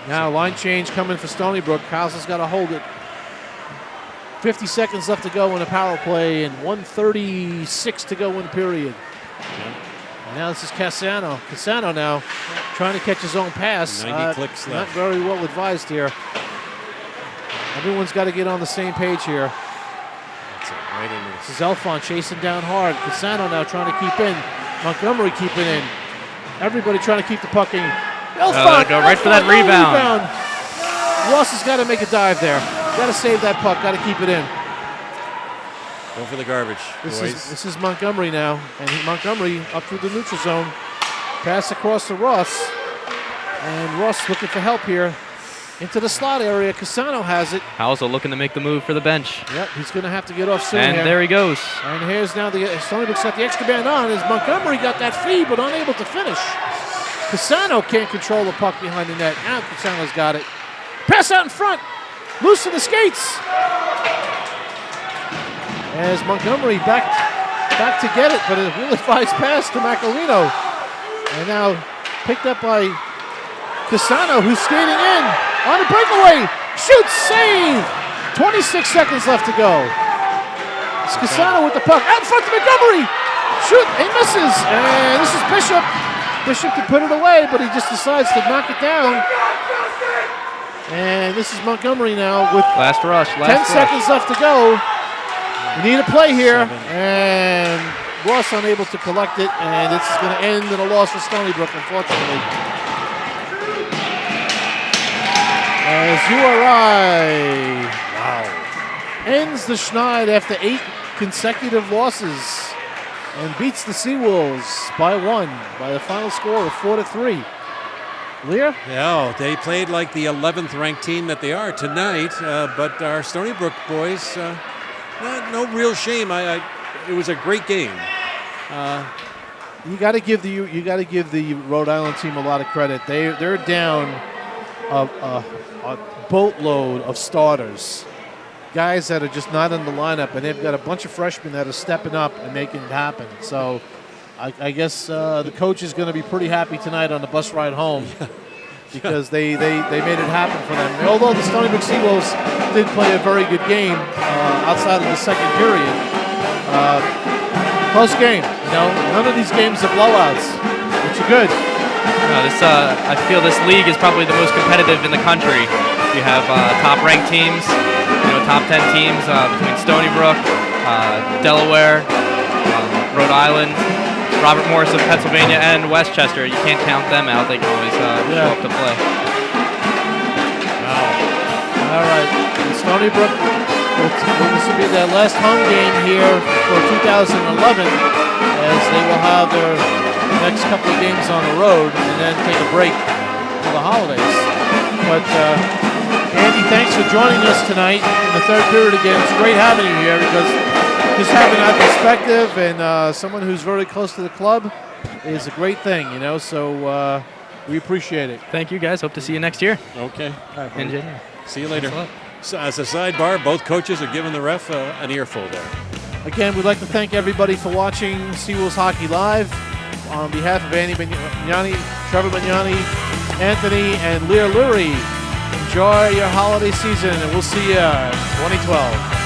Now line change coming for Stony Brook. Housel's got to hold it. 50 seconds left to go in the power play and 1:36 to go in the period. And now this is Cassano. Cassano now trying to catch his own pass. 90 clicks Not left. very well advised here. Everyone's got to get on the same page here. That's it, right in This is Elfon chasing down hard. Cassano now trying to keep in. Montgomery keeping in. Everybody trying to keep the puck in. Elfon, go right for that no rebound. Ross has got to make a dive there. Got to save that puck. Got to keep it in. Go for the garbage, boys. This is Montgomery now, and Montgomery up through the neutral zone. Pass across to Ross, and Ross looking for help here. Into the slot area. Cassano has it. Hauser looking to make the move for the bench. Yep, he's going to have to get off soon And here. there he goes. And here's now the Stony Brook's got the extra band on as Montgomery got that feed but unable to finish. Cassano can't control the puck behind the net. Now Cassano's got it. Pass out in front. Loose in the skates. As Montgomery back to get it, but a ill-advised pass to Macalino. And now picked up by Cassano, who's skating in on a breakaway. Shoots, save. 26 seconds left to go. It's Cassano with the puck. Out in front to Montgomery. Shoot, he misses. And this is Bishop. Bishop can put it away, but he just decides to knock it down. And this is Montgomery now with Last rush. 10 seconds left to go. We need a play here. And Ross unable to collect it. And this is going to end in a loss for Stony Brook, unfortunately. As URI ends the Schneid after 8 consecutive losses and beats the Seawolves by 1 by the final score of 4-3. Lear? Yeah, they played like the 11th ranked team that they are tonight, but our Stony Brook boys, no real shame. It was a great game. You got to give the Rhode Island team a lot of credit. They're down a boatload of starters, guys that are just not in the lineup, and they've got a bunch of freshmen that are stepping up and making it happen. So I guess the coach is going to be pretty happy tonight on the bus ride home because they made it happen for them. And although the Stony Brook Seawolves did play a very good game outside of the second period, close game. None of these games are blowouts, which are good. I feel this league is probably the most competitive in the country. You have top-ranked teams, top 10 teams between Stony Brook, Delaware, Rhode Island, Robert Morris of Pennsylvania, and Westchester. You can't count them out. They can always show up to play. Wow. All right. And Stony Brook, this will be their last home game here for 2011, as they will have their next couple of games on the road and then take a break for the holidays. But Andy, thanks for joining us tonight in the third period again. It's great having you here because just having that perspective and someone who's very close to the club is a great thing, so we appreciate it. Thank you, guys. Hope to see you next year. Okay. In January. See you later. So as a sidebar, both coaches are giving the ref an earful there. Again, we'd like to thank everybody for watching Seawolves Hockey Live. On behalf of Andy Mignani, Trevor Mignani, Anthony, and Lear Lurie, enjoy your holiday season, and we'll see you in 2012.